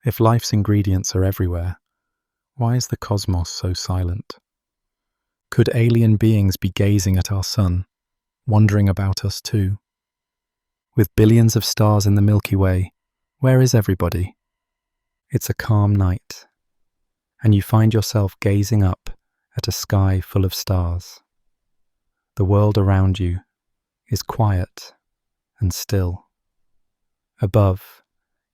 If life's ingredients are everywhere, why is the cosmos so silent? Could alien beings be gazing at our sun, wondering about us too? With billions of stars in the Milky Way, where is everybody? It's a calm night, and you find yourself gazing up at a sky full of stars. The world around you is quiet and still. Above,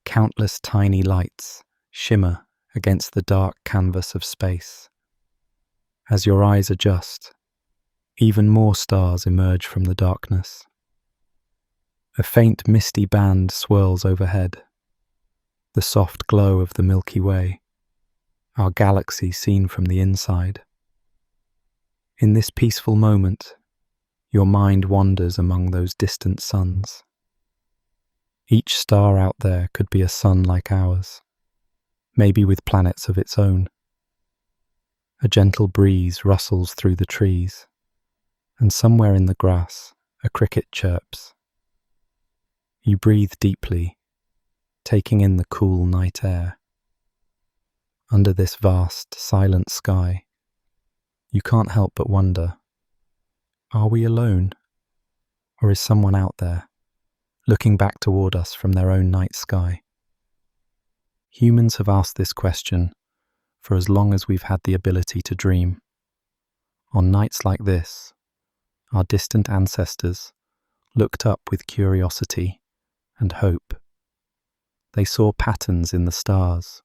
countless tiny lights shimmer against the dark canvas of space. As your eyes adjust, even more stars emerge from the darkness. A faint misty band swirls overhead, the soft glow of the Milky Way, our galaxy seen from the inside. In this peaceful moment, your mind wanders among those distant suns. Each star out there could be a sun like ours, maybe with planets of its own. A gentle breeze rustles through the trees, and somewhere in the grass a cricket chirps. You breathe deeply, taking in the cool night air. Under this vast, silent sky, you can't help but wonder, are we alone? Or is someone out there, looking back toward us from their own night sky? Humans have asked this question for as long as we've had the ability to dream. On nights like this, our distant ancestors looked up with curiosity and hope. They saw patterns in the stars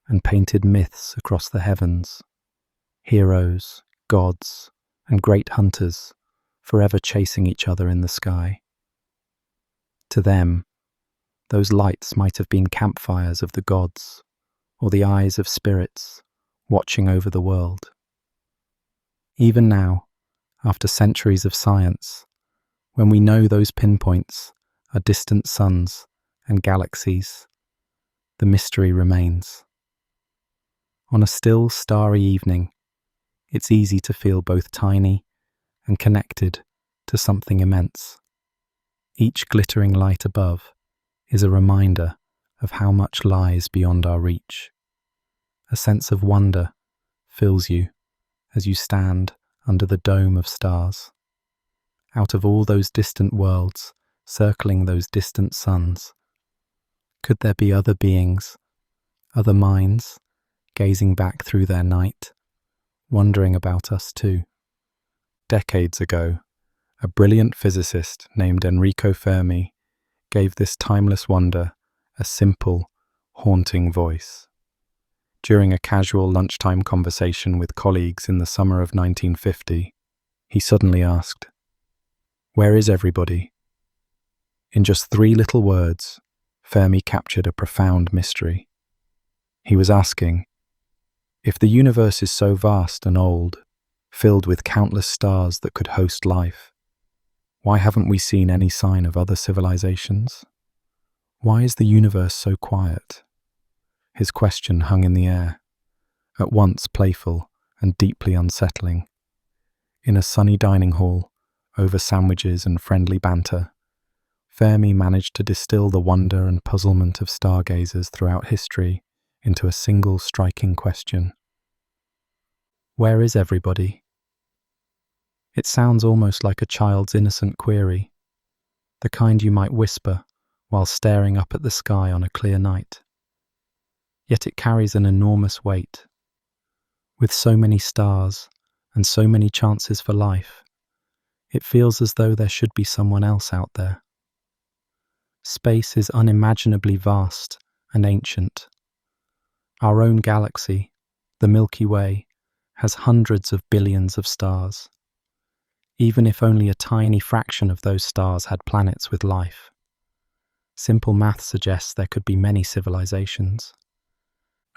and painted myths across the heavens, heroes, gods, and great hunters forever chasing each other in the sky. To them, those lights might have been campfires of the gods, or the eyes of spirits watching over the world. Even now, after centuries of science, when we know those pinpoints are distant suns and galaxies, the mystery remains. On a still, starry evening, it's easy to feel both tiny and connected to something immense. Each glittering light above is a reminder of how much lies beyond our reach. A sense of wonder fills you as you stand under the dome of stars. Out of all those distant worlds circling those distant suns, could there be other beings, other minds, gazing back through their night, wondering about us too? Decades ago, a brilliant physicist named Enrico Fermi gave this timeless wonder a simple, haunting voice. During a casual lunchtime conversation with colleagues in the summer of 1950, he suddenly asked, "Where is everybody?" In just 3 little words, Fermi captured a profound mystery. He was asking, if the universe is so vast and old, filled with countless stars that could host life, why haven't we seen any sign of other civilizations? Why is the universe so quiet? His question hung in the air, at once playful and deeply unsettling. In a sunny dining hall, over sandwiches and friendly banter, Fermi managed to distill the wonder and puzzlement of stargazers throughout history into a single striking question. Where is everybody? It sounds almost like a child's innocent query, the kind you might whisper while staring up at the sky on a clear night. Yet it carries an enormous weight. With so many stars and so many chances for life, it feels as though there should be someone else out there. Space is unimaginably vast and ancient. Our own galaxy, the Milky Way, has hundreds of billions of stars. Even if only a tiny fraction of those stars had planets with life, simple math suggests there could be many civilizations.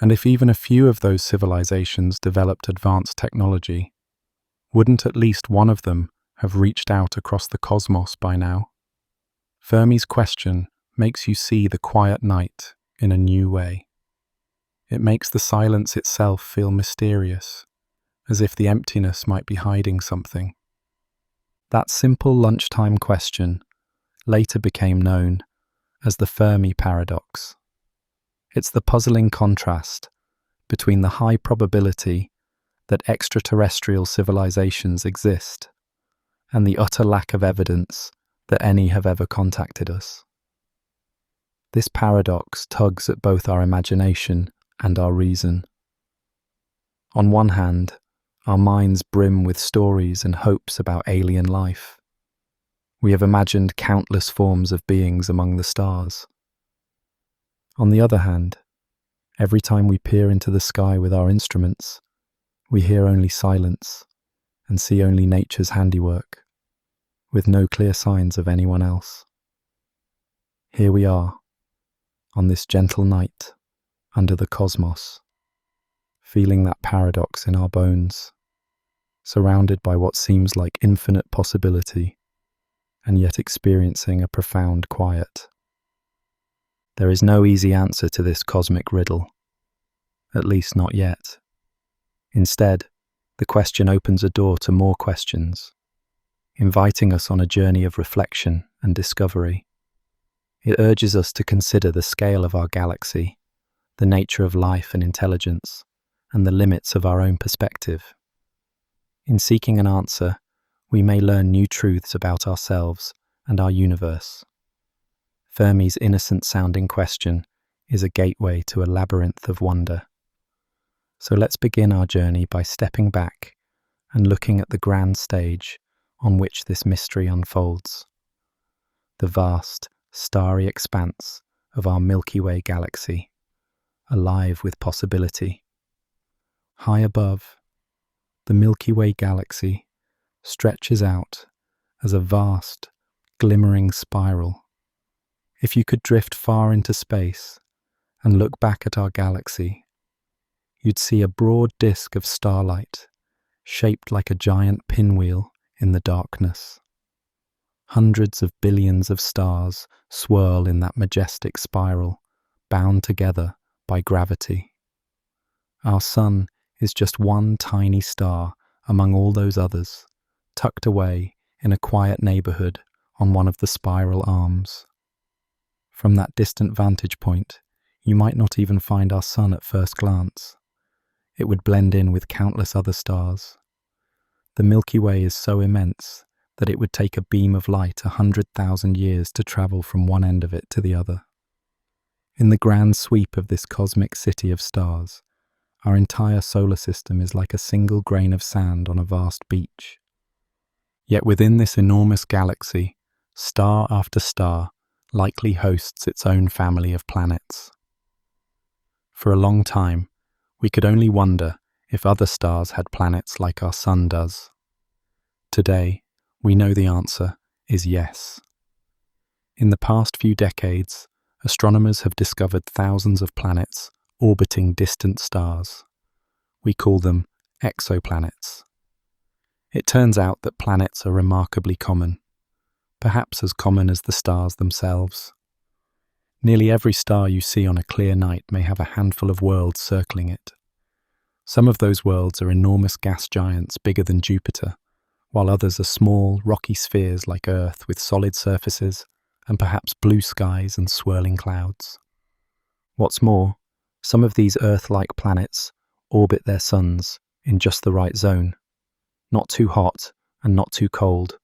And if even a few of those civilizations developed advanced technology, wouldn't at least one of them have reached out across the cosmos by now? Fermi's question makes you see the quiet night in a new way. It makes the silence itself feel mysterious, as if the emptiness might be hiding something. That simple lunchtime question later became known as the Fermi paradox. It's the puzzling contrast between the high probability that extraterrestrial civilizations exist and the utter lack of evidence that any have ever contacted us. This paradox tugs at both our imagination and our reason. On one hand, our minds brim with stories and hopes about alien life. We have imagined countless forms of beings among the stars. On the other hand, every time we peer into the sky with our instruments, we hear only silence and see only nature's handiwork, with no clear signs of anyone else. Here we are, on this gentle night, under the cosmos, feeling that paradox in our bones, surrounded by what seems like infinite possibility, and yet experiencing a profound quiet. There is no easy answer to this cosmic riddle, at least not yet. Instead, the question opens a door to more questions, inviting us on a journey of reflection and discovery. It urges us to consider the scale of our galaxy, the nature of life and intelligence, and the limits of our own perspective. In seeking an answer, we may learn new truths about ourselves and our universe. Fermi's innocent-sounding question is a gateway to a labyrinth of wonder. So let's begin our journey by stepping back and looking at the grand stage on which this mystery unfolds. The vast, starry expanse of our Milky Way galaxy, alive with possibility. High above, the Milky Way galaxy stretches out as a vast, glimmering spiral. If you could drift far into space and look back at our galaxy, you'd see a broad disk of starlight, shaped like a giant pinwheel in the darkness. Hundreds of billions of stars swirl in that majestic spiral, bound together by gravity. Our sun is just one tiny star among all those others, tucked away in a quiet neighborhood on one of the spiral arms. From that distant vantage point, you might not even find our sun at first glance. It would blend in with countless other stars. The Milky Way is so immense that it would take a beam of light 100,000 years to travel from one end of it to the other. In the grand sweep of this cosmic city of stars, our entire solar system is like a single grain of sand on a vast beach. Yet within this enormous galaxy, star after star likely hosts its own family of planets. For a long time, we could only wonder if other stars had planets like our sun does. Today, we know the answer is yes. In the past few decades, astronomers have discovered thousands of planets orbiting distant stars. We call them exoplanets. It turns out that planets are remarkably common, perhaps as common as the stars themselves. Nearly every star you see on a clear night may have a handful of worlds circling it. Some of those worlds are enormous gas giants bigger than Jupiter, while others are small, rocky spheres like Earth with solid surfaces and perhaps blue skies and swirling clouds. What's more, some of these Earth-like planets orbit their suns in just the right zone, not too hot and not too cold,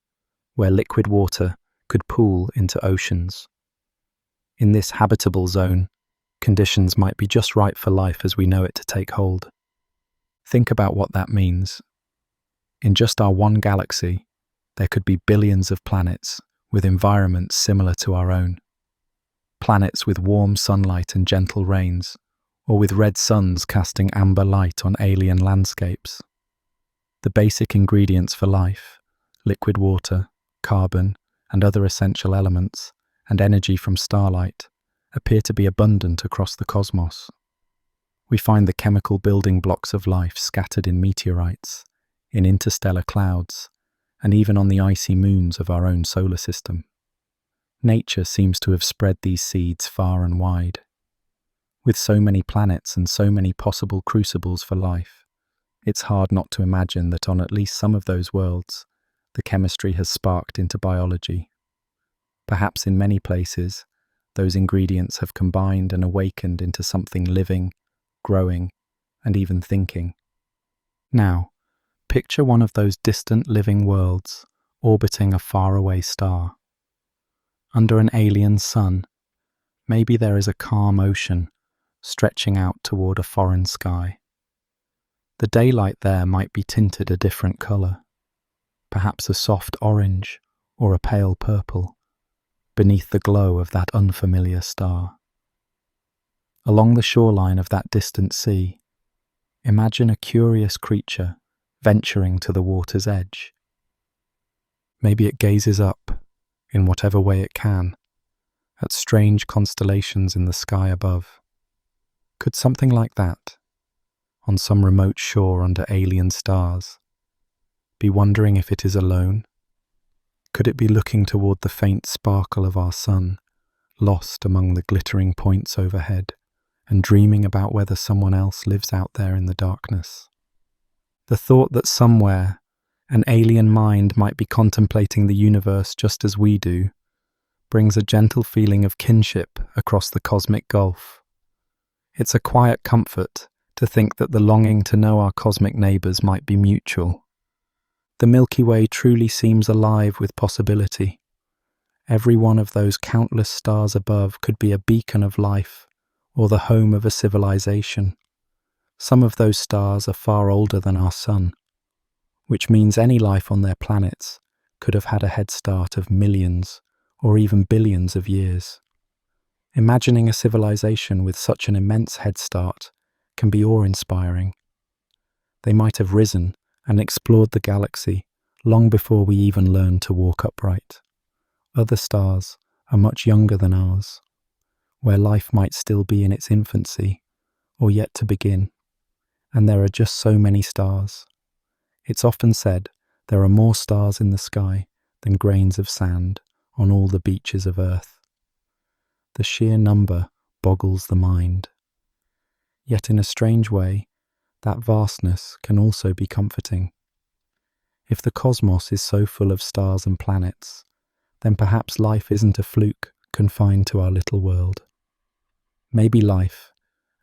where liquid water could pool into oceans. In this habitable zone, conditions might be just right for life as we know it to take hold. Think about what that means. In just our one galaxy, there could be billions of planets with environments similar to our own. Planets with warm sunlight and gentle rains, or with red suns casting amber light on alien landscapes. The basic ingredients for life, liquid water, carbon, and other essential elements, and energy from starlight, appear to be abundant across the cosmos. We find the chemical building blocks of life scattered in meteorites, in interstellar clouds, and even on the icy moons of our own solar system. Nature seems to have spread these seeds far and wide. With so many planets and so many possible crucibles for life, it's hard not to imagine that on at least some of those worlds, the chemistry has sparked into biology. Perhaps in many places, those ingredients have combined and awakened into something living, growing, and even thinking. Now, picture one of those distant living worlds orbiting a faraway star. Under an alien sun, maybe there is a calm ocean stretching out toward a foreign sky. The daylight there might be tinted a different color, perhaps a soft orange or a pale purple, beneath the glow of that unfamiliar star. Along the shoreline of that distant sea, imagine a curious creature venturing to the water's edge. Maybe it gazes up, in whatever way it can, at strange constellations in the sky above. Could something like that, on some remote shore under alien stars, be wondering if it is alone? Could it be looking toward the faint sparkle of our sun, lost among the glittering points overhead, and dreaming about whether someone else lives out there in the darkness? The thought that somewhere an alien mind might be contemplating the universe just as we do brings a gentle feeling of kinship across the cosmic gulf. It's a quiet comfort to think that the longing to know our cosmic neighbors might be mutual. The Milky Way truly seems alive with possibility. Every one of those countless stars above could be a beacon of life or the home of a civilization. Some of those stars are far older than our sun, which means any life on their planets could have had a head start of millions or even billions of years. Imagining a civilization with such an immense head start can be awe-inspiring. They might have risen and explored the galaxy long before we even learned to walk upright. Other stars are much younger than ours, where life might still be in its infancy or yet to begin, and there are just so many stars. It's often said there are more stars in the sky than grains of sand on all the beaches of Earth. The sheer number boggles the mind. Yet in a strange way, that vastness can also be comforting. If the cosmos is so full of stars and planets, then perhaps life isn't a fluke confined to our little world. Maybe life,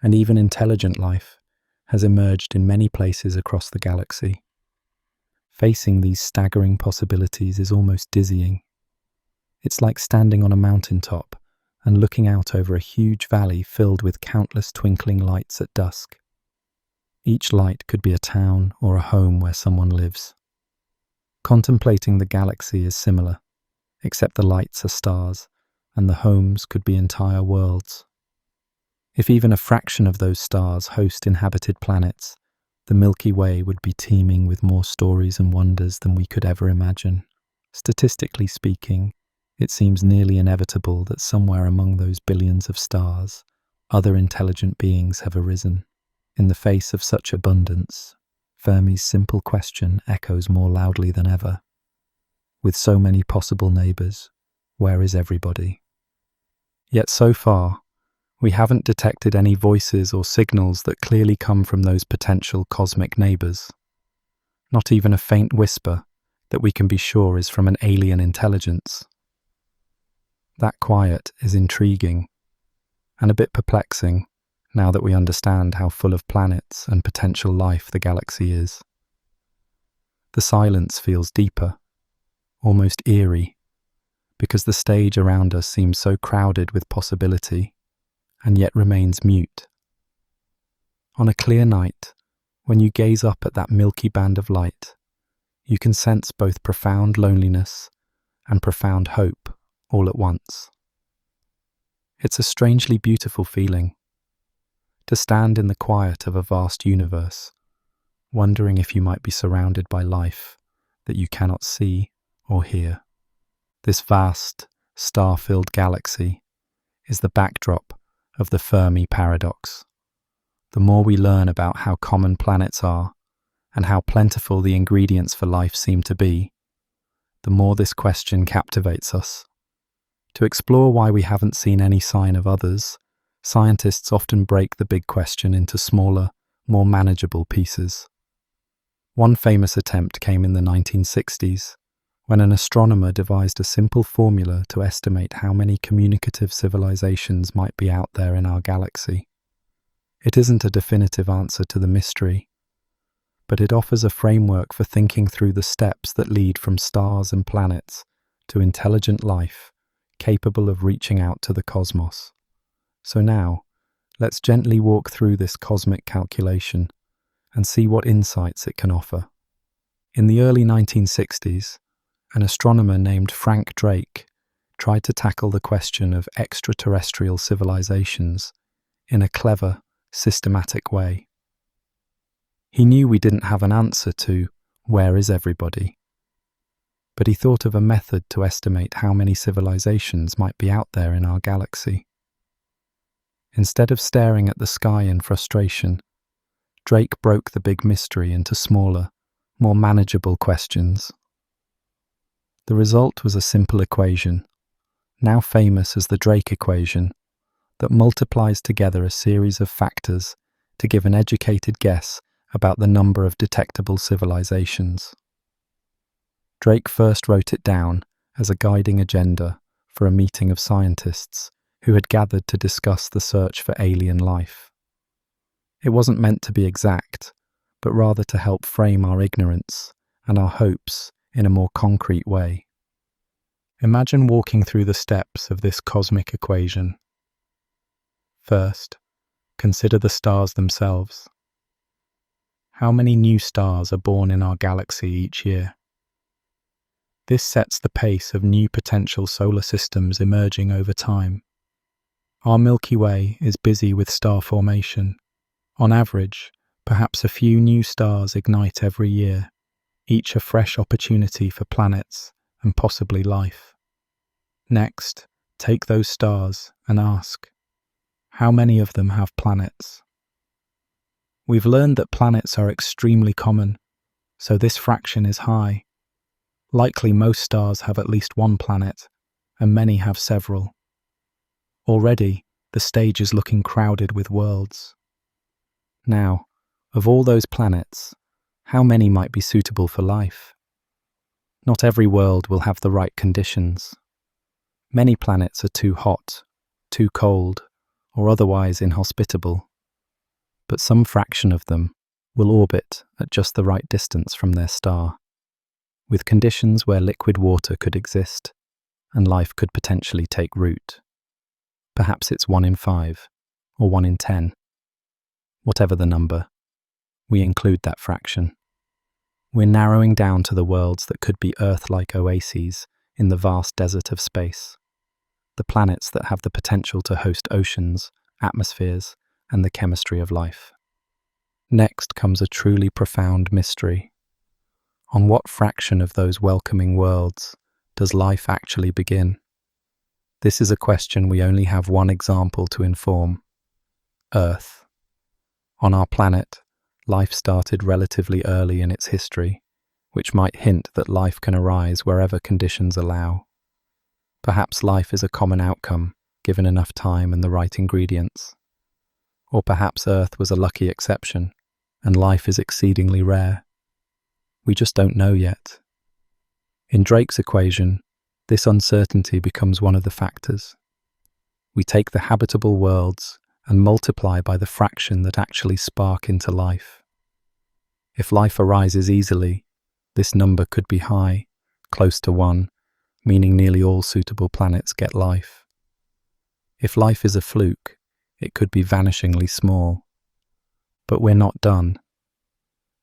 and even intelligent life, has emerged in many places across the galaxy. Facing these staggering possibilities is almost dizzying. It's like standing on a mountaintop and looking out over a huge valley filled with countless twinkling lights at dusk. Each light could be a town or a home where someone lives. Contemplating the galaxy is similar, except the lights are stars, and the homes could be entire worlds. If even a fraction of those stars host inhabited planets, the Milky Way would be teeming with more stories and wonders than we could ever imagine. Statistically speaking, it seems nearly inevitable that somewhere among those billions of stars, other intelligent beings have arisen. In the face of such abundance, Fermi's simple question echoes more loudly than ever. With so many possible neighbors, where is everybody? Yet so far, we haven't detected any voices or signals that clearly come from those potential cosmic neighbors. Not even a faint whisper that we can be sure is from an alien intelligence. That quiet is intriguing and a bit perplexing now that we understand how full of planets and potential life the galaxy is. The silence feels deeper, almost eerie, because the stage around us seems so crowded with possibility and yet remains mute. On a clear night, when you gaze up at that milky band of light, you can sense both profound loneliness and profound hope all at once. It's a strangely beautiful feeling, to stand in the quiet of a vast universe, wondering if you might be surrounded by life that you cannot see or hear. This vast, star-filled galaxy is the backdrop of the Fermi paradox. The more we learn about how common planets are and how plentiful the ingredients for life seem to be, the more this question captivates us. To explore why we haven't seen any sign of others, scientists often break the big question into smaller, more manageable pieces. One famous attempt came in the 1960s, when an astronomer devised a simple formula to estimate how many communicative civilizations might be out there in our galaxy. It isn't a definitive answer to the mystery, but it offers a framework for thinking through the steps that lead from stars and planets to intelligent life capable of reaching out to the cosmos. So now, let's gently walk through this cosmic calculation and see what insights it can offer. In the early 1960s, an astronomer named Frank Drake tried to tackle the question of extraterrestrial civilizations in a clever, systematic way. He knew we didn't have an answer to where is everybody, but he thought of a method to estimate how many civilizations might be out there in our galaxy. Instead of staring at the sky in frustration, Drake broke the big mystery into smaller, more manageable questions. The result was a simple equation, now famous as the Drake equation, that multiplies together a series of factors to give an educated guess about the number of detectable civilizations. Drake first wrote it down as a guiding agenda for a meeting of scientists who had gathered to discuss the search for alien life. It wasn't meant to be exact, but rather to help frame our ignorance and our hopes in a more concrete way. Imagine walking through the steps of this cosmic equation. First, consider the stars themselves. How many new stars are born in our galaxy each year? This sets the pace of new potential solar systems emerging over time. Our Milky Way is busy with star formation. On average, perhaps a few new stars ignite every year, each a fresh opportunity for planets and possibly life. Next, take those stars and ask, how many of them have planets? We've learned that planets are extremely common, so this fraction is high. Likely most stars have at least one planet, and many have several. Already, the stage is looking crowded with worlds. Now, of all those planets, how many might be suitable for life? Not every world will have the right conditions. Many planets are too hot, too cold, or otherwise inhospitable. But some fraction of them will orbit at just the right distance from their star, with conditions where liquid water could exist and life could potentially take root. Perhaps it's 1 in 5 or 1 in 10. Whatever the number, we include that fraction. We're narrowing down to the worlds that could be Earth-like oases in the vast desert of space, the planets that have the potential to host oceans, atmospheres, and the chemistry of life. Next comes a truly profound mystery. On what fraction of those welcoming worlds does life actually begin? This is a question we only have one example to inform: Earth. On our planet, life started relatively early in its history, which might hint that life can arise wherever conditions allow. Perhaps life is a common outcome, given enough time and the right ingredients. Or perhaps Earth was a lucky exception, and life is exceedingly rare. We just don't know yet. In Drake's equation, this uncertainty becomes one of the factors. We take the habitable worlds and multiply by the fraction that actually spark into life. If life arises easily, this number could be high, close to 1, meaning nearly all suitable planets get life. If life is a fluke, it could be vanishingly small. But we're not done.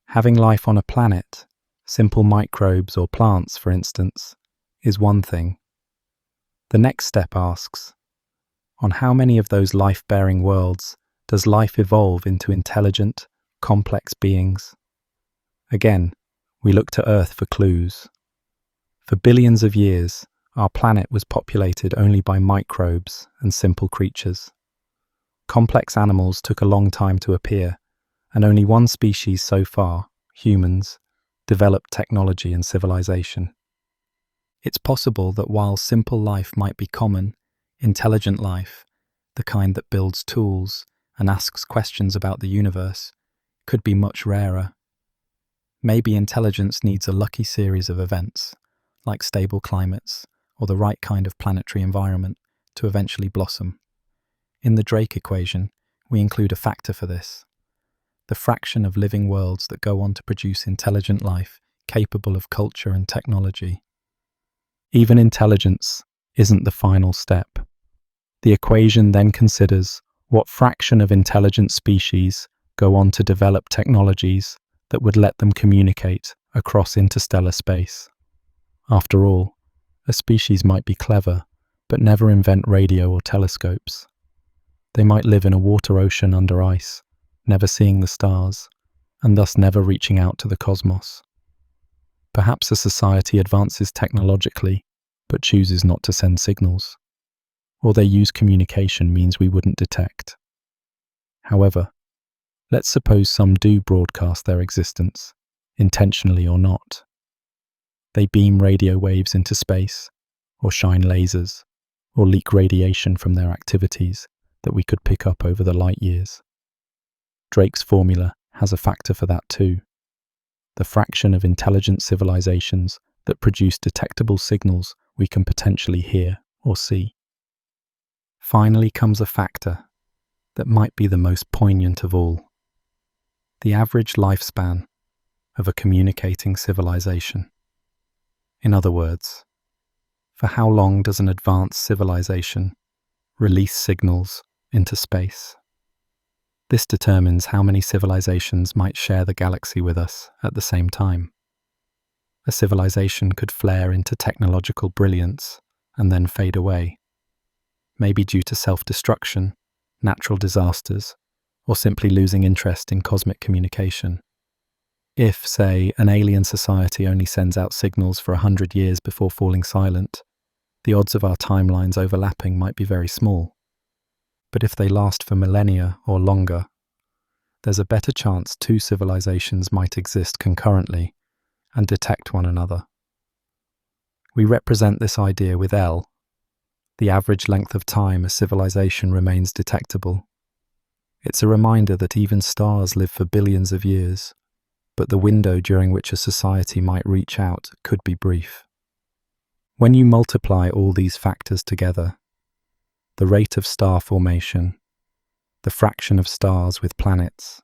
Having life on a planet, simple microbes or plants for instance, is one thing. The next step asks, on how many of those life-bearing worlds does life evolve into intelligent, complex beings? Again, we look to Earth for clues. For billions of years, our planet was populated only by microbes and simple creatures. Complex animals took a long time to appear, and only one species so far, humans, developed technology and civilization. It's possible that while simple life might be common, intelligent life, the kind that builds tools and asks questions about the universe, could be much rarer. Maybe intelligence needs a lucky series of events, like stable climates or the right kind of planetary environment to eventually blossom. In the Drake equation, we include a factor for this: the fraction of living worlds that go on to produce intelligent life capable of culture and technology. Even intelligence isn't the final step. The equation then considers what fraction of intelligent species go on to develop technologies that would let them communicate across interstellar space. After all, a species might be clever, but never invent radio or telescopes. They might live in a water ocean under ice, never seeing the stars, and thus never reaching out to the cosmos. Perhaps a society advances technologically, but chooses not to send signals, or they use communication means we wouldn't detect. However, let's suppose some do broadcast their existence, intentionally or not. They beam radio waves into space, or shine lasers, or leak radiation from their activities that we could pick up over the light years. Drake's formula has a factor for that too: the fraction of intelligent civilizations that produce detectable signals we can potentially hear or see. Finally comes a factor that might be the most poignant of all: the average lifespan of a communicating civilization. In other words, for how long does an advanced civilization release signals into space? This determines how many civilizations might share the galaxy with us at the same time. A civilization could flare into technological brilliance and then fade away, maybe due to self-destruction, natural disasters, or simply losing interest in cosmic communication. If, say, an alien society only sends out signals for 100 years before falling silent, the odds of our timelines overlapping might be very small. But if they last for millennia or longer, there's a better chance two civilizations might exist concurrently and detect one another. We represent this idea with L, the average length of time a civilization remains detectable. It's a reminder that even stars live for billions of years, but the window during which a society might reach out could be brief. When you multiply all these factors together, the rate of star formation, the fraction of stars with planets,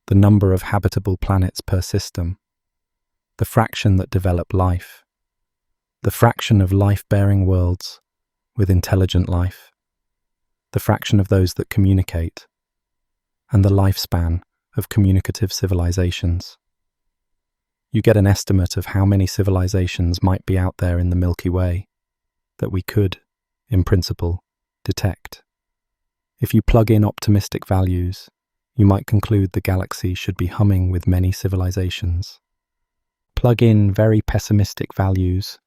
the number of habitable planets per system, the fraction that develop life, the fraction of life-bearing worlds with intelligent life, the fraction of those that communicate, and the lifespan of communicative civilizations, you get an estimate of how many civilizations might be out there in the Milky Way that we could, in principle, detect. If you plug in optimistic values, you might conclude the galaxy should be humming with many civilizations. Plug in very pessimistic values,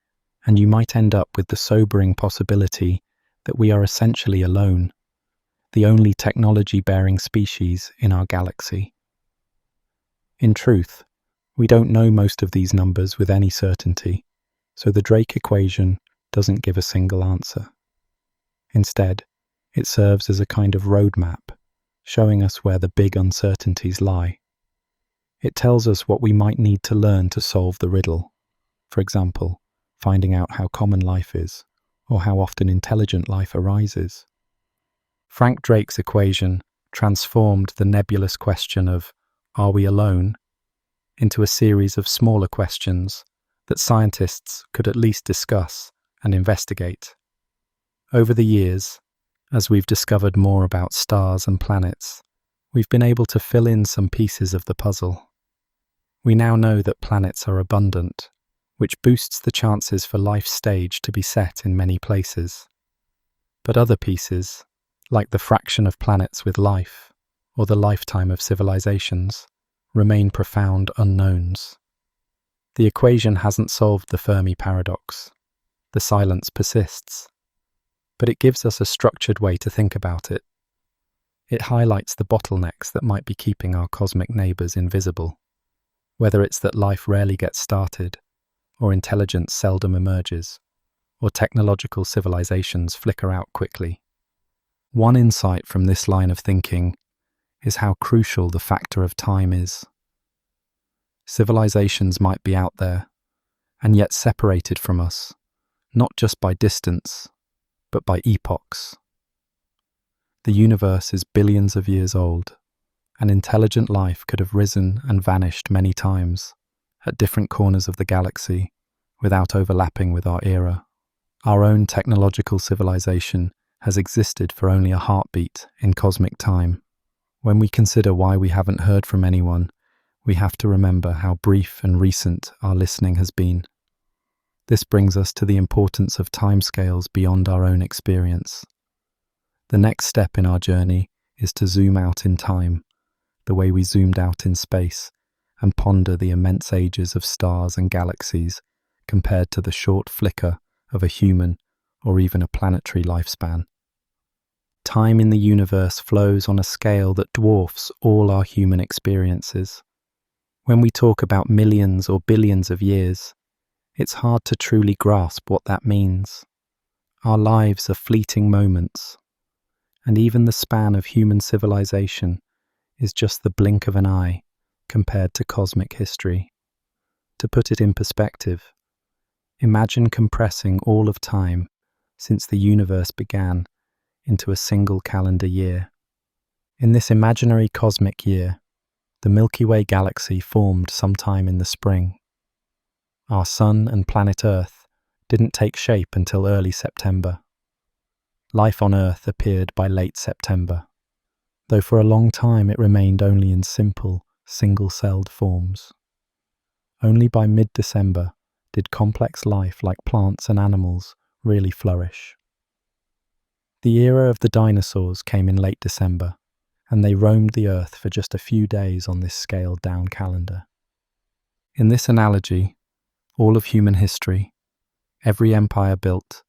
and you might end up with the sobering possibility that we are essentially alone, the only technology-bearing species in our galaxy. In truth, we don't know most of these numbers with any certainty, so the Drake equation doesn't give a single answer. Instead, it serves as a kind of roadmap, showing us where the big uncertainties lie. It tells us what we might need to learn to solve the riddle. For example, finding out how common life is, or how often intelligent life arises. Frank Drake's equation transformed the nebulous question of, "Are we alone?" into a series of smaller questions that scientists could at least discuss and investigate. Over the years, as we've discovered more about stars and planets, we've been able to fill in some pieces of the puzzle. We now know that planets are abundant, which boosts the chances for life's stage to be set in many places. But other pieces, like the fraction of planets with life, or the lifetime of civilizations, remain profound unknowns. The equation hasn't solved the Fermi paradox. The silence persists. But it gives us a structured way to think about it. It highlights the bottlenecks that might be keeping our cosmic neighbours invisible, whether it's that life rarely gets started, or intelligence seldom emerges, or technological civilizations flicker out quickly. One insight from this line of thinking is how crucial the factor of time is. Civilizations might be out there, and yet separated from us, not just by distance, but by epochs. The universe is billions of years old, and intelligent life could have risen and vanished many times, at different corners of the galaxy, without overlapping with our era. Our own technological civilization has existed for only a heartbeat in cosmic time. When we consider why we haven't heard from anyone, we have to remember how brief and recent our listening has been. This brings us to the importance of timescales beyond our own experience. The next step in our journey is to zoom out in time, the way we zoomed out in space, and ponder the immense ages of stars and galaxies compared to the short flicker of a human or even a planetary lifespan. Time in the universe flows on a scale that dwarfs all our human experiences. When we talk about millions or billions of years, it's hard to truly grasp what that means. Our lives are fleeting moments, and even the span of human civilization is just the blink of an eye compared to cosmic history. To put it in perspective, imagine compressing all of time since the universe began into a single calendar year. In this imaginary cosmic year, the Milky Way galaxy formed sometime in the spring. Our sun and planet Earth didn't take shape until early September. Life on Earth appeared by late September, though for a long time it remained only in simple, single-celled forms. Only by mid-December did complex life like plants and animals really flourish. The era of the dinosaurs came in late December, and they roamed the Earth for just a few days on this scaled-down calendar. In this analogy, all of human history, every empire built,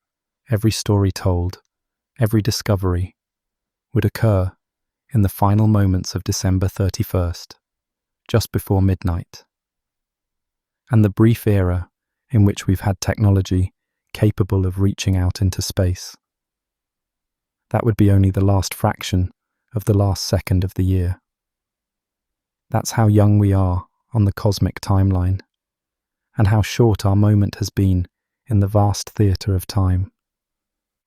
every story told, every discovery, would occur in the final moments of December 31st, just before midnight. And the brief era in which we've had technology capable of reaching out into space, that would be only the last fraction of the last second of the year. That's how young we are on the cosmic timeline, and how short our moment has been in the vast theatre of time.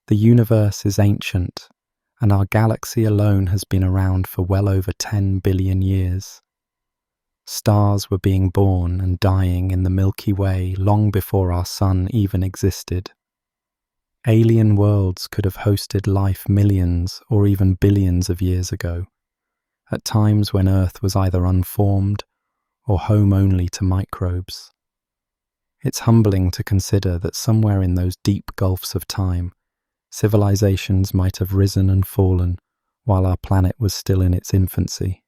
The universe is ancient, and our galaxy alone has been around for well over 10 billion years. Stars were being born and dying in the Milky Way long before our sun even existed. Alien worlds could have hosted life millions or even billions of years ago, at times when Earth was either unformed or home only to microbes. It's humbling to consider that somewhere in those deep gulfs of time, civilizations might have risen and fallen while our planet was still in its infancy.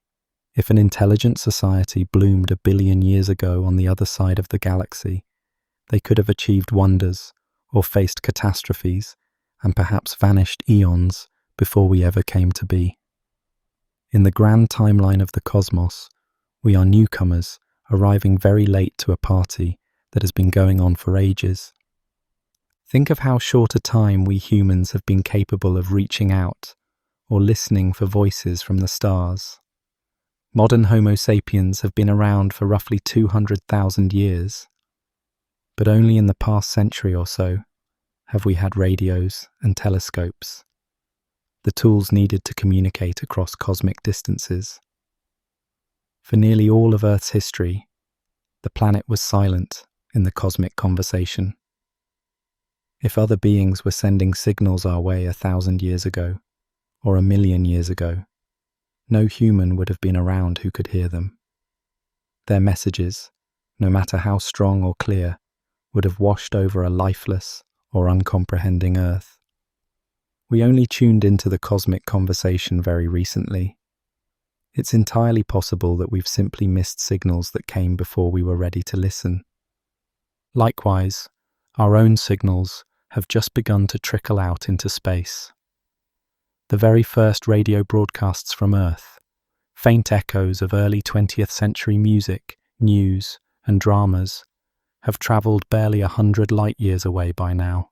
If an intelligent society bloomed 1 billion years ago on the other side of the galaxy, they could have achieved wonders or faced catastrophes and perhaps vanished eons before we ever came to be. In the grand timeline of the cosmos, we are newcomers arriving very late to a party that has been going on for ages. Think of how short a time we humans have been capable of reaching out or listening for voices from the stars. Modern Homo sapiens have been around for roughly 200,000 years, but only in the past century or so have we had radios and telescopes, the tools needed to communicate across cosmic distances. For nearly all of Earth's history, the planet was silent in the cosmic conversation. If other beings were sending signals our way 1,000 years ago, or 1,000,000 years ago, no human would have been around who could hear them. Their messages, no matter how strong or clear, would have washed over a lifeless or uncomprehending Earth. We only tuned into the cosmic conversation very recently. It's entirely possible that we've simply missed signals that came before we were ready to listen. Likewise, our own signals have just begun to trickle out into space. The very first radio broadcasts from Earth, faint echoes of early 20th century music, news, and dramas, have travelled barely 100 light-years away by now.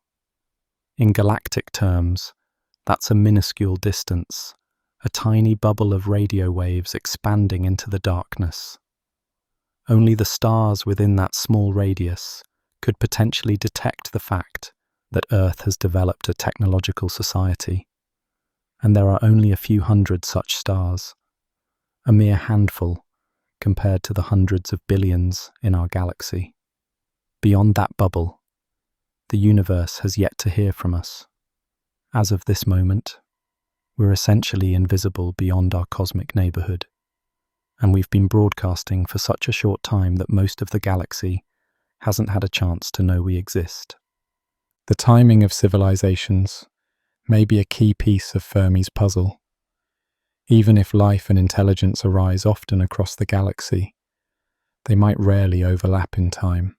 In galactic terms, that's a minuscule distance, a tiny bubble of radio waves expanding into the darkness. Only the stars within that small radius could potentially detect the fact that Earth has developed a technological society, and there are only a few hundred such stars, a mere handful compared to the hundreds of billions in our galaxy. Beyond that bubble, the universe has yet to hear from us. As of this moment, we're essentially invisible beyond our cosmic neighborhood, and we've been broadcasting for such a short time that most of the galaxy hasn't had a chance to know we exist. The timing of civilizations may be a key piece of Fermi's puzzle. Even if life and intelligence arise often across the galaxy, they might rarely overlap in time.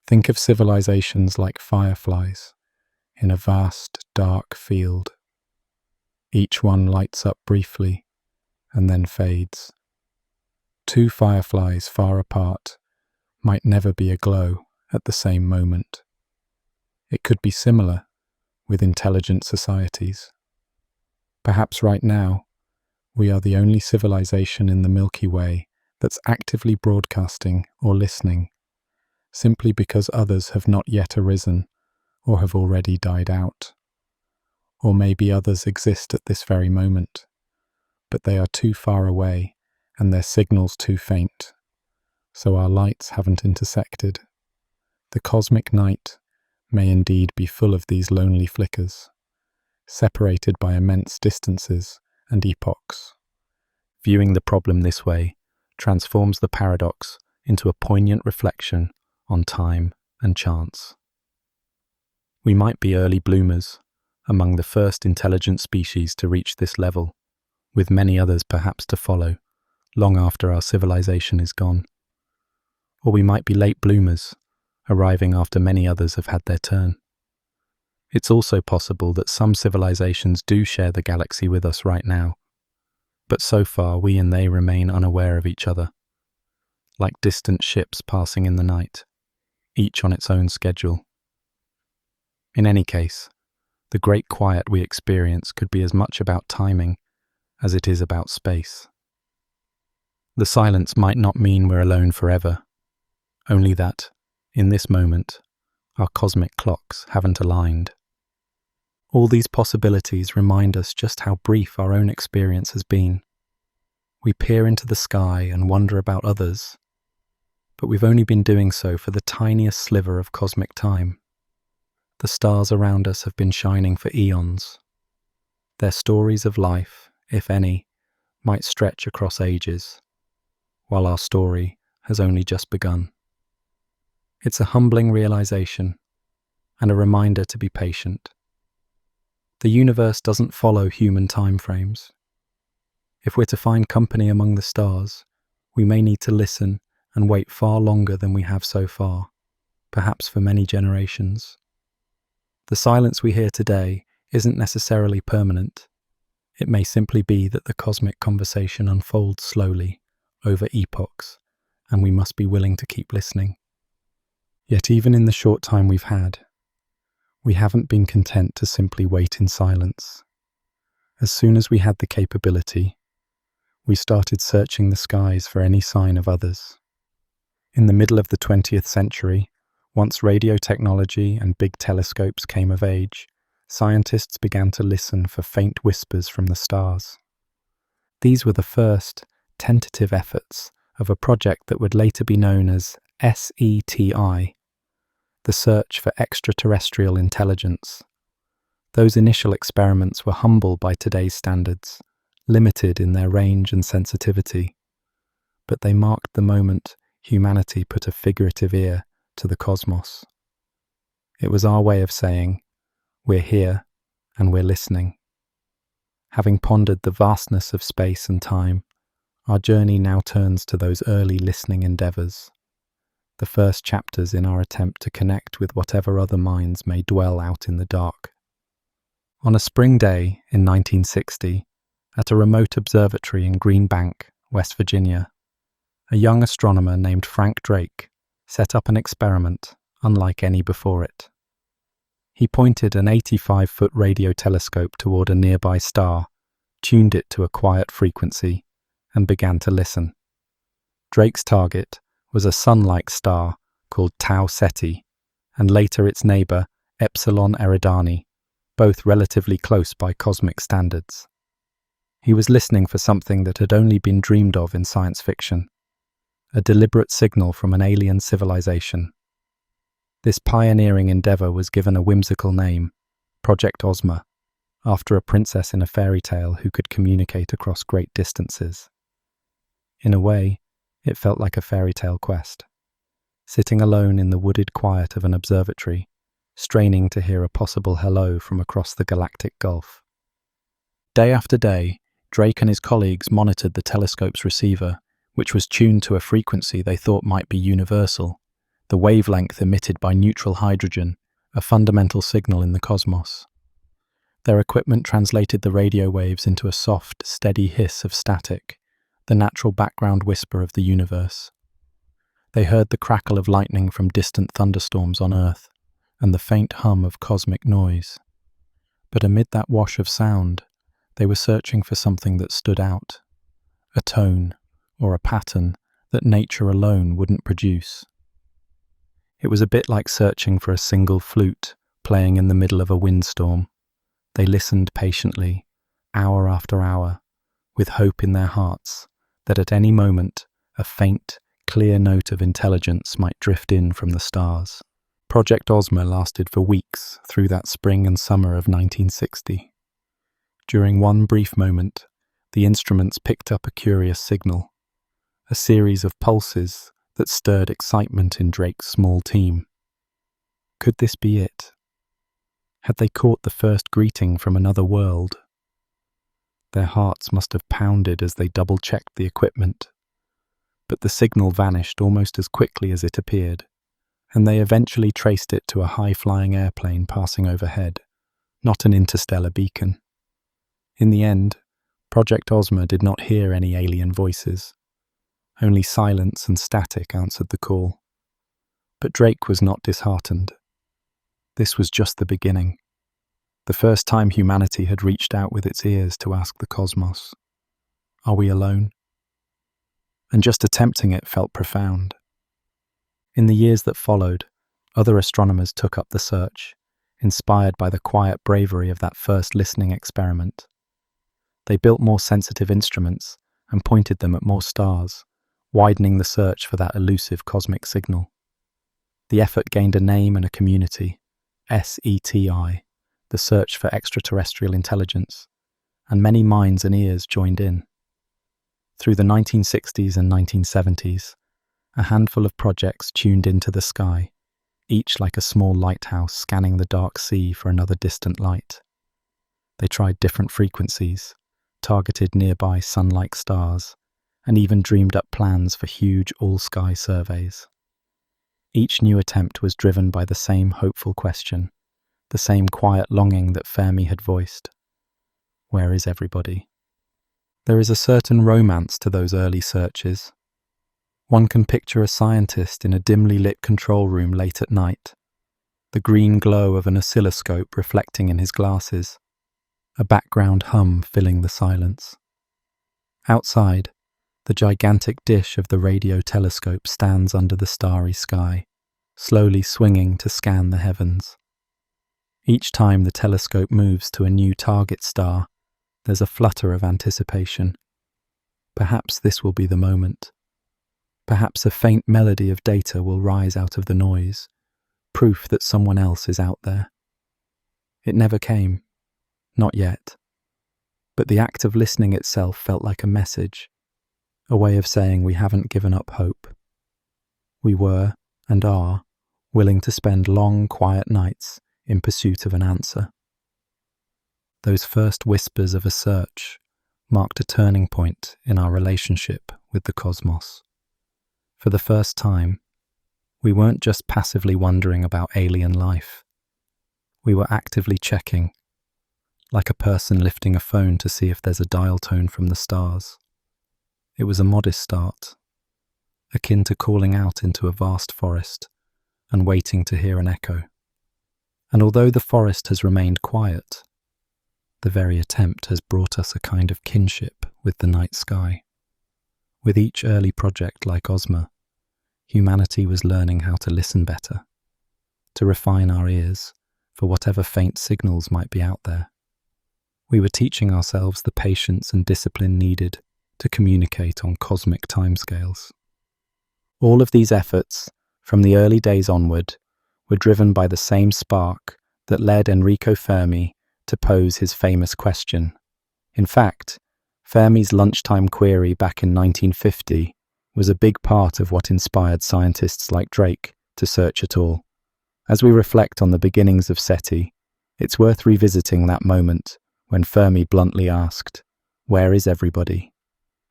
Think of civilizations like fireflies in a vast, dark field. Each one lights up briefly and then fades. Two fireflies far apart might never be aglow at the same moment. It could be similar with intelligent societies. Perhaps right now, we are the only civilization in the Milky Way that's actively broadcasting or listening, simply because others have not yet arisen or have already died out. Or maybe others exist at this very moment, but they are too far away and their signals too faint, so our lights haven't intersected. The cosmic night may indeed be full of these lonely flickers, separated by immense distances and epochs. Viewing the problem this way transforms the paradox into a poignant reflection on time and chance. We might be early bloomers, among the first intelligent species to reach this level, with many others perhaps to follow, long after our civilization is gone. Or we might be late bloomers, arriving after many others have had their turn. It's also possible that some civilizations do share the galaxy with us right now, but so far we and they remain unaware of each other, like distant ships passing in the night, each on its own schedule. In any case, the great quiet we experience could be as much about timing as it is about space. The silence might not mean we're alone forever, only that, in this moment, our cosmic clocks haven't aligned. All these possibilities remind us just how brief our own experience has been. We peer into the sky and wonder about others, but we've only been doing so for the tiniest sliver of cosmic time. The stars around us have been shining for eons. Their stories of life, if any, might stretch across ages, while our story has only just begun. It's a humbling realization and a reminder to be patient. The universe doesn't follow human time frames. If we're to find company among the stars, we may need to listen and wait far longer than we have so far, perhaps for many generations. The silence we hear today isn't necessarily permanent. It may simply be that the cosmic conversation unfolds slowly over epochs, and we must be willing to keep listening. Yet even in the short time we've had, we haven't been content to simply wait in silence. As soon as we had the capability, we started searching the skies for any sign of others. In the middle of the 20th century, once radio technology and big telescopes came of age, scientists began to listen for faint whispers from the stars. These were the first tentative efforts of a project that would later be known as SETI, the search for extraterrestrial intelligence. Those initial experiments were humble by today's standards, limited in their range and sensitivity, but they marked the moment humanity put a figurative ear to the cosmos. It was our way of saying, we're here and we're listening. Having pondered the vastness of space and time, our journey now turns to those early listening endeavors, the first chapters in our attempt to connect with whatever other minds may dwell out in the dark. On a spring day in 1960, at a remote observatory in Green Bank, West Virginia, a young astronomer named Frank Drake set up an experiment unlike any before it. He pointed an 85-foot radio telescope toward a nearby star, tuned it to a quiet frequency, and began to listen. Drake's target was a sun-like star called Tau Ceti, and later its neighbour, Epsilon Eridani, both relatively close by cosmic standards. He was listening for something that had only been dreamed of in science fiction, a deliberate signal from an alien civilization. This pioneering endeavour was given a whimsical name, Project Ozma, after a princess in a fairy tale who could communicate across great distances. In a way, it felt like a fairy tale quest. Sitting alone in the wooded quiet of an observatory, straining to hear a possible hello from across the galactic gulf. Day after day, Drake and his colleagues monitored the telescope's receiver, which was tuned to a frequency they thought might be universal, the wavelength emitted by neutral hydrogen, a fundamental signal in the cosmos. Their equipment translated the radio waves into a soft, steady hiss of static, the natural background whisper of the universe. They heard the crackle of lightning from distant thunderstorms on Earth, and the faint hum of cosmic noise. But amid that wash of sound, they were searching for something that stood out, a tone or a pattern that nature alone wouldn't produce. It was a bit like searching for a single flute playing in the middle of a windstorm. They listened patiently, hour after hour, with hope in their hearts that at any moment a faint, clear note of intelligence might drift in from the stars. Project Ozma lasted for weeks through that spring and summer of 1960. During one brief moment, the instruments picked up a curious signal, a series of pulses that stirred excitement in Drake's small team. Could this be it? Had they caught the first greeting from another world? Their hearts must have pounded as they double-checked the equipment. But the signal vanished almost as quickly as it appeared, and they eventually traced it to a high-flying airplane passing overhead, not an interstellar beacon. In the end, Project Ozma did not hear any alien voices. Only silence and static answered the call. But Drake was not disheartened. This was just the beginning. The first time humanity had reached out with its ears to ask the cosmos, "Are we alone?" And just attempting it felt profound. In the years that followed, other astronomers took up the search, inspired by the quiet bravery of that first listening experiment. They built more sensitive instruments and pointed them at more stars, widening the search for that elusive cosmic signal. The effort gained a name and a community, SETI, the Search for Extraterrestrial Intelligence, and many minds and ears joined in. Through the 1960s and 1970s, a handful of projects tuned into the sky, each like a small lighthouse scanning the dark sea for another distant light. They tried different frequencies, targeted nearby sun-like stars, and even dreamed up plans for huge all-sky surveys. Each new attempt was driven by the same hopeful question, the same quiet longing that Fermi had voiced. Where is everybody? There is a certain romance to those early searches. One can picture a scientist in a dimly lit control room late at night, the green glow of an oscilloscope reflecting in his glasses, a background hum filling the silence. Outside, the gigantic dish of the radio telescope stands under the starry sky, slowly swinging to scan the heavens. Each time the telescope moves to a new target star, there's a flutter of anticipation. Perhaps this will be the moment. Perhaps a faint melody of data will rise out of the noise, proof that someone else is out there. It never came. Not yet. But the act of listening itself felt like a message, a way of saying we haven't given up hope. We were, and are, willing to spend long, quiet nights in pursuit of an answer. Those first whispers of a search marked a turning point in our relationship with the cosmos. For the first time, we weren't just passively wondering about alien life. We were actively checking, like a person lifting a phone to see if there's a dial tone from the stars. It was a modest start, akin to calling out into a vast forest and waiting to hear an echo. And although the forest has remained quiet, the very attempt has brought us a kind of kinship with the night sky. With each early project like Ozma, humanity was learning how to listen better, to refine our ears for whatever faint signals might be out there. We were teaching ourselves the patience and discipline needed to communicate on cosmic timescales. All of these efforts, from the early days onward, were driven by the same spark that led Enrico Fermi to pose his famous question. In fact, Fermi's lunchtime query back in 1950 was a big part of what inspired scientists like Drake to search it all. As we reflect on the beginnings of SETI, it's worth revisiting that moment when Fermi bluntly asked, "Where is everybody?"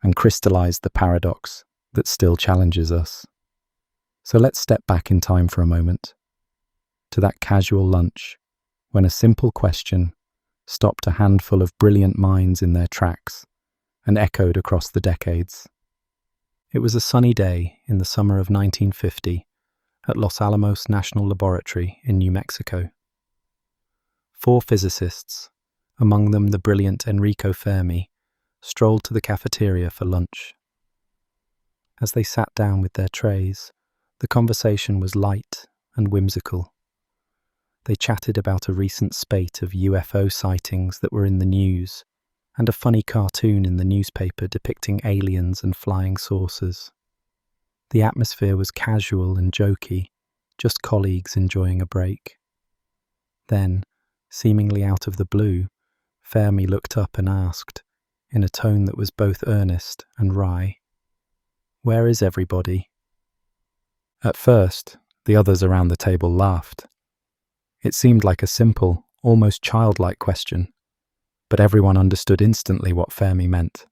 and crystallized the paradox that still challenges us. So let's step back in time for a moment, to that casual lunch, when a simple question stopped a handful of brilliant minds in their tracks and echoed across the decades. It was a sunny day in the summer of 1950 at Los Alamos National Laboratory in New Mexico. 4 physicists, among them the brilliant Enrico Fermi, strolled to the cafeteria for lunch. As they sat down with their trays, the conversation was light and whimsical. They chatted about a recent spate of UFO sightings that were in the news, and a funny cartoon in the newspaper depicting aliens and flying saucers. The atmosphere was casual and jokey, just colleagues enjoying a break. Then, seemingly out of the blue, Fermi looked up and asked, in a tone that was both earnest and wry, "Where is everybody?" At first, the others around the table laughed. It seemed like a simple, almost childlike question, but everyone understood instantly what Fermi meant.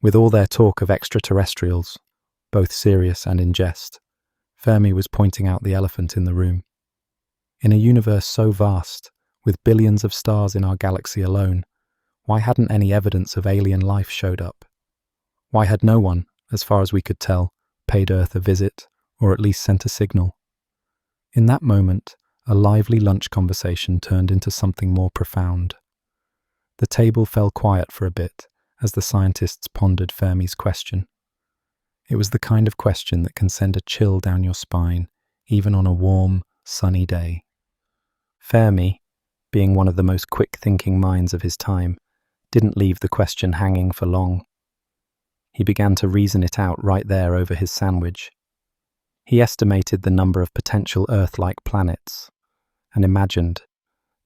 With all their talk of extraterrestrials, both serious and in jest, Fermi was pointing out the elephant in the room. In a universe so vast, with billions of stars in our galaxy alone, why hadn't any evidence of alien life showed up? Why had no one, as far as we could tell, paid Earth a visit, or at least sent a signal? In that moment, a lively lunch conversation turned into something more profound. The table fell quiet for a bit as the scientists pondered Fermi's question. It was the kind of question that can send a chill down your spine, even on a warm, sunny day. Fermi, being one of the most quick-thinking minds of his time, didn't leave the question hanging for long. He began to reason it out right there over his sandwich. He estimated the number of potential Earth-like planets, and imagined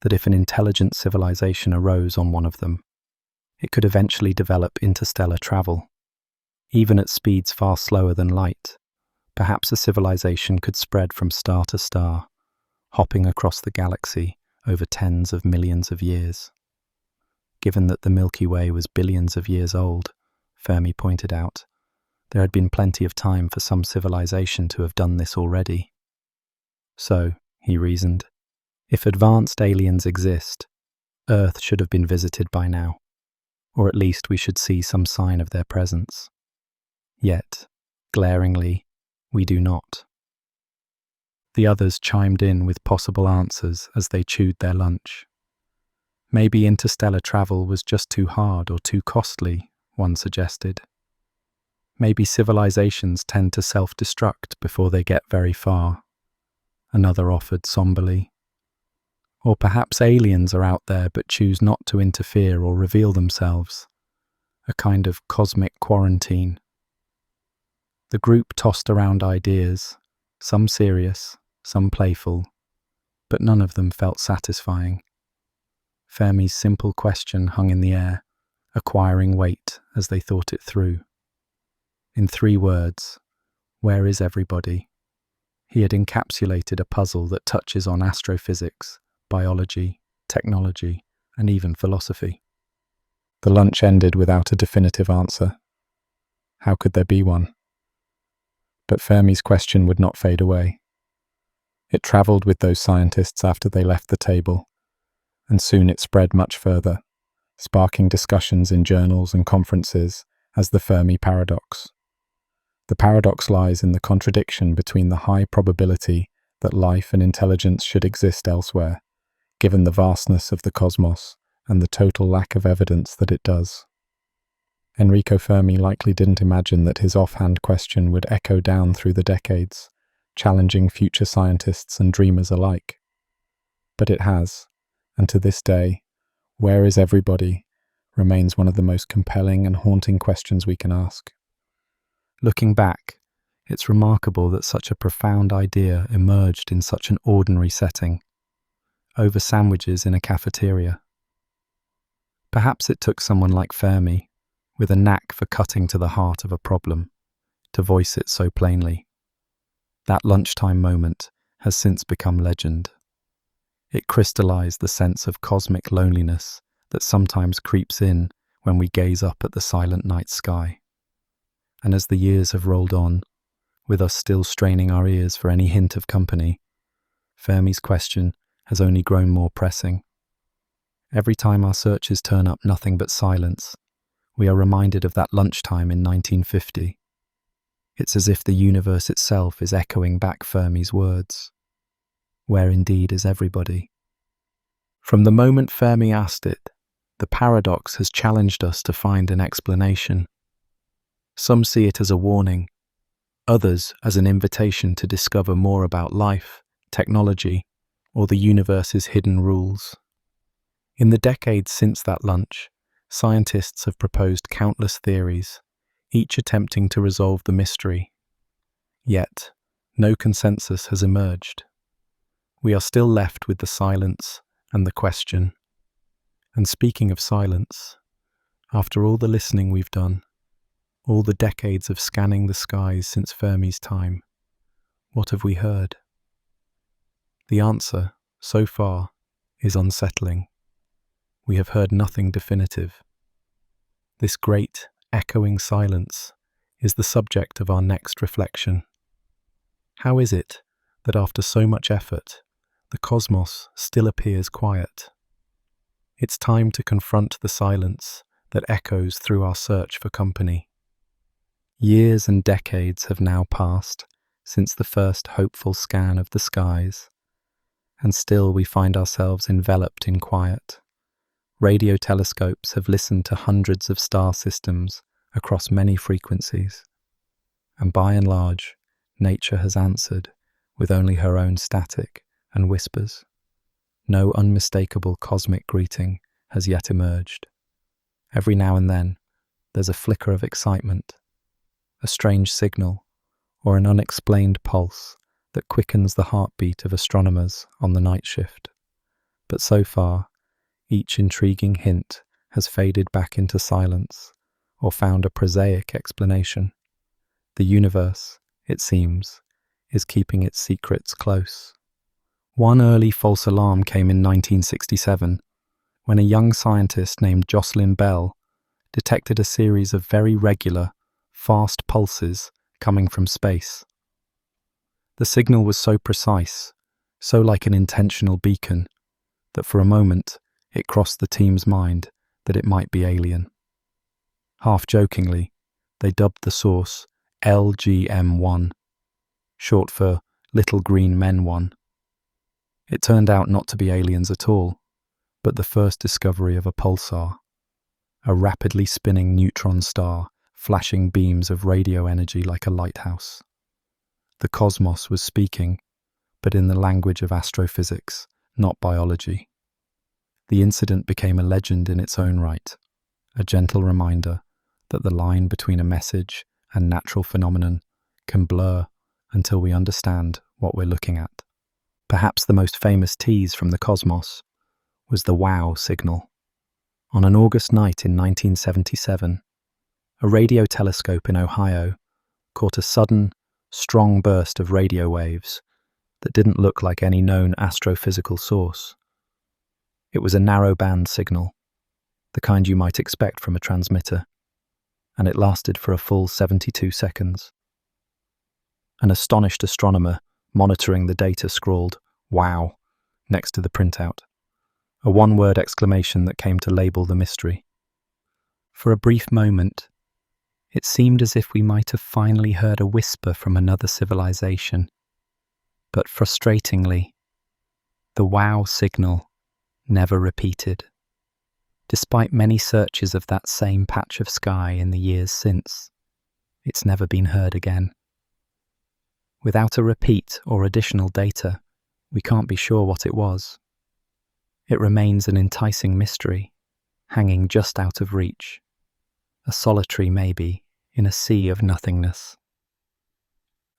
that if an intelligent civilization arose on one of them, it could eventually develop interstellar travel. Even at speeds far slower than light, perhaps a civilization could spread from star to star, hopping across the galaxy over tens of millions of years. Given that the Milky Way was billions of years old, Fermi pointed out, there had been plenty of time for some civilization to have done this already. So, he reasoned, if advanced aliens exist, Earth should have been visited by now, or at least we should see some sign of their presence. Yet, glaringly, we do not. The others chimed in with possible answers as they chewed their lunch. Maybe interstellar travel was just too hard or too costly, one suggested. Maybe civilizations tend to self-destruct before they get very far, another offered somberly. Or perhaps aliens are out there but choose not to interfere or reveal themselves, a kind of cosmic quarantine. The group tossed around ideas, some serious, some playful, but none of them felt satisfying. Fermi's simple question hung in the air, acquiring weight as they thought it through. In 3 words, where is everybody? He had encapsulated a puzzle that touches on astrophysics, biology, technology, and even philosophy. The lunch ended without a definitive answer. How could there be one? But Fermi's question would not fade away. It travelled with those scientists after they left the table, and soon it spread much further, sparking discussions in journals and conferences as the Fermi paradox. The paradox lies in the contradiction between the high probability that life and intelligence should exist elsewhere, given the vastness of the cosmos and the total lack of evidence that it does. Enrico Fermi likely didn't imagine that his offhand question would echo down through the decades, challenging future scientists and dreamers alike. But it has, and to this day, where is everybody remains one of the most compelling and haunting questions we can ask. Looking back, it's remarkable that such a profound idea emerged in such an ordinary setting, over sandwiches in a cafeteria. Perhaps it took someone like Fermi, with a knack for cutting to the heart of a problem, to voice it so plainly. That lunchtime moment has since become legend. It crystallized the sense of cosmic loneliness that sometimes creeps in when we gaze up at the silent night sky. And as the years have rolled on, with us still straining our ears for any hint of company, Fermi's question has only grown more pressing. Every time our searches turn up nothing but silence, we are reminded of that lunchtime in 1950. It's as if the universe itself is echoing back Fermi's words. Where indeed is everybody? From the moment Fermi asked it, the paradox has challenged us to find an explanation. Some see it as a warning, others as an invitation to discover more about life, technology, or the universe's hidden rules. In the decades since that lunch, scientists have proposed countless theories, each attempting to resolve the mystery. Yet, no consensus has emerged. We are still left with the silence and the question. And speaking of silence, after all the listening we've done, all the decades of scanning the skies since Fermi's time, what have we heard? The answer, so far, is unsettling. We have heard nothing definitive. This great, echoing silence is the subject of our next reflection. How is it that after so much effort, the cosmos still appears quiet? It's time to confront the silence that echoes through our search for company. Years and decades have now passed since the first hopeful scan of the skies, and still we find ourselves enveloped in quiet. Radio telescopes have listened to hundreds of star systems across many frequencies, and by and large, nature has answered with only her own static and whispers. No unmistakable cosmic greeting has yet emerged. Every now and then, there's a flicker of excitement, a strange signal, or an unexplained pulse that quickens the heartbeat of astronomers on the night shift. But so far, each intriguing hint has faded back into silence or found a prosaic explanation. The universe, it seems, is keeping its secrets close. One early false alarm came in 1967 when a young scientist named Jocelyn Bell detected a series of very regular, fast pulses coming from space. The signal was so precise, so like an intentional beacon, that for a moment it crossed the team's mind that it might be alien. Half-jokingly, they dubbed the source LGM-1, short for Little Green Men 1. It turned out not to be aliens at all, but the first discovery of a pulsar, a rapidly spinning neutron star flashing beams of radio energy like a lighthouse. The cosmos was speaking, but in the language of astrophysics, not biology. The incident became a legend in its own right, a gentle reminder that the line between a message and natural phenomenon can blur until we understand what we're looking at. Perhaps the most famous tease from the cosmos was the wow signal. On an August night in 1977, a radio telescope in Ohio caught a sudden, strong burst of radio waves that didn't look like any known astrophysical source. It was a narrow-band signal, the kind you might expect from a transmitter, and it lasted for a full 72 seconds. An astonished astronomer monitoring the data scrawled, "Wow," next to the printout, a one-word exclamation that came to label the mystery. For a brief moment, it seemed as if we might have finally heard a whisper from another civilization. But frustratingly, the wow signal never repeated. Despite many searches of that same patch of sky in the years since, it's never been heard again. Without a repeat or additional data, we can't be sure what it was. It remains an enticing mystery, hanging just out of reach, a solitary maybe in a sea of nothingness.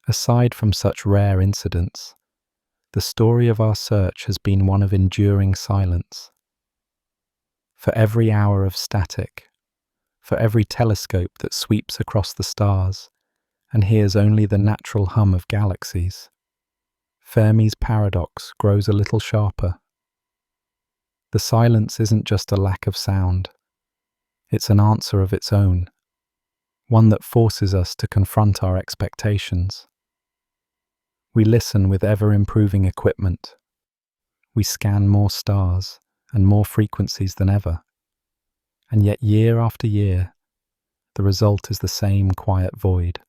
Aside from such rare incidents, the story of our search has been one of enduring silence. For every hour of static, for every telescope that sweeps across the stars and hears only the natural hum of galaxies, Fermi's paradox grows a little sharper. The silence isn't just a lack of sound, it's an answer of its own, one that forces us to confront our expectations. We listen with ever-improving equipment. We scan more stars and more frequencies than ever. And yet year after year, the result is the same quiet void.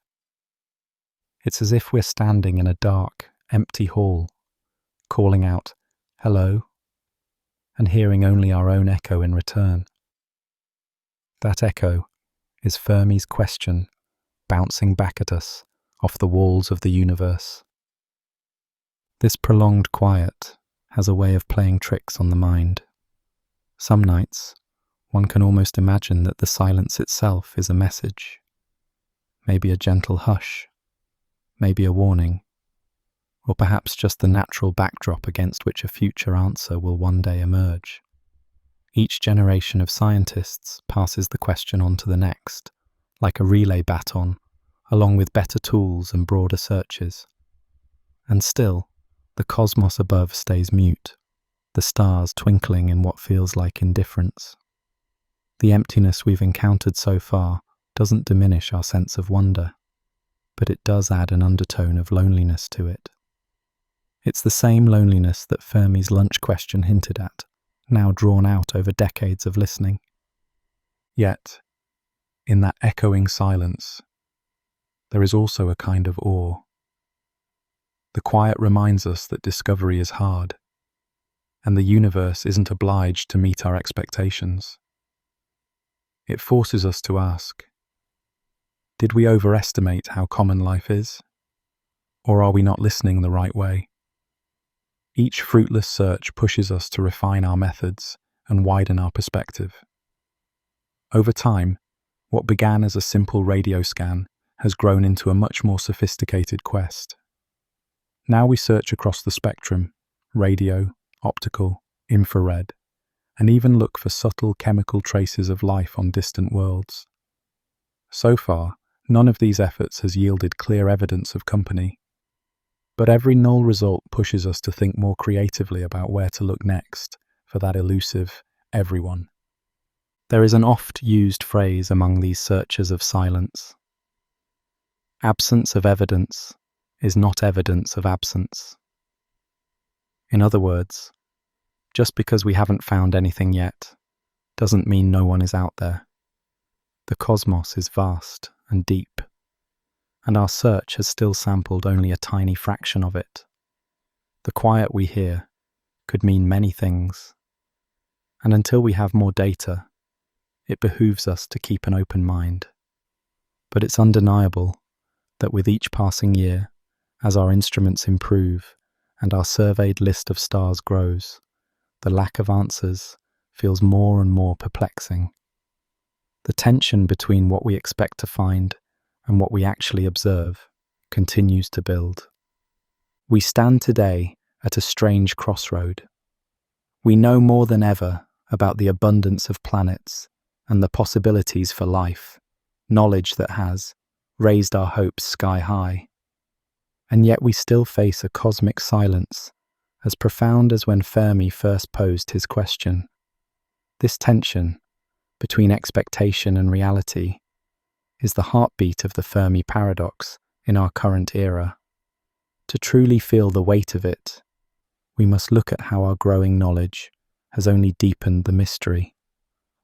It's as if we're standing in a dark, empty hall, calling out, "Hello," and hearing only our own echo in return. That echo is Fermi's question, bouncing back at us off the walls of the universe. This prolonged quiet has a way of playing tricks on the mind. Some nights, one can almost imagine that the silence itself is a message. Maybe a gentle hush, maybe a warning, or perhaps just the natural backdrop against which a future answer will one day emerge. Each generation of scientists passes the question on to the next, like a relay baton, along with better tools and broader searches. And still, the cosmos above stays mute, the stars twinkling in what feels like indifference. The emptiness we've encountered so far doesn't diminish our sense of wonder, but it does add an undertone of loneliness to it. It's the same loneliness that Fermi's lunch question hinted at, now drawn out over decades of listening. Yet, in that echoing silence, there is also a kind of awe. The quiet reminds us that discovery is hard, and the universe isn't obliged to meet our expectations. It forces us to ask, did we overestimate how common life is? Or are we not listening the right way? Each fruitless search pushes us to refine our methods and widen our perspective. Over time, what began as a simple radio scan has grown into a much more sophisticated quest. Now we search across the spectrum, radio, optical, infrared, and even look for subtle chemical traces of life on distant worlds. So far, none of these efforts has yielded clear evidence of company. But every null result pushes us to think more creatively about where to look next for that elusive everyone. There is an oft-used phrase among these searchers of silence. Absence of evidence is not evidence of absence. In other words, just because we haven't found anything yet doesn't mean no one is out there. The cosmos is vast and deep, and our search has still sampled only a tiny fraction of it. The quiet we hear could mean many things, and until we have more data, it behooves us to keep an open mind. But it's undeniable that with each passing year, as our instruments improve and our surveyed list of stars grows, the lack of answers feels more and more perplexing. The tension between what we expect to find and what we actually observe continues to build. We stand today at a strange crossroad. We know more than ever about the abundance of planets and the possibilities for life, knowledge that has raised our hopes sky high. And yet we still face a cosmic silence as profound as when Fermi first posed his question. This tension between expectation and reality is the heartbeat of the Fermi paradox in our current era. To truly feel the weight of it, we must look at how our growing knowledge has only deepened the mystery.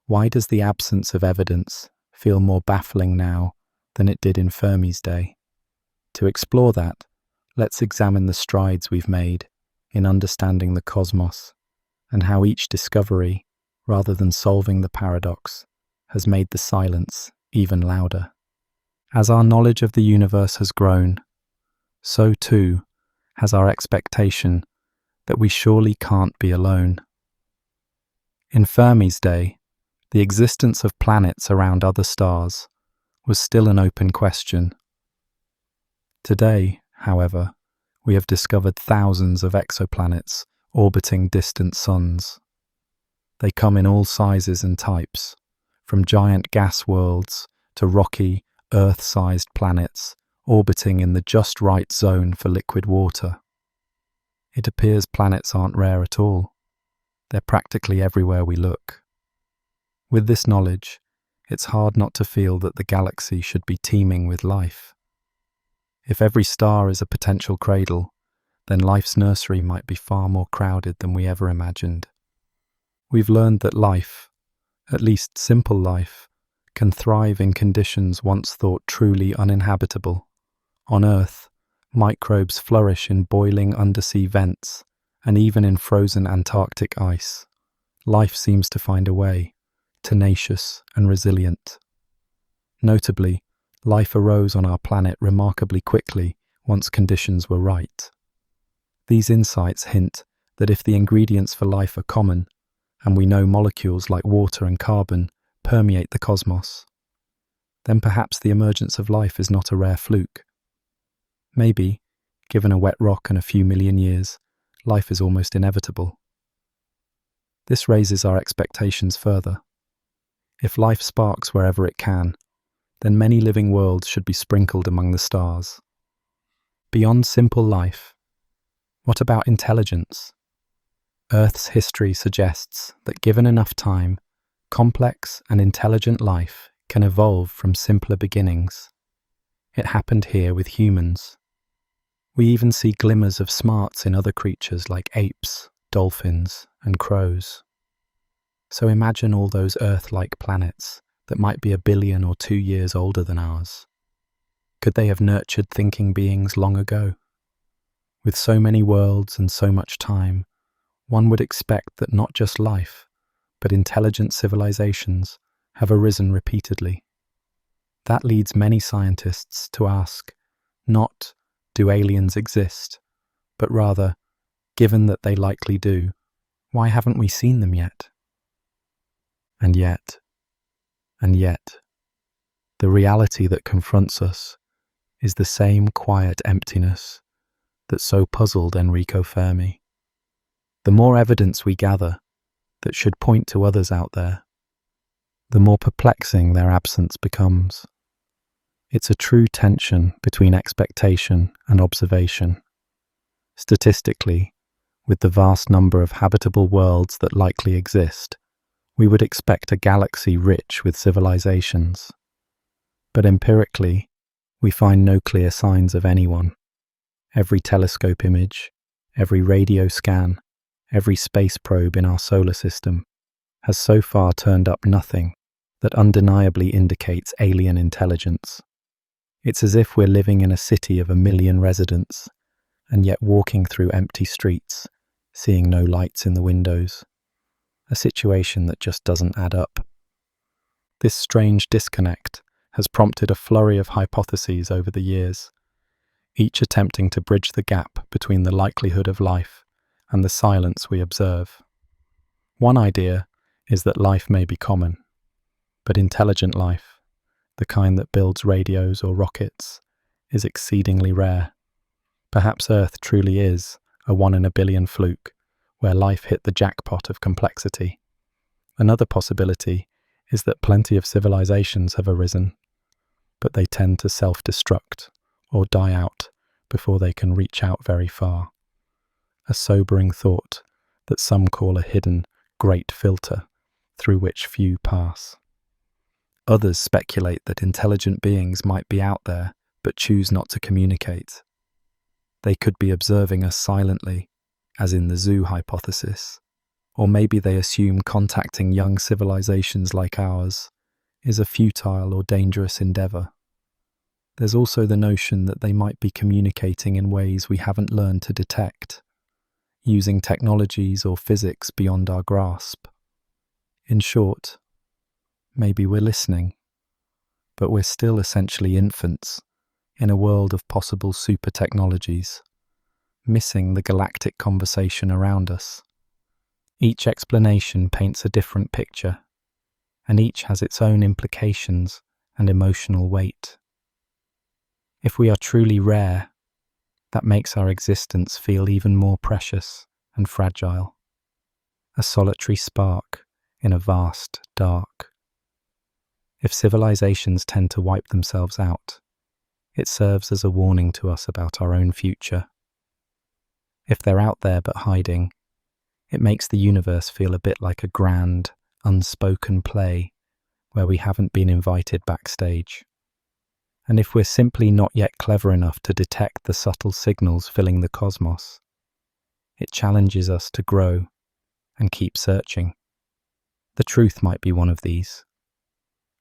Why does the absence of evidence feel more baffling now than it did in Fermi's day? To explore that, let's examine the strides we've made in understanding the cosmos and how each discovery rather than solving the paradox, has made the silence even louder. As our knowledge of the universe has grown, so too has our expectation that we surely can't be alone. In Fermi's day, the existence of planets around other stars was still an open question. Today, however, we have discovered thousands of exoplanets orbiting distant suns. They come in all sizes and types, from giant gas worlds to rocky, Earth-sized planets orbiting in the just right zone for liquid water. It appears planets aren't rare at all. They're practically everywhere we look. With this knowledge, it's hard not to feel that the galaxy should be teeming with life. If every star is a potential cradle, then life's nursery might be far more crowded than we ever imagined. We've learned that life, at least simple life, can thrive in conditions once thought truly uninhabitable. On Earth, microbes flourish in boiling undersea vents, and even in frozen Antarctic ice. Life seems to find a way, tenacious and resilient. Notably, life arose on our planet remarkably quickly once conditions were right. These insights hint that if the ingredients for life are common, and we know molecules like water and carbon permeate the cosmos, then perhaps the emergence of life is not a rare fluke. Maybe, given a wet rock and a few million years, life is almost inevitable. This raises our expectations further. If life sparks wherever it can, then many living worlds should be sprinkled among the stars. Beyond simple life, what about intelligence? Earth's history suggests that given enough time, complex and intelligent life can evolve from simpler beginnings. It happened here with humans. We even see glimmers of smarts in other creatures like apes, dolphins, and crows. So imagine all those Earth-like planets that might be 1 billion or 2 years older than ours. Could they have nurtured thinking beings long ago? With so many worlds and so much time, one would expect that not just life, but intelligent civilizations have arisen repeatedly. That leads many scientists to ask, not, do aliens exist, but rather, given that they likely do, why haven't we seen them yet? And yet, the reality that confronts us is the same quiet emptiness that so puzzled Enrico Fermi. The more evidence we gather that should point to others out there, the more perplexing their absence becomes. It's a true tension between expectation and observation. Statistically, with the vast number of habitable worlds that likely exist, we would expect a galaxy rich with civilizations. But empirically, we find no clear signs of anyone. Every telescope image, every radio scan, every space probe in our solar system has so far turned up nothing that undeniably indicates alien intelligence. It's as if we're living in a city of 1 million residents, and yet walking through empty streets, seeing no lights in the windows. A situation that just doesn't add up. This strange disconnect has prompted a flurry of hypotheses over the years, each attempting to bridge the gap between the likelihood of life and the silence we observe. One idea is that life may be common, but intelligent life, the kind that builds radios or rockets, is exceedingly rare. Perhaps Earth truly is a 1 in a billion fluke, where life hit the jackpot of complexity. Another possibility is that plenty of civilizations have arisen, but they tend to self-destruct or die out before they can reach out very far. A sobering thought that some call a hidden, great filter through which few pass. Others speculate that intelligent beings might be out there, but choose not to communicate. They could be observing us silently, as in the zoo hypothesis, or maybe they assume contacting young civilizations like ours is a futile or dangerous endeavor. There's also the notion that they might be communicating in ways we haven't learned to detect, using technologies or physics beyond our grasp. In short, maybe we're listening, but we're still essentially infants in a world of possible super technologies, missing the galactic conversation around us. Each explanation paints a different picture, and each has its own implications and emotional weight. If we are truly rare, that makes our existence feel even more precious and fragile, a solitary spark in a vast dark. If civilizations tend to wipe themselves out, it serves as a warning to us about our own future. If they're out there but hiding, it makes the universe feel a bit like a grand, unspoken play where we haven't been invited backstage. And if we're simply not yet clever enough to detect the subtle signals filling the cosmos, it challenges us to grow and keep searching. The truth might be one of these,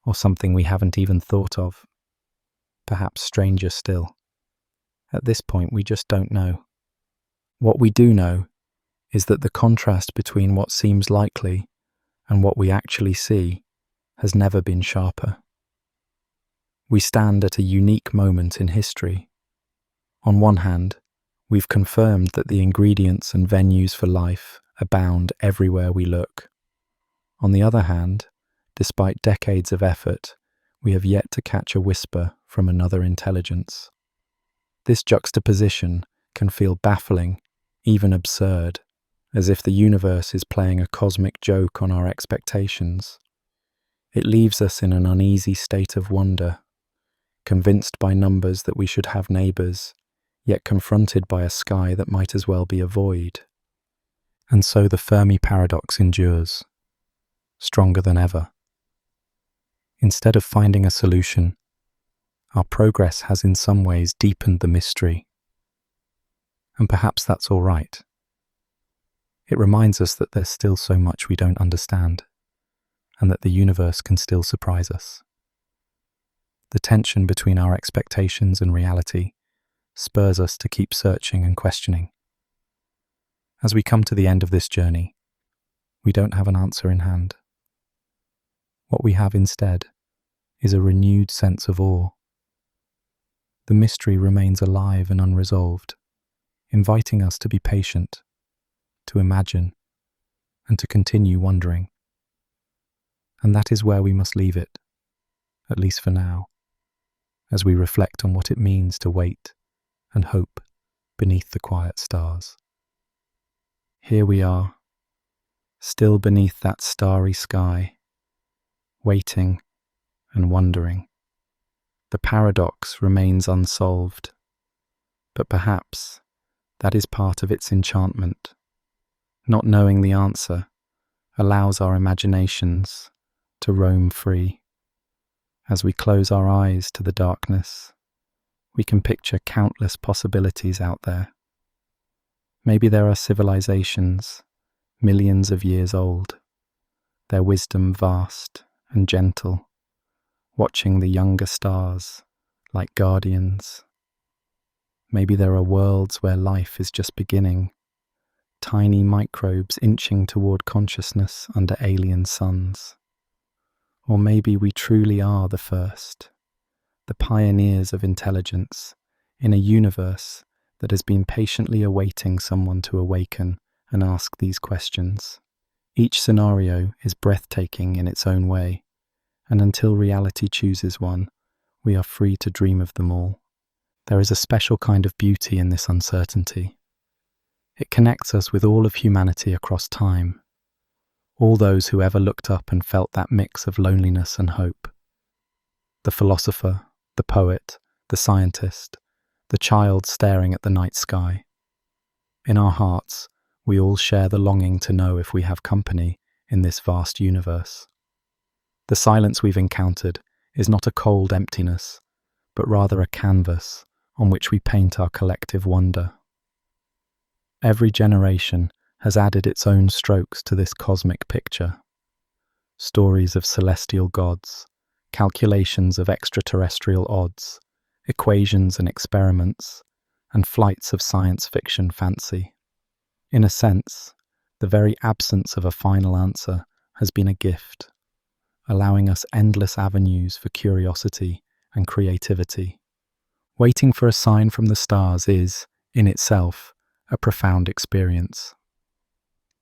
or something we haven't even thought of. Perhaps stranger still. At this point, we just don't know. What we do know is that the contrast between what seems likely and what we actually see has never been sharper. We stand at a unique moment in history. On one hand, we've confirmed that the ingredients and venues for life abound everywhere we look. On the other hand, despite decades of effort, we have yet to catch a whisper from another intelligence. This juxtaposition can feel baffling, even absurd, as if the universe is playing a cosmic joke on our expectations. It leaves us in an uneasy state of wonder, convinced by numbers that we should have neighbours, yet confronted by a sky that might as well be a void. And so the Fermi paradox endures, stronger than ever. Instead of finding a solution, our progress has in some ways deepened the mystery. And perhaps that's all right. It reminds us that there's still so much we don't understand, and that the universe can still surprise us. The tension between our expectations and reality spurs us to keep searching and questioning. As we come to the end of this journey, we don't have an answer in hand. What we have instead is a renewed sense of awe. The mystery remains alive and unresolved, inviting us to be patient, to imagine, and to continue wondering. And that is where we must leave it, at least for now, as we reflect on what it means to wait and hope beneath the quiet stars. Here we are, still beneath that starry sky, waiting and wondering. The paradox remains unsolved, but perhaps that is part of its enchantment. Not knowing the answer allows our imaginations to roam free. As we close our eyes to the darkness, we can picture countless possibilities out there. Maybe there are civilizations millions of years old, their wisdom vast and gentle, watching the younger stars like guardians. Maybe there are worlds where life is just beginning, tiny microbes inching toward consciousness under alien suns. Or maybe we truly are the first, the pioneers of intelligence in a universe that has been patiently awaiting someone to awaken and ask these questions. Each scenario is breathtaking in its own way, and until reality chooses one, we are free to dream of them all. There is a special kind of beauty in this uncertainty. It connects us with all of humanity across time, all those who ever looked up and felt that mix of loneliness and hope. The philosopher, the poet, the scientist, the child staring at the night sky. In our hearts, we all share the longing to know if we have company in this vast universe. The silence we've encountered is not a cold emptiness, but rather a canvas on which we paint our collective wonder. Every generation has added its own strokes to this cosmic picture. Stories of celestial gods, calculations of extraterrestrial odds, equations and experiments, and flights of science fiction fancy. In a sense, the very absence of a final answer has been a gift, allowing us endless avenues for curiosity and creativity. Waiting for a sign from the stars is, in itself, a profound experience.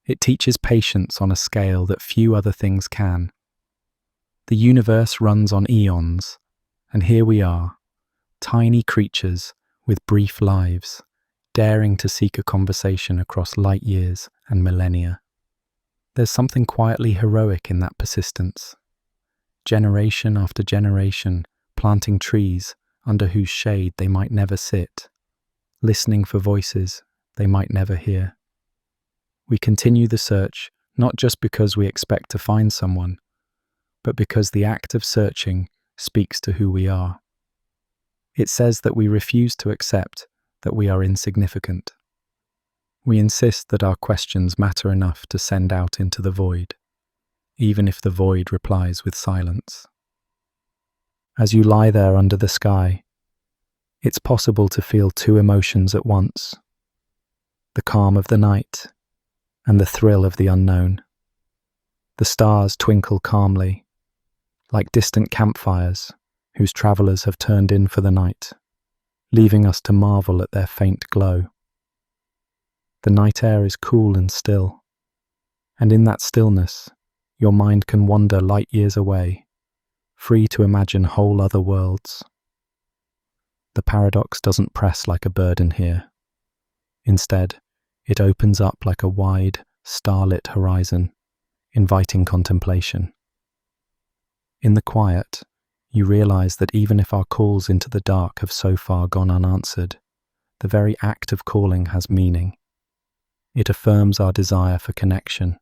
It teaches patience on a scale that few other things can. The universe runs on eons, and here we are, tiny creatures with brief lives, daring to seek a conversation across light years and millennia. There's something quietly heroic in that persistence. Generation after generation, planting trees under whose shade they might never sit, listening for voices they might never hear. We continue the search not just because we expect to find someone, but because the act of searching speaks to who we are. It says that we refuse to accept that we are insignificant. We insist that our questions matter enough to send out into the void, even if the void replies with silence. As you lie there under the sky, it's possible to feel two emotions at once: the calm of the night and the thrill of the unknown. The stars twinkle calmly, like distant campfires whose travellers have turned in for the night, leaving us to marvel at their faint glow. The night air is cool and still, and in that stillness, your mind can wander light years away, free to imagine whole other worlds. The paradox doesn't press like a burden here. Instead, it opens up like a wide, starlit horizon, inviting contemplation. In the quiet, you realize that even if our calls into the dark have so far gone unanswered, the very act of calling has meaning. It affirms our desire for connection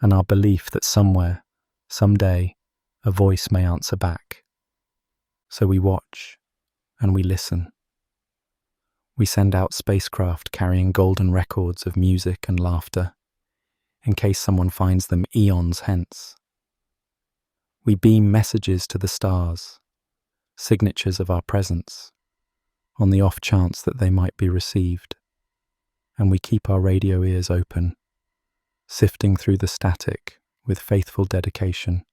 and our belief that somewhere, someday, a voice may answer back. So we watch and we listen. We send out spacecraft carrying golden records of music and laughter, in case someone finds them eons hence. We beam messages to the stars, signatures of our presence, on the off chance that they might be received. And we keep our radio ears open, sifting through the static with faithful dedication.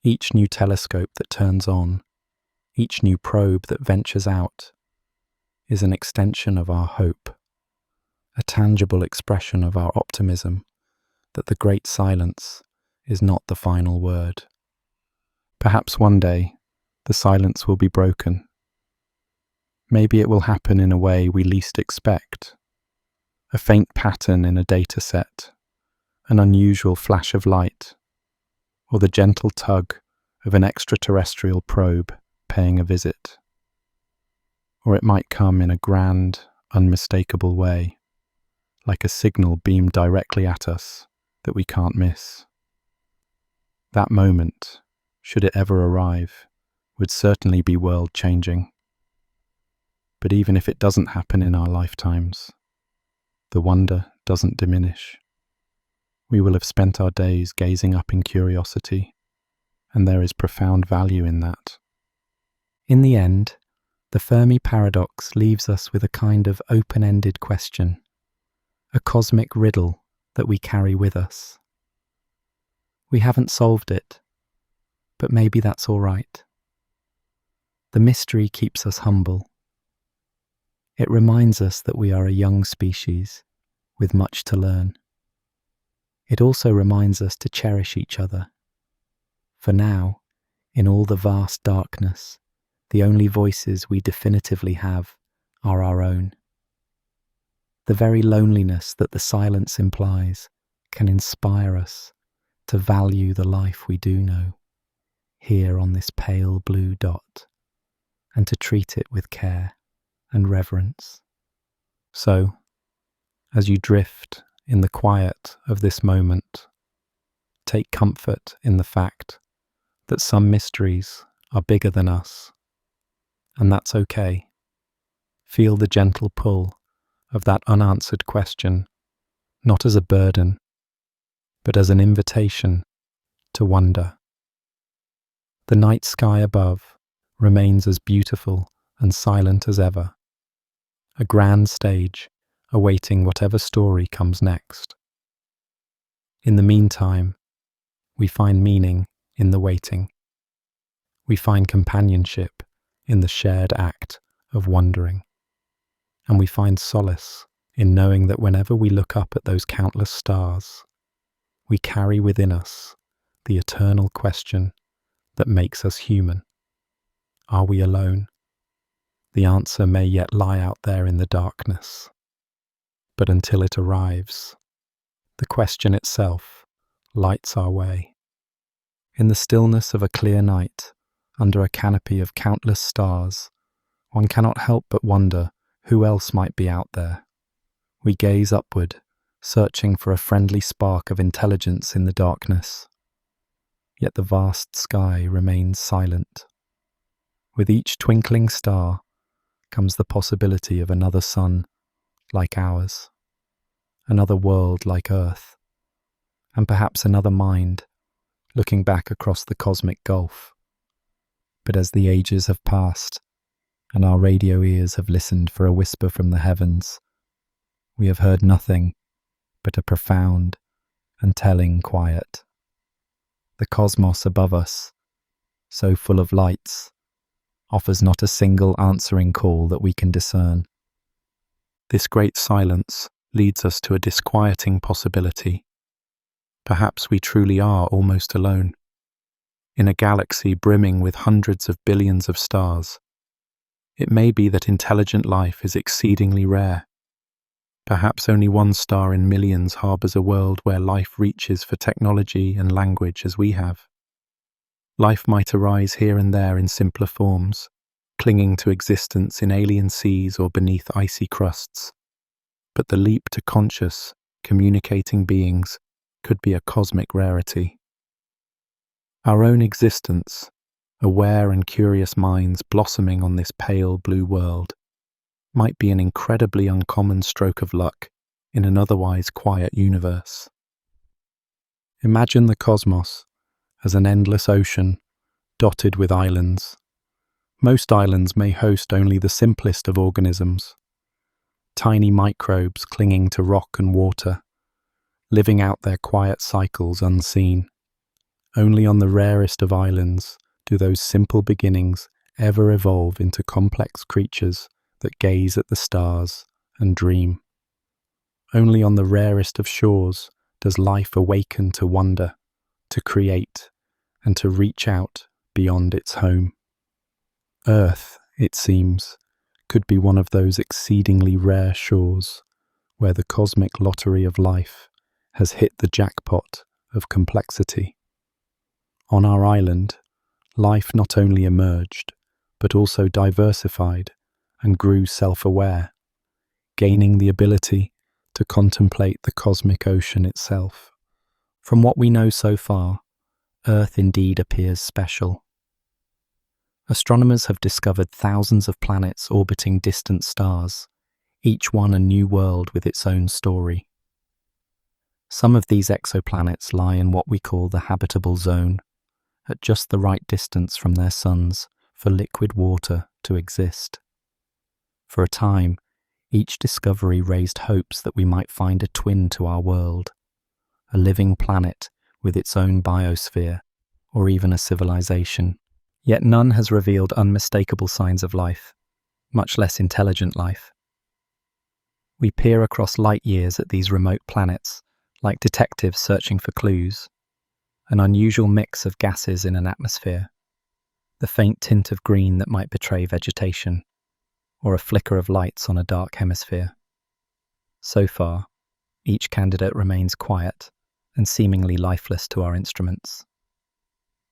Each new telescope that turns on, each new probe that ventures out, is an extension of our hope, a tangible expression of our optimism that the great silence is not the final word. Perhaps one day, the silence will be broken. Maybe it will happen in a way we least expect. A faint pattern in a data set, an unusual flash of light, or the gentle tug of an extraterrestrial probe paying a visit. Or it might come in a grand, unmistakable way, like a signal beamed directly at us that we can't miss. That moment, should it ever arrive, would certainly be world-changing. But even if it doesn't happen in our lifetimes, the wonder doesn't diminish. We will have spent our days gazing up in curiosity, and there is profound value in that. In the end, the Fermi paradox leaves us with a kind of open-ended question, a cosmic riddle that we carry with us. We haven't solved it, but maybe that's all right. The mystery keeps us humble. It reminds us that we are a young species with much to learn. It also reminds us to cherish each other. For now, in all the vast darkness, the only voices we definitively have are our own. The very loneliness that the silence implies can inspire us to value the life we do know, here on this pale blue dot, and to treat it with care and reverence. So, as you drift in the quiet of this moment, take comfort in the fact that some mysteries are bigger than us, and that's okay. Feel the gentle pull of that unanswered question, not as a burden, but as an invitation to wonder. The night sky above remains as beautiful and silent as ever, a grand stage awaiting whatever story comes next. In the meantime, We find meaning in the waiting. We find companionship in the shared act of wondering. And we find solace in knowing that whenever we look up at those countless stars, we carry within us the eternal question that makes us human. Are we alone? The answer may yet lie out there in the darkness. But until it arrives, the question itself lights our way. In the stillness of a clear night, under a canopy of countless stars, one cannot help but wonder who else might be out there. We gaze upward, searching for a friendly spark of intelligence in the darkness. Yet the vast sky remains silent. With each twinkling star comes the possibility of another sun like ours, another world like Earth, and perhaps another mind looking back across the cosmic gulf. But as the ages have passed, and our radio ears have listened for a whisper from the heavens, we have heard nothing but a profound and telling quiet. The cosmos above us, so full of lights, offers not a single answering call that we can discern. This great silence leads us to a disquieting possibility. Perhaps we truly are almost alone. In a galaxy brimming with hundreds of billions of stars, it may be that intelligent life is exceedingly rare. Perhaps only one star in millions harbours a world where life reaches for technology and language as we have. Life might arise here and there in simpler forms, clinging to existence in alien seas or beneath icy crusts. But the leap to conscious, communicating beings could be a cosmic rarity. Our own existence, aware and curious minds blossoming on this pale blue world, might be an incredibly uncommon stroke of luck in an otherwise quiet universe. Imagine the cosmos as an endless ocean dotted with islands. Most islands may host only the simplest of organisms, tiny microbes clinging to rock and water, living out their quiet cycles unseen. Only on the rarest of islands do those simple beginnings ever evolve into complex creatures that gaze at the stars and dream. Only on the rarest of shores does life awaken to wonder, to create, and to reach out beyond its home. Earth, it seems, could be one of those exceedingly rare shores where the cosmic lottery of life has hit the jackpot of complexity. On our island, life not only emerged, but also diversified and grew self-aware, gaining the ability to contemplate the cosmic ocean itself. From what we know so far, Earth indeed appears special. Astronomers have discovered thousands of planets orbiting distant stars, each one a new world with its own story. Some of these exoplanets lie in what we call the habitable zone, at just the right distance from their suns for liquid water to exist. For a time, each discovery raised hopes that we might find a twin to our world, a living planet with its own biosphere, or even a civilization. Yet none has revealed unmistakable signs of life, much less intelligent life. We peer across light years at these remote planets, like detectives searching for clues, an unusual mix of gases in an atmosphere, the faint tint of green that might betray vegetation, or a flicker of lights on a dark hemisphere. So far, each candidate remains quiet and seemingly lifeless to our instruments.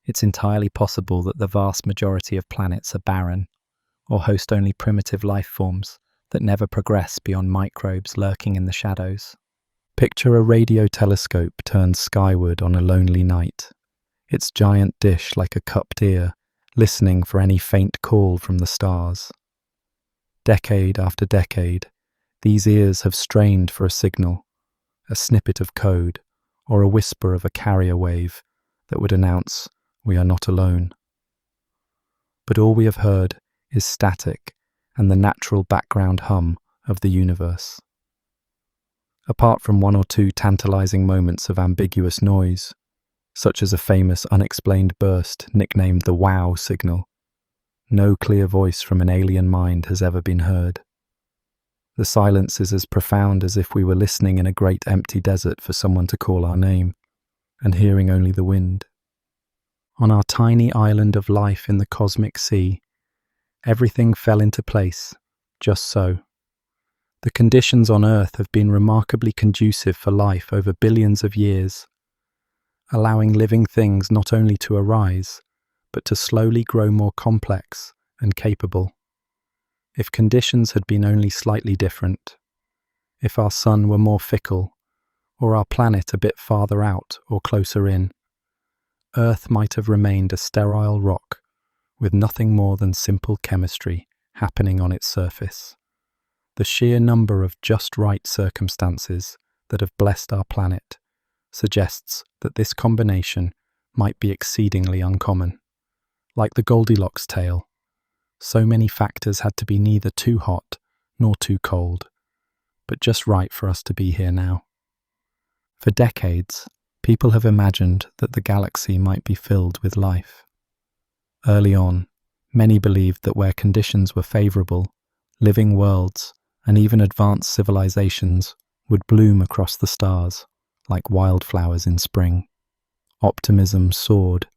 It's entirely possible that the vast majority of planets are barren, or host only primitive life forms that never progress beyond microbes lurking in the shadows. Picture a radio telescope turned skyward on a lonely night, its giant dish like a cupped ear, listening for any faint call from the stars. Decade after decade, these ears have strained for a signal, a snippet of code, or a whisper of a carrier wave that would announce we are not alone. But all we have heard is static and the natural background hum of the universe. Apart from one or two tantalizing moments of ambiguous noise, such as a famous unexplained burst nicknamed the wow signal. No clear voice from an alien mind has ever been heard. The silence is as profound as if we were listening in a great empty desert for someone to call our name, and hearing only the wind. On our tiny island of life in the cosmic sea, everything fell into place, just so. The conditions on Earth have been remarkably conducive for life over billions of years, allowing living things not only to arise, but to slowly grow more complex and capable. If conditions had been only slightly different, if our sun were more fickle, or our planet a bit farther out or closer in, Earth might have remained a sterile rock with nothing more than simple chemistry happening on its surface. The sheer number of just right circumstances that have blessed our planet suggests that this combination might be exceedingly uncommon. Like the Goldilocks tale, so many factors had to be neither too hot nor too cold, but just right for us to be here now. For decades, people have imagined that the galaxy might be filled with life. Early on, many believed that where conditions were favorable, living worlds and even advanced civilizations would bloom across the stars like wildflowers in spring. Optimism soared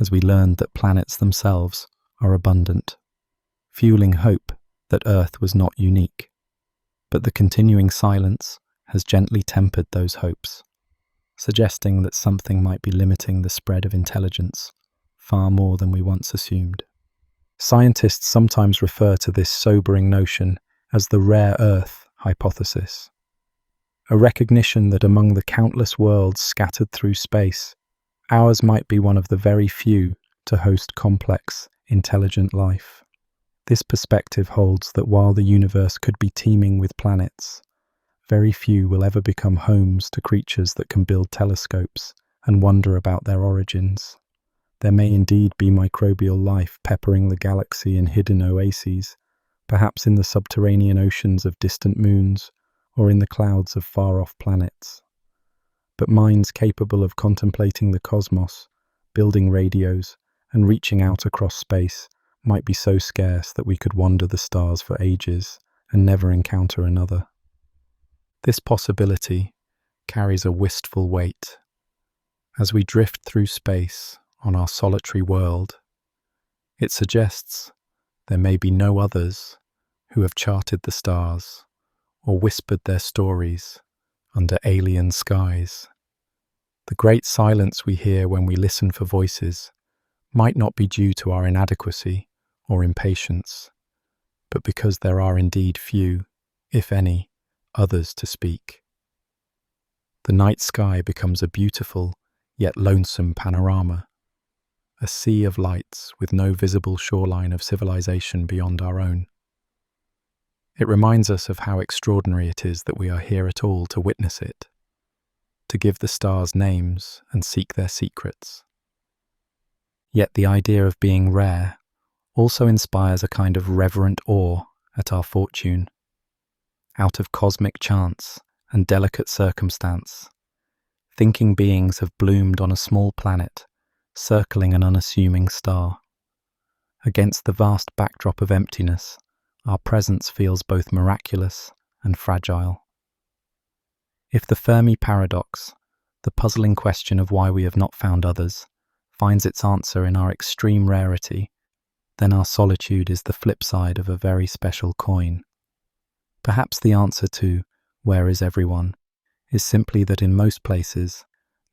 as we learned that planets themselves are abundant, fueling hope that Earth was not unique. But the continuing silence has gently tempered those hopes, suggesting that something might be limiting the spread of intelligence far more than we once assumed. Scientists sometimes refer to this sobering notion as the rare Earth hypothesis, a recognition that among the countless worlds scattered through space, ours might be one of the very few to host complex, intelligent life. This perspective holds that while the universe could be teeming with planets, very few will ever become homes to creatures that can build telescopes and wonder about their origins. There may indeed be microbial life peppering the galaxy in hidden oases, perhaps in the subterranean oceans of distant moons or in the clouds of far-off planets. But minds capable of contemplating the cosmos, building radios, and reaching out across space might be so scarce that we could wander the stars for ages and never encounter another. This possibility carries a wistful weight. As we drift through space on our solitary world, it suggests there may be no others who have charted the stars or whispered their stories under alien skies. The great silence we hear when we listen for voices might not be due to our inadequacy or impatience, but because there are indeed few, if any, others to speak. The night sky becomes a beautiful yet lonesome panorama, a sea of lights with no visible shoreline of civilization beyond our own. It reminds us of how extraordinary it is that we are here at all to witness it, to give the stars names and seek their secrets. Yet the idea of being rare also inspires a kind of reverent awe at our fortune. Out of cosmic chance and delicate circumstance, thinking beings have bloomed on a small planet, circling an unassuming star. Against the vast backdrop of emptiness, our presence feels both miraculous and fragile. If the Fermi paradox, the puzzling question of why we have not found others, finds its answer in our extreme rarity, then our solitude is the flip side of a very special coin. Perhaps the answer to "where is everyone" is simply that in most places,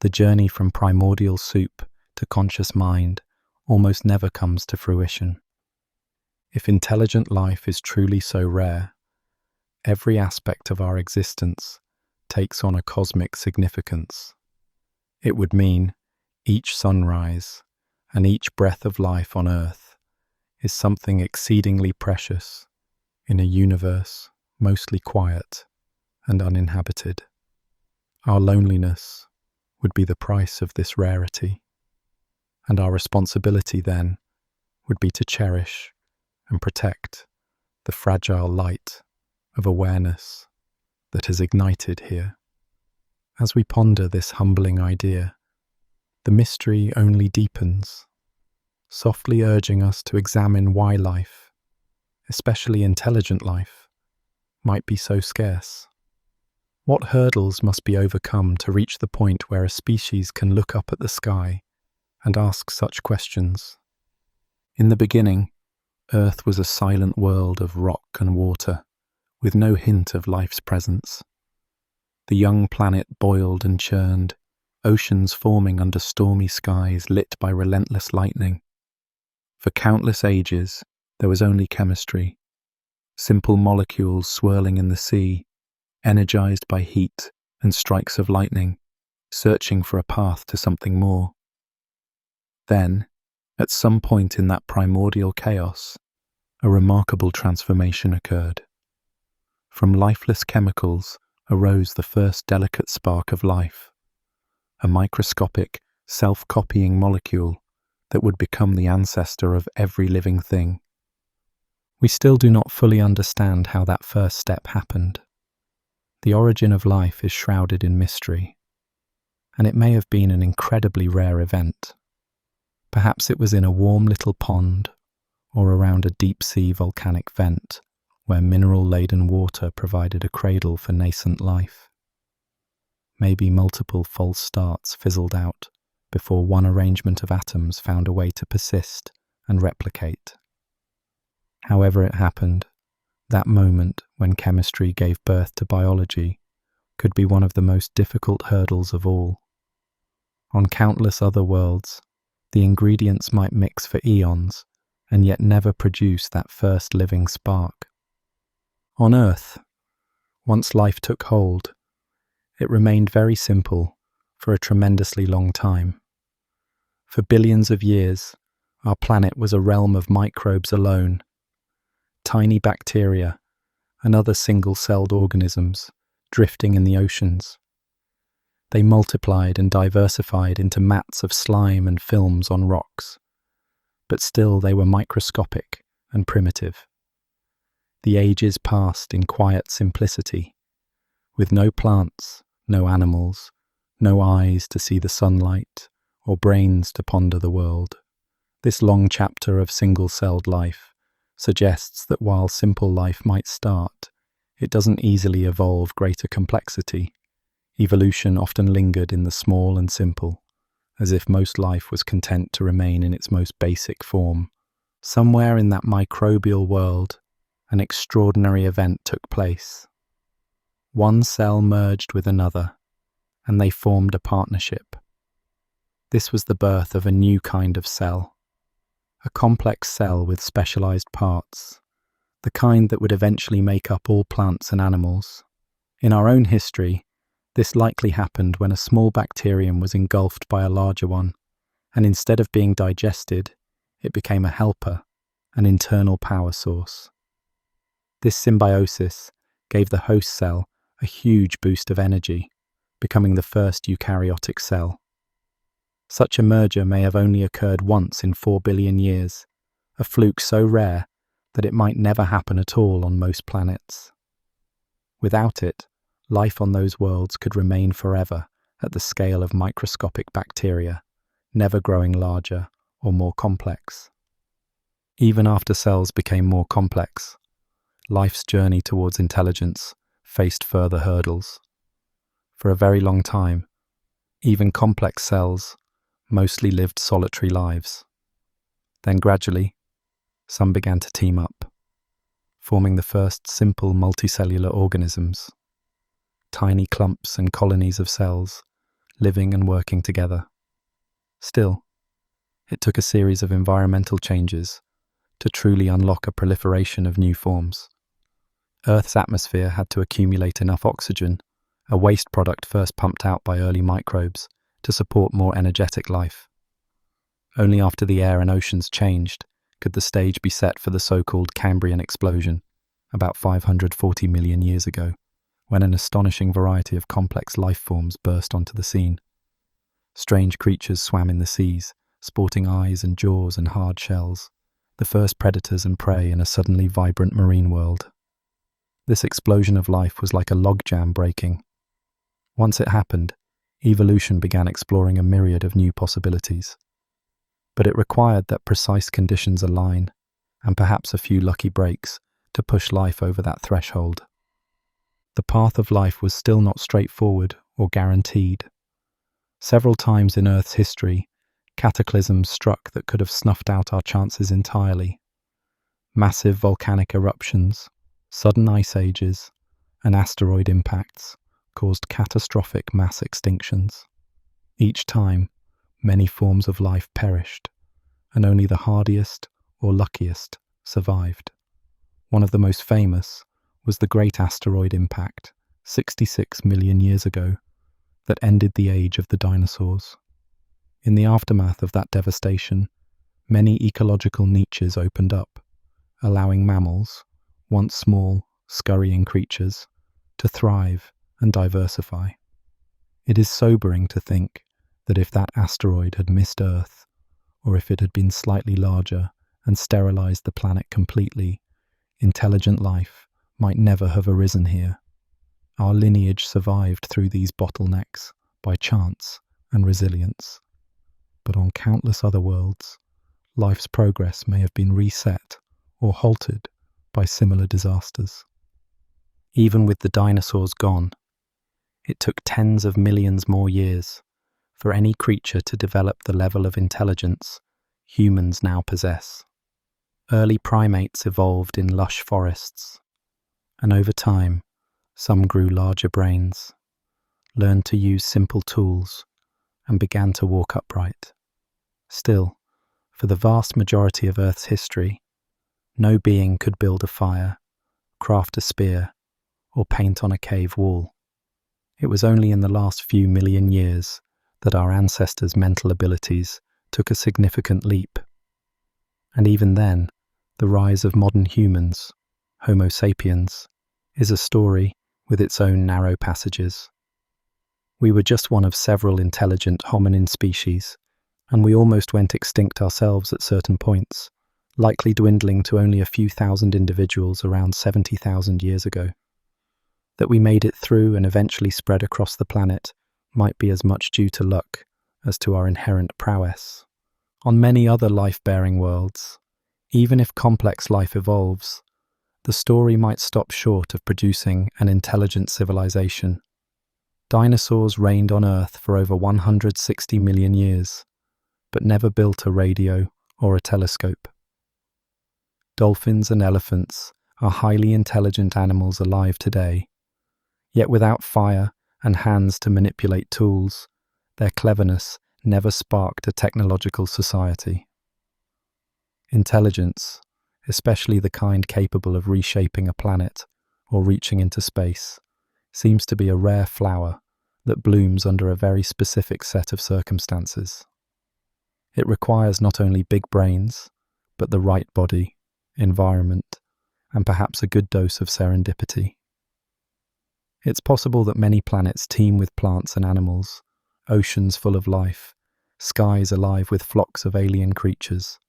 the journey from primordial soup to conscious mind almost never comes to fruition. If intelligent life is truly so rare, every aspect of our existence takes on a cosmic significance. It would mean each sunrise and each breath of life on Earth is something exceedingly precious in a universe mostly quiet and uninhabited. Our loneliness would be the price of this rarity, and our responsibility then would be to cherish and protect the fragile light of awareness that has ignited here. As we ponder this humbling idea, the mystery only deepens, softly urging us to examine why life, especially intelligent life, might be so scarce. What hurdles must be overcome to reach the point where a species can look up at the sky and ask such questions? In the beginning, Earth was a silent world of rock and water, with no hint of life's presence. The young planet boiled and churned, oceans forming under stormy skies lit by relentless lightning. For countless ages, there was only chemistry, simple molecules swirling in the sea, energized by heat and strikes of lightning, searching for a path to something more. Then, at some point in that primordial chaos, a remarkable transformation occurred. From lifeless chemicals arose the first delicate spark of life, a microscopic, self-copying molecule that would become the ancestor of every living thing. We still do not fully understand how that first step happened. The origin of life is shrouded in mystery, and it may have been an incredibly rare event. Perhaps it was in a warm little pond, or around a deep-sea volcanic vent, where mineral-laden water provided a cradle for nascent life. Maybe multiple false starts fizzled out before one arrangement of atoms found a way to persist and replicate. However it happened, that moment when chemistry gave birth to biology could be one of the most difficult hurdles of all. On countless other worlds, the ingredients might mix for eons and yet never produce that first living spark. On Earth, once life took hold, it remained very simple for a tremendously long time. For billions of years, our planet was a realm of microbes alone, tiny bacteria and other single-celled organisms drifting in the oceans. They multiplied and diversified into mats of slime and films on rocks, but still they were microscopic and primitive. The ages passed in quiet simplicity, with no plants, no animals, no eyes to see the sunlight, or brains to ponder the world. This long chapter of single-celled life suggests that while simple life might start, it doesn't easily evolve greater complexity. Evolution often lingered in the small and simple, as if most life was content to remain in its most basic form. Somewhere in that microbial world, an extraordinary event took place. One cell merged with another, and they formed a partnership. This was the birth of a new kind of cell, a complex cell with specialized parts, the kind that would eventually make up all plants and animals. In our own history, this likely happened when a small bacterium was engulfed by a larger one, and instead of being digested, it became a helper, an internal power source. This symbiosis gave the host cell a huge boost of energy, becoming the first eukaryotic cell. Such a merger may have only occurred once in 4 billion years, a fluke so rare that it might never happen at all on most planets. Without it, life on those worlds could remain forever at the scale of microscopic bacteria, never growing larger or more complex. Even after cells became more complex, life's journey towards intelligence faced further hurdles. For a very long time, even complex cells mostly lived solitary lives. Then gradually, some began to team up, forming the first simple multicellular organisms, tiny clumps and colonies of cells living and working together. Still, it took a series of environmental changes to truly unlock a proliferation of new forms. Earth's atmosphere had to accumulate enough oxygen, a waste product first pumped out by early microbes, to support more energetic life. Only after the air and oceans changed could the stage be set for the so-called Cambrian explosion, about 540 million years ago, when an astonishing variety of complex life forms burst onto the scene. Strange creatures swam in the seas, sporting eyes and jaws and hard shells, the first predators and prey in a suddenly vibrant marine world. This explosion of life was like a logjam breaking. Once it happened, evolution began exploring a myriad of new possibilities. But it required that precise conditions align, and perhaps a few lucky breaks, to push life over that threshold. The path of life was still not straightforward or guaranteed. Several times in Earth's history, cataclysms struck that could have snuffed out our chances entirely. Massive volcanic eruptions, sudden ice ages, and asteroid impacts caused catastrophic mass extinctions. Each time, many forms of life perished, and only the hardiest or luckiest survived. One of the most famous was the Great Asteroid Impact, 66 million years ago, that ended the age of the dinosaurs. In the aftermath of that devastation, many ecological niches opened up, allowing mammals, once small, scurrying creatures, to thrive and diversify. It is sobering to think that if that asteroid had missed Earth, or if it had been slightly larger and sterilized the planet completely, intelligent life might never have arisen here. Our lineage survived through these bottlenecks by chance and resilience. But on countless other worlds, life's progress may have been reset or halted by similar disasters. Even with the dinosaurs gone, it took tens of millions more years for any creature to develop the level of intelligence humans now possess. Early primates evolved in lush forests, and over time, some grew larger brains, learned to use simple tools, and began to walk upright. Still, for the vast majority of Earth's history, no being could build a fire, craft a spear, or paint on a cave wall. It was only in the last few million years that our ancestors' mental abilities took a significant leap. And even then, the rise of modern humans, Homo sapiens, is a story with its own narrow passages. We were just one of several intelligent hominin species, and we almost went extinct ourselves at certain points, likely dwindling to only a few thousand individuals around 70,000 years ago. That we made it through and eventually spread across the planet might be as much due to luck as to our inherent prowess. On many other life-bearing worlds, even if complex life evolves, the story might stop short of producing an intelligent civilization. Dinosaurs reigned on Earth for over 160 million years, but never built a radio or a telescope. Dolphins and elephants are highly intelligent animals alive today, yet without fire and hands to manipulate tools, their cleverness never sparked a technological society. Intelligence, especially the kind capable of reshaping a planet or reaching into space, seems to be a rare flower that blooms under a very specific set of circumstances. It requires not only big brains, but the right body, environment, and perhaps a good dose of serendipity. It's possible that many planets teem with plants and animals, oceans full of life, skies alive with flocks of alien creatures,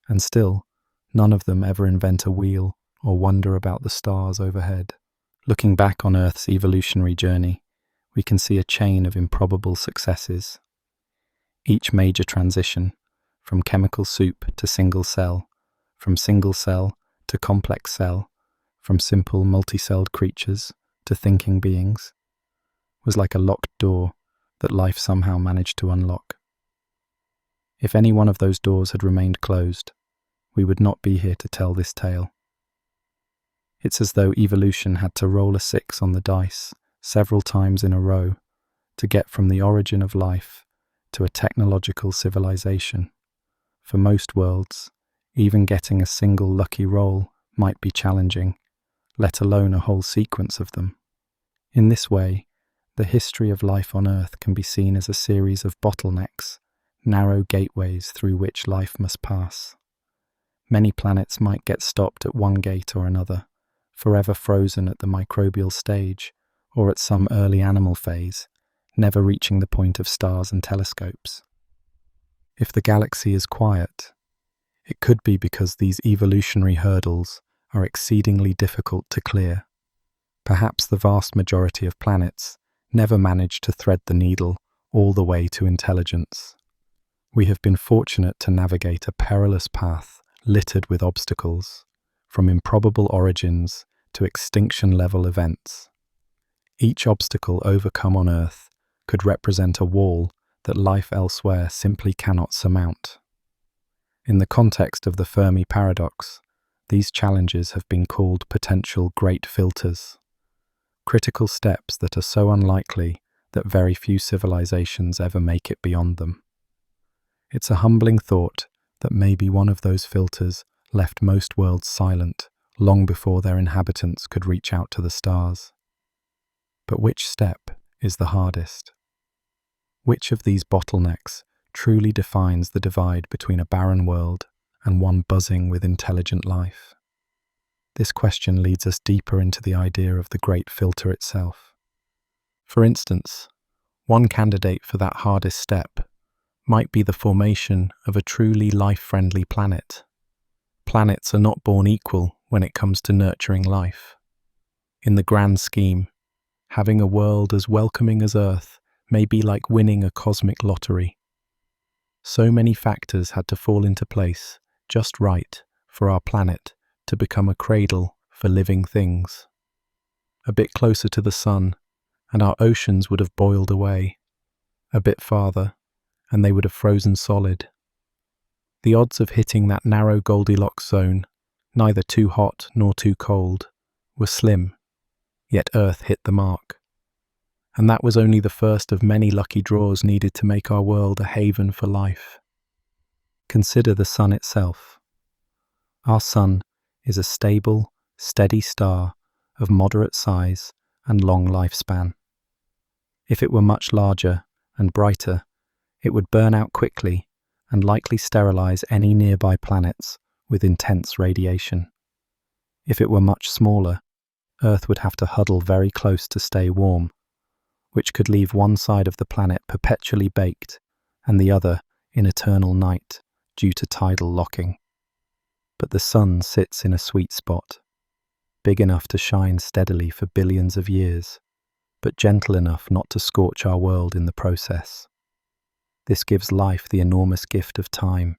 and still, none of them ever invent a wheel or wonder about the stars overhead. Looking back on Earth's evolutionary journey, we can see a chain of improbable successes. Each major transition, from chemical soup to single cell, from single cell to complex cell, from simple multicelled creatures to thinking beings, was like a locked door that life somehow managed to unlock. If any one of those doors had remained closed, we would not be here to tell this tale. It's as though evolution had to roll a 6 on the dice several times in a row to get from the origin of life to a technological civilization. For most worlds, even getting a single lucky roll might be challenging, let alone a whole sequence of them. In this way, the history of life on Earth can be seen as a series of bottlenecks, narrow gateways through which life must pass. Many planets might get stopped at one gate or another, forever frozen at the microbial stage or at some early animal phase, never reaching the point of stars and telescopes. If the galaxy is quiet, it could be because these evolutionary hurdles are exceedingly difficult to clear. Perhaps the vast majority of planets never managed to thread the needle all the way to intelligence. We have been fortunate to navigate a perilous path littered with obstacles, from improbable origins to extinction-level events. Each obstacle overcome on Earth could represent a wall that life elsewhere simply cannot surmount. In the context of the Fermi paradox, these challenges have been called potential great filters, critical steps that are so unlikely that very few civilizations ever make it beyond them. It's a humbling thought that maybe one of those filters left most worlds silent long before their inhabitants could reach out to the stars. But which step is the hardest? Which of these bottlenecks truly defines the divide between a barren world and one buzzing with intelligent life? This question leads us deeper into the idea of the great filter itself. For instance, one candidate for that hardest step might be the formation of a truly life-friendly planet. Planets are not born equal when it comes to nurturing life. In the grand scheme, having a world as welcoming as Earth may be like winning a cosmic lottery. So many factors had to fall into place just right for our planet to become a cradle for living things. A bit closer to the sun, and our oceans would have boiled away. A bit farther, and they would have frozen solid. The odds of hitting that narrow Goldilocks zone, neither too hot nor too cold, were slim, yet Earth hit the mark. And that was only the first of many lucky draws needed to make our world a haven for life. Consider the sun itself. Our sun is a stable, steady star of moderate size and long lifespan. If it were much larger and brighter, it would burn out quickly and likely sterilize any nearby planets with intense radiation. If it were much smaller, Earth would have to huddle very close to stay warm, which could leave one side of the planet perpetually baked and the other in eternal night due to tidal locking. But the sun sits in a sweet spot, big enough to shine steadily for billions of years, but gentle enough not to scorch our world in the process. This gives life the enormous gift of time,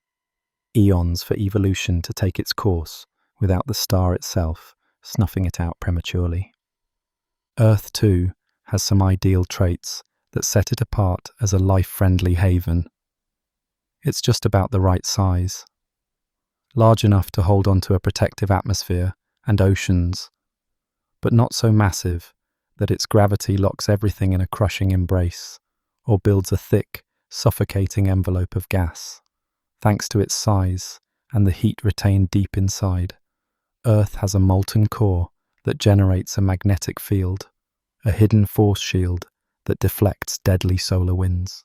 eons for evolution to take its course without the star itself snuffing it out prematurely. Earth, too, has some ideal traits that set it apart as a life-friendly haven. It's just about the right size. Large enough to hold onto a protective atmosphere and oceans, but not so massive that its gravity locks everything in a crushing embrace or builds a thick, suffocating envelope of gas. Thanks to its size and the heat retained deep inside, Earth has a molten core that generates a magnetic field, a hidden force shield that deflects deadly solar winds.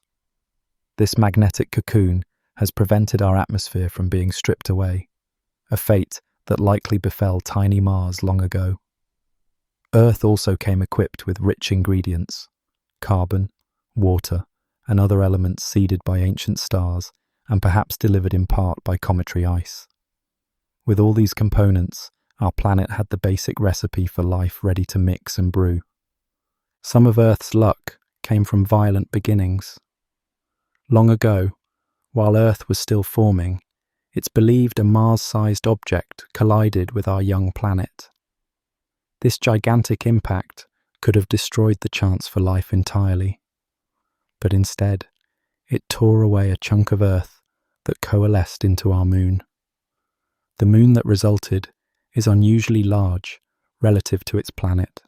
This magnetic cocoon has prevented our atmosphere from being stripped away, a fate that likely befell tiny Mars long ago. Earth also came equipped with rich ingredients: carbon, water, and other elements seeded by ancient stars and perhaps delivered in part by cometary ice. With all these components, our planet had the basic recipe for life ready to mix and brew. Some of Earth's luck came from violent beginnings. Long ago, while Earth was still forming, it's believed a Mars-sized object collided with our young planet. This gigantic impact could have destroyed the chance for life entirely. But instead, it tore away a chunk of Earth that coalesced into our moon. The moon that resulted is unusually large relative to its planet,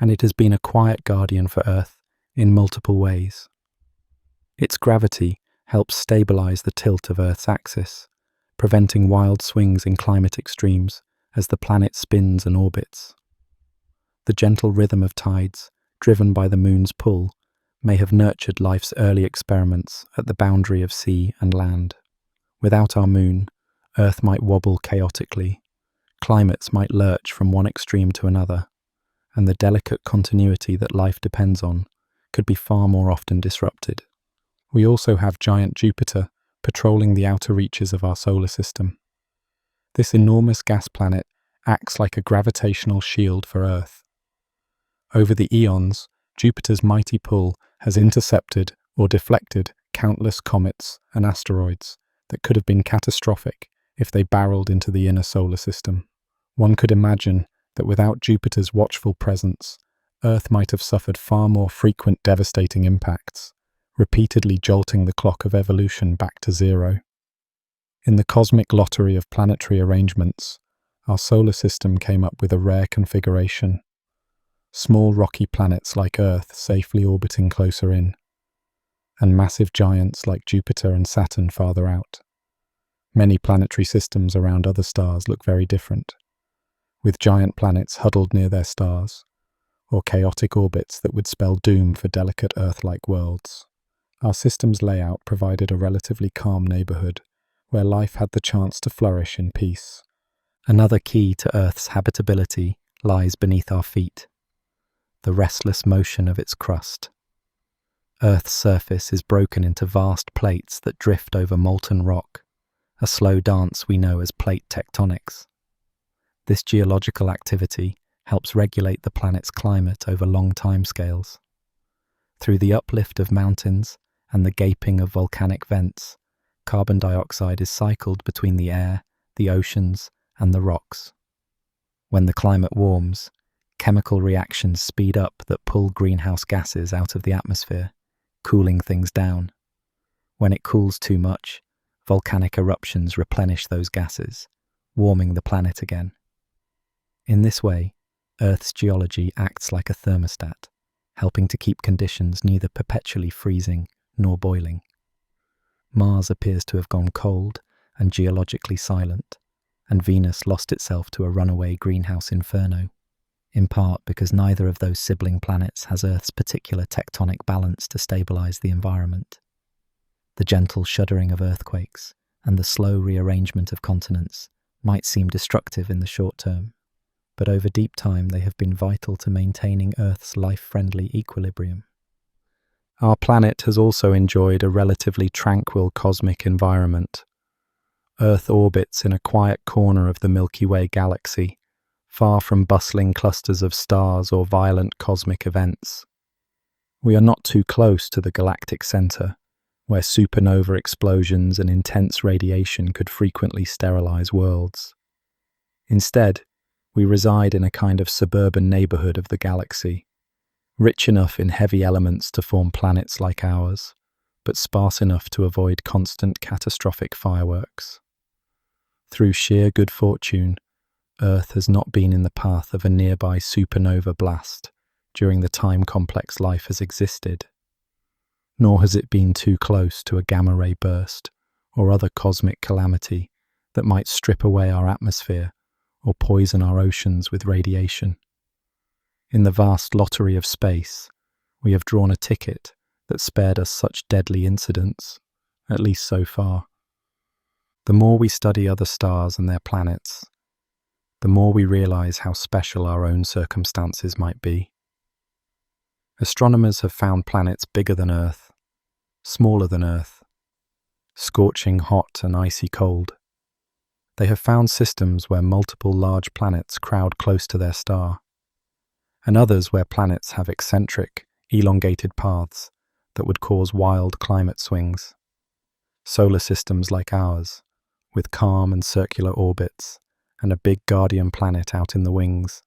and it has been a quiet guardian for Earth in multiple ways. Its gravity helps stabilize the tilt of Earth's axis, preventing wild swings in climate extremes as the planet spins and orbits. The gentle rhythm of tides, driven by the moon's pull, may have nurtured life's early experiments at the boundary of sea and land. Without our moon, Earth might wobble chaotically, climates might lurch from one extreme to another, and the delicate continuity that life depends on could be far more often disrupted. We also have giant Jupiter patrolling the outer reaches of our solar system. This enormous gas planet acts like a gravitational shield for Earth. Over the eons, Jupiter's mighty pull has intercepted or deflected countless comets and asteroids that could have been catastrophic if they barreled into the inner solar system. One could imagine that without Jupiter's watchful presence, Earth might have suffered far more frequent devastating impacts, repeatedly jolting the clock of evolution back to zero. In the cosmic lottery of planetary arrangements, our solar system came up with a rare configuration. Small rocky planets like Earth safely orbiting closer in, and massive giants like Jupiter and Saturn farther out. Many planetary systems around other stars look very different, with giant planets huddled near their stars, or chaotic orbits that would spell doom for delicate Earth-like worlds. Our system's layout provided a relatively calm neighborhood where life had the chance to flourish in peace. Another key to Earth's habitability lies beneath our feet, the restless motion of its crust. Earth's surface is broken into vast plates that drift over molten rock, a slow dance we know as plate tectonics. This geological activity helps regulate the planet's climate over long timescales. Through the uplift of mountains and the gaping of volcanic vents, carbon dioxide is cycled between the air, the oceans, and the rocks. When the climate warms, chemical reactions speed up that pull greenhouse gases out of the atmosphere, cooling things down. When it cools too much, volcanic eruptions replenish those gases, warming the planet again. In this way, Earth's geology acts like a thermostat, helping to keep conditions neither perpetually freezing nor boiling. Mars appears to have gone cold and geologically silent, and Venus lost itself to a runaway greenhouse inferno, in part because neither of those sibling planets has Earth's particular tectonic balance to stabilize the environment. The gentle shuddering of earthquakes and the slow rearrangement of continents might seem destructive in the short term, but over deep time they have been vital to maintaining Earth's life-friendly equilibrium. Our planet has also enjoyed a relatively tranquil cosmic environment. Earth orbits in a quiet corner of the Milky Way galaxy, far from bustling clusters of stars or violent cosmic events. We are not too close to the galactic center, where supernova explosions and intense radiation could frequently sterilize worlds. Instead, we reside in a kind of suburban neighborhood of the galaxy, rich enough in heavy elements to form planets like ours, but sparse enough to avoid constant catastrophic fireworks. Through sheer good fortune, Earth has not been in the path of a nearby supernova blast during the time complex life has existed, nor has it been too close to a gamma-ray burst or other cosmic calamity that might strip away our atmosphere or poison our oceans with radiation. In the vast lottery of space, we have drawn a ticket that spared us such deadly incidents, at least so far. The more we study other stars and their planets, the more we realize how special our own circumstances might be. Astronomers have found planets bigger than Earth, smaller than Earth, scorching hot and icy cold. They have found systems where multiple large planets crowd close to their star, and others where planets have eccentric, elongated paths that would cause wild climate swings. Solar systems like ours, with calm and circular orbits and a big guardian planet out in the wings,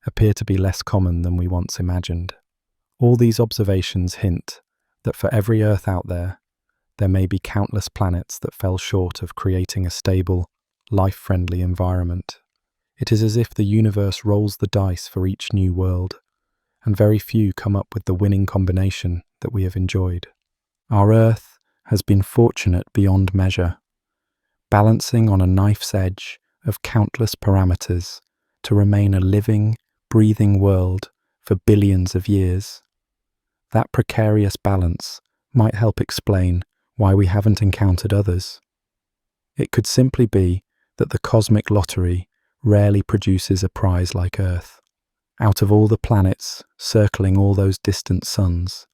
appear to be less common than we once imagined. All these observations hint that for every Earth out there, there may be countless planets that fell short of creating a stable, life-friendly environment. It is as if the universe rolls the dice for each new world, and very few come up with the winning combination that we have enjoyed. Our Earth has been fortunate beyond measure, balancing on a knife's edge of countless parameters to remain a living, breathing world for billions of years. That precarious balance might help explain why we haven't encountered others. It could simply be that the cosmic lottery rarely produces a prize like Earth. Out of all the planets circling all those distant suns,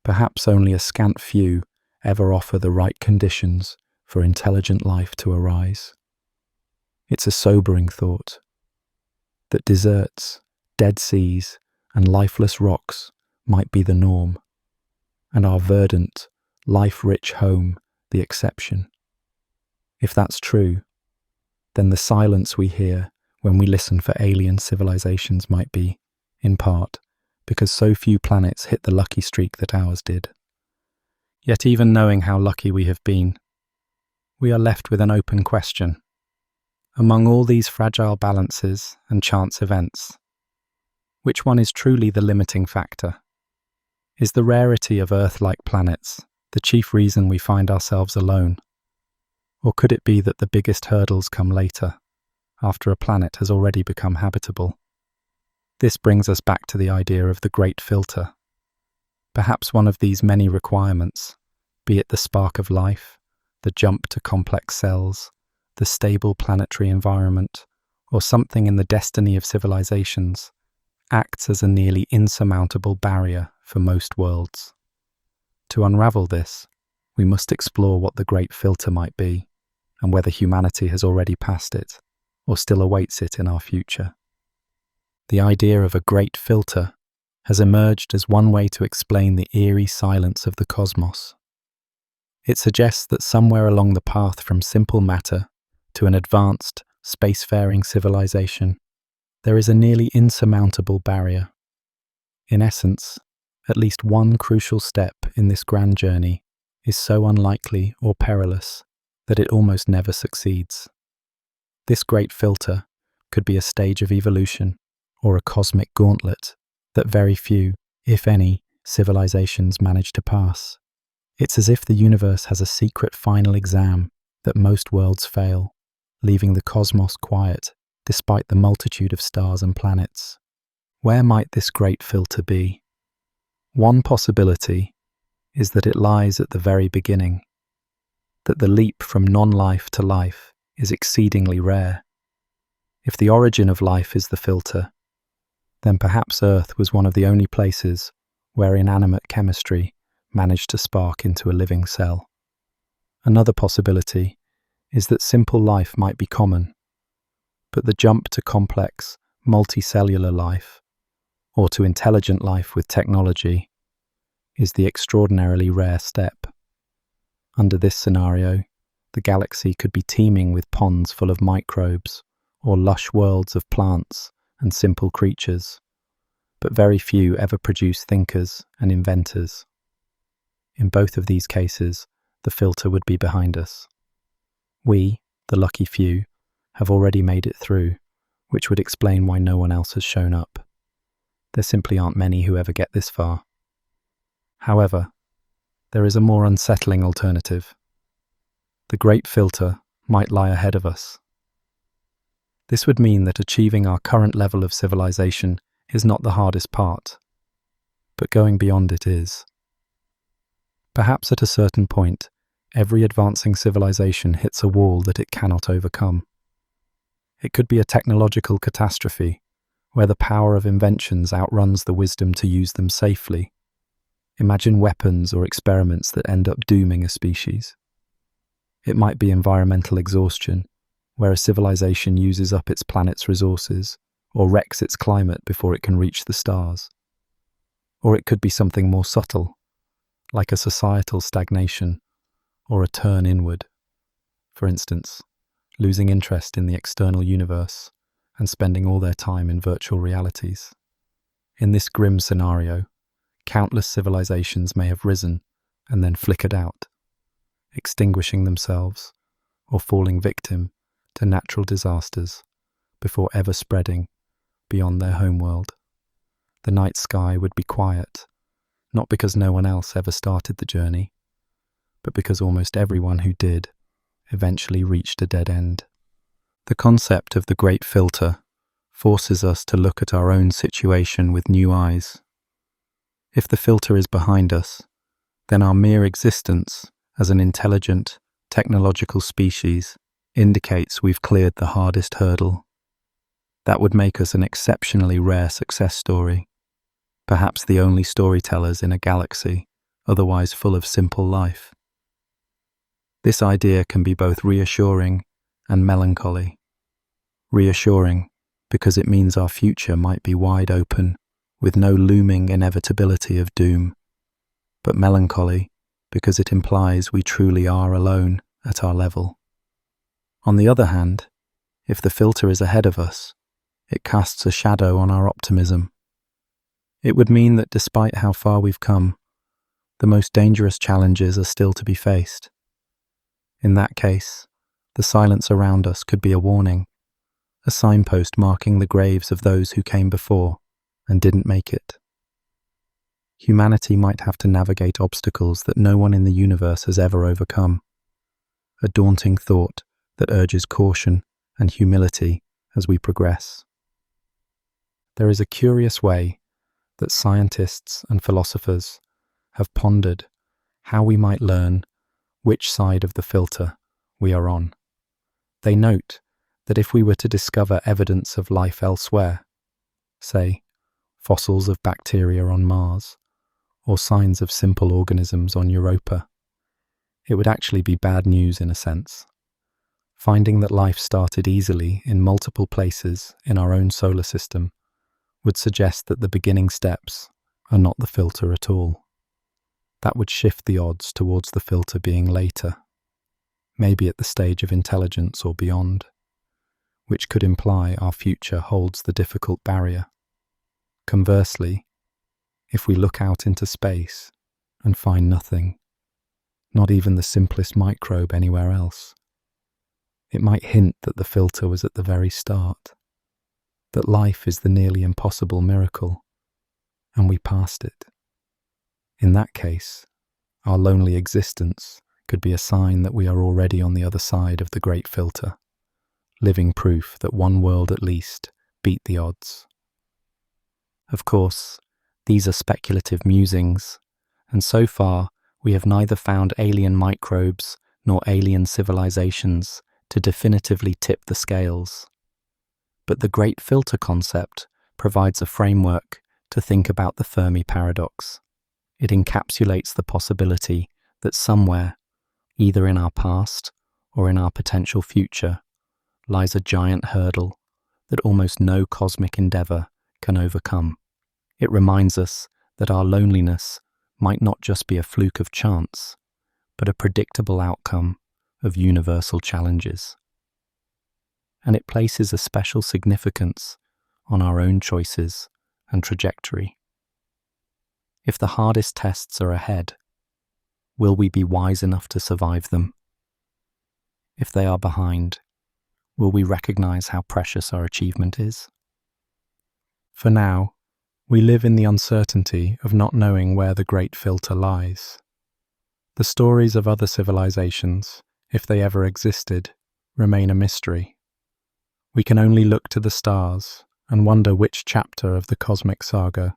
perhaps only a scant few ever offer the right conditions for intelligent life to arise. It's a sobering thought that deserts, dead seas, and lifeless rocks might be the norm, and our verdant, life-rich home the exception. If that's true, then the silence we hear when we listen for alien civilizations might be, in part, because so few planets hit the lucky streak that ours did. Yet even knowing how lucky we have been, we are left with an open question. Among all these fragile balances and chance events, which one is truly the limiting factor? Is the rarity of Earth-like planets the chief reason we find ourselves alone? Or could it be that the biggest hurdles come later, after a planet has already become habitable? This brings us back to the idea of the Great Filter. Perhaps one of these many requirements, be it the spark of life, the jump to complex cells, the stable planetary environment, or something in the destiny of civilizations, acts as a nearly insurmountable barrier for most worlds. To unravel this, we must explore what the Great Filter might be, and whether humanity has already passed it, or still awaits it in our future. The idea of a Great Filter has emerged as one way to explain the eerie silence of the cosmos. It suggests that somewhere along the path from simple matter to an advanced, spacefaring civilization, there is a nearly insurmountable barrier. In essence, at least one crucial step in this grand journey is so unlikely or perilous that it almost never succeeds. This Great Filter could be a stage of evolution or a cosmic gauntlet that very few, if any, civilizations manage to pass. It's as if the universe has a secret final exam that most worlds fail, leaving the cosmos quiet despite the multitude of stars and planets. Where might this Great Filter be? One possibility is that it lies at the very beginning, that the leap from non-life to life is exceedingly rare. If the origin of life is the filter, then perhaps Earth was one of the only places where inanimate chemistry managed to spark into a living cell. Another possibility is that simple life might be common, but the jump to complex, multicellular life, or to intelligent life with technology, is the extraordinarily rare step. Under this scenario, the galaxy could be teeming with ponds full of microbes, or lush worlds of plants and simple creatures, but very few ever produce thinkers and inventors. In both of these cases, the filter would be behind us. We, the lucky few, have already made it through, which would explain why no one else has shown up. There simply aren't many who ever get this far. However, there is a more unsettling alternative. The Great Filter might lie ahead of us. This would mean that achieving our current level of civilization is not the hardest part, but going beyond it is. Perhaps at a certain point, every advancing civilization hits a wall that it cannot overcome. It could be a technological catastrophe, where the power of inventions outruns the wisdom to use them safely. Imagine weapons or experiments that end up dooming a species. It might be environmental exhaustion, where a civilization uses up its planet's resources or wrecks its climate before it can reach the stars. Or it could be something more subtle, like a societal stagnation or a turn inward. For instance, losing interest in the external universe and spending all their time in virtual realities. In this grim scenario, countless civilizations may have risen and then flickered out, extinguishing themselves or falling victim to natural disasters before ever spreading beyond their homeworld. The night sky would be quiet, not because no one else ever started the journey, but because almost everyone who did eventually reached a dead end. The concept of the Great Filter forces us to look at our own situation with new eyes. If the filter is behind us, then our mere existence as an intelligent, technological species indicates we've cleared the hardest hurdle. That would make us an exceptionally rare success story, perhaps the only storytellers in a galaxy otherwise full of simple life. This idea can be both reassuring and melancholy. Reassuring because it means our future might be wide open, with no looming inevitability of doom, but melancholy because it implies we truly are alone at our level. On the other hand, if the filter is ahead of us, it casts a shadow on our optimism. It would mean that despite how far we've come, the most dangerous challenges are still to be faced. In that case, the silence around us could be a warning, a signpost marking the graves of those who came before and didn't make it. Humanity might have to navigate obstacles that no one in the universe has ever overcome, a daunting thought that urges caution and humility as we progress. There is a curious way that scientists and philosophers have pondered how we might learn which side of the filter we are on. They note that if we were to discover evidence of life elsewhere, say, fossils of bacteria on Mars, or signs of simple organisms on Europa, it would actually be bad news in a sense. Finding that life started easily in multiple places in our own solar system would suggest that the beginning steps are not the filter at all. That would shift the odds towards the filter being later, maybe at the stage of intelligence or beyond, which could imply our future holds the difficult barrier. Conversely, if we look out into space and find nothing, not even the simplest microbe anywhere else, it might hint that the filter was at the very start, that life is the nearly impossible miracle, and we passed it. In that case, our lonely existence could be a sign that we are already on the other side of the great filter, living proof that one world at least beat the odds. Of course, these are speculative musings, and so far we have neither found alien microbes nor alien civilizations to definitively tip the scales. But the great filter concept provides a framework to think about the Fermi paradox. It encapsulates the possibility that somewhere, either in our past or in our potential future, lies a giant hurdle that almost no cosmic endeavor can overcome. It reminds us that our loneliness might not just be a fluke of chance, but a predictable outcome of universal challenges. And it places a special significance on our own choices and trajectory. If the hardest tests are ahead, will we be wise enough to survive them? If they are behind, will we recognize how precious our achievement is? For now, we live in the uncertainty of not knowing where the great filter lies. The stories of other civilizations, if they ever existed, remain a mystery. We can only look to the stars and wonder which chapter of the cosmic saga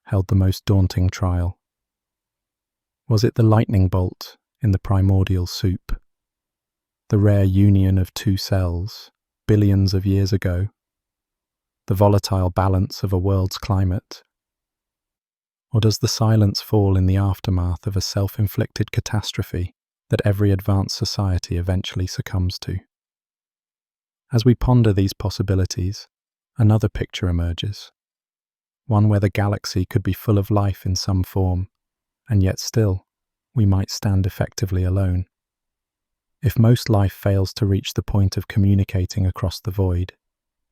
held the most daunting trial. Was it the lightning bolt in the primordial soup, the rare union of two cells billions of years ago, the volatile balance of a world's climate? Or does the silence fall in the aftermath of a self-inflicted catastrophe that every advanced society eventually succumbs to? As we ponder these possibilities, another picture emerges, one where the galaxy could be full of life in some form, and yet still, we might stand effectively alone. If most life fails to reach the point of communicating across the void,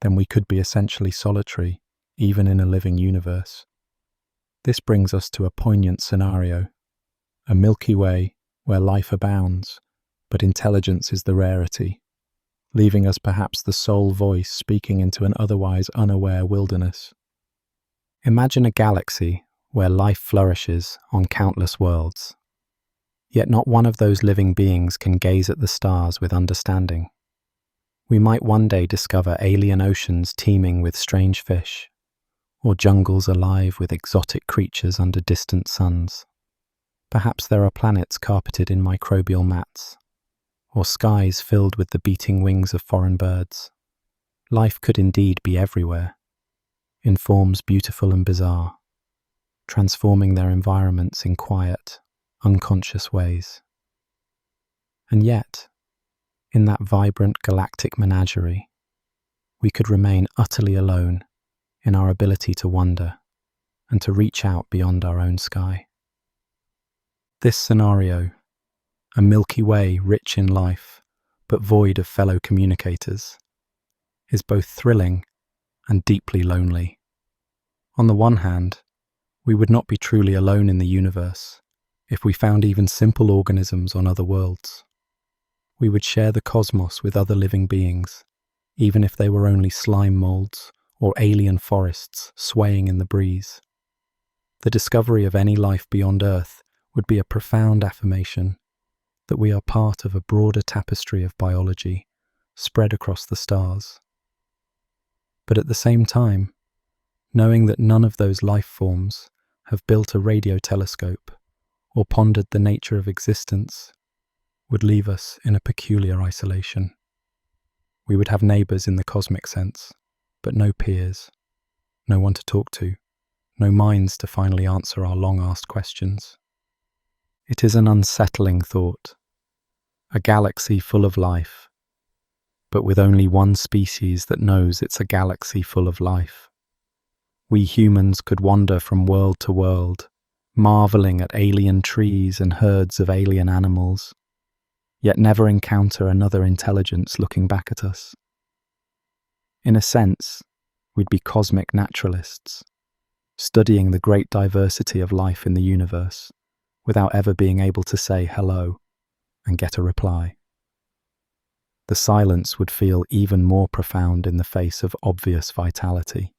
then we could be essentially solitary, even in a living universe. This brings us to a poignant scenario, a Milky Way where life abounds, but intelligence is the rarity, leaving us perhaps the sole voice speaking into an otherwise unaware wilderness. Imagine a galaxy where life flourishes on countless worlds, yet not one of those living beings can gaze at the stars with understanding. We might one day discover alien oceans teeming with strange fish, or jungles alive with exotic creatures under distant suns. Perhaps there are planets carpeted in microbial mats, or skies filled with the beating wings of foreign birds. Life could indeed be everywhere, in forms beautiful and bizarre, transforming their environments in quiet, unconscious ways. And yet, in that vibrant galactic menagerie, we could remain utterly alone in our ability to wonder. and to reach out beyond our own sky. This scenario, a Milky Way rich in life but void of fellow communicators, is both thrilling and deeply lonely. On the one hand, we would not be truly alone in the universe if we found even simple organisms on other worlds. We would share the cosmos with other living beings, even if they were only slime molds or alien forests swaying in the breeze. The discovery of any life beyond Earth would be a profound affirmation that we are part of a broader tapestry of biology spread across the stars. But at the same time, knowing that none of those life forms have built a radio telescope or pondered the nature of existence would leave us in a peculiar isolation. We would have neighbours in the cosmic sense, but no peers, no one to talk to, no minds to finally answer our long-asked questions. It is an unsettling thought, a galaxy full of life, but with only one species that knows it's a galaxy full of life. We humans could wander from world to world, marvelling at alien trees and herds of alien animals, yet never encounter another intelligence looking back at us. In a sense, we'd be cosmic naturalists, studying the great diversity of life in the universe, without ever being able to say hello and get a reply. The silence would feel even more profound in the face of obvious vitality.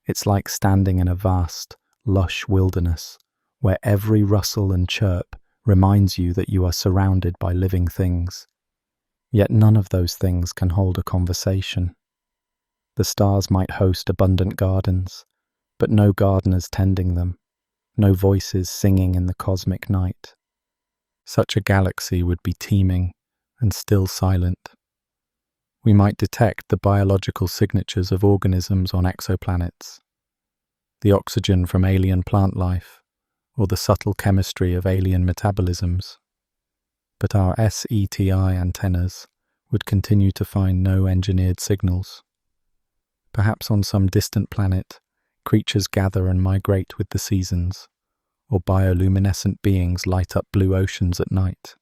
It's like standing in a vast, lush wilderness where every rustle and chirp reminds you that you are surrounded by living things. Yet none of those things can hold a conversation. The stars might host abundant gardens, but no gardeners tending them, no voices singing in the cosmic night. Such a galaxy would be teeming and still silent. We might detect the biological signatures of organisms on exoplanets, the oxygen from alien plant life, or the subtle chemistry of alien metabolisms. But our SETI antennas would continue to find no engineered signals. Perhaps on some distant planet, creatures gather and migrate with the seasons, or bioluminescent beings light up blue oceans at night.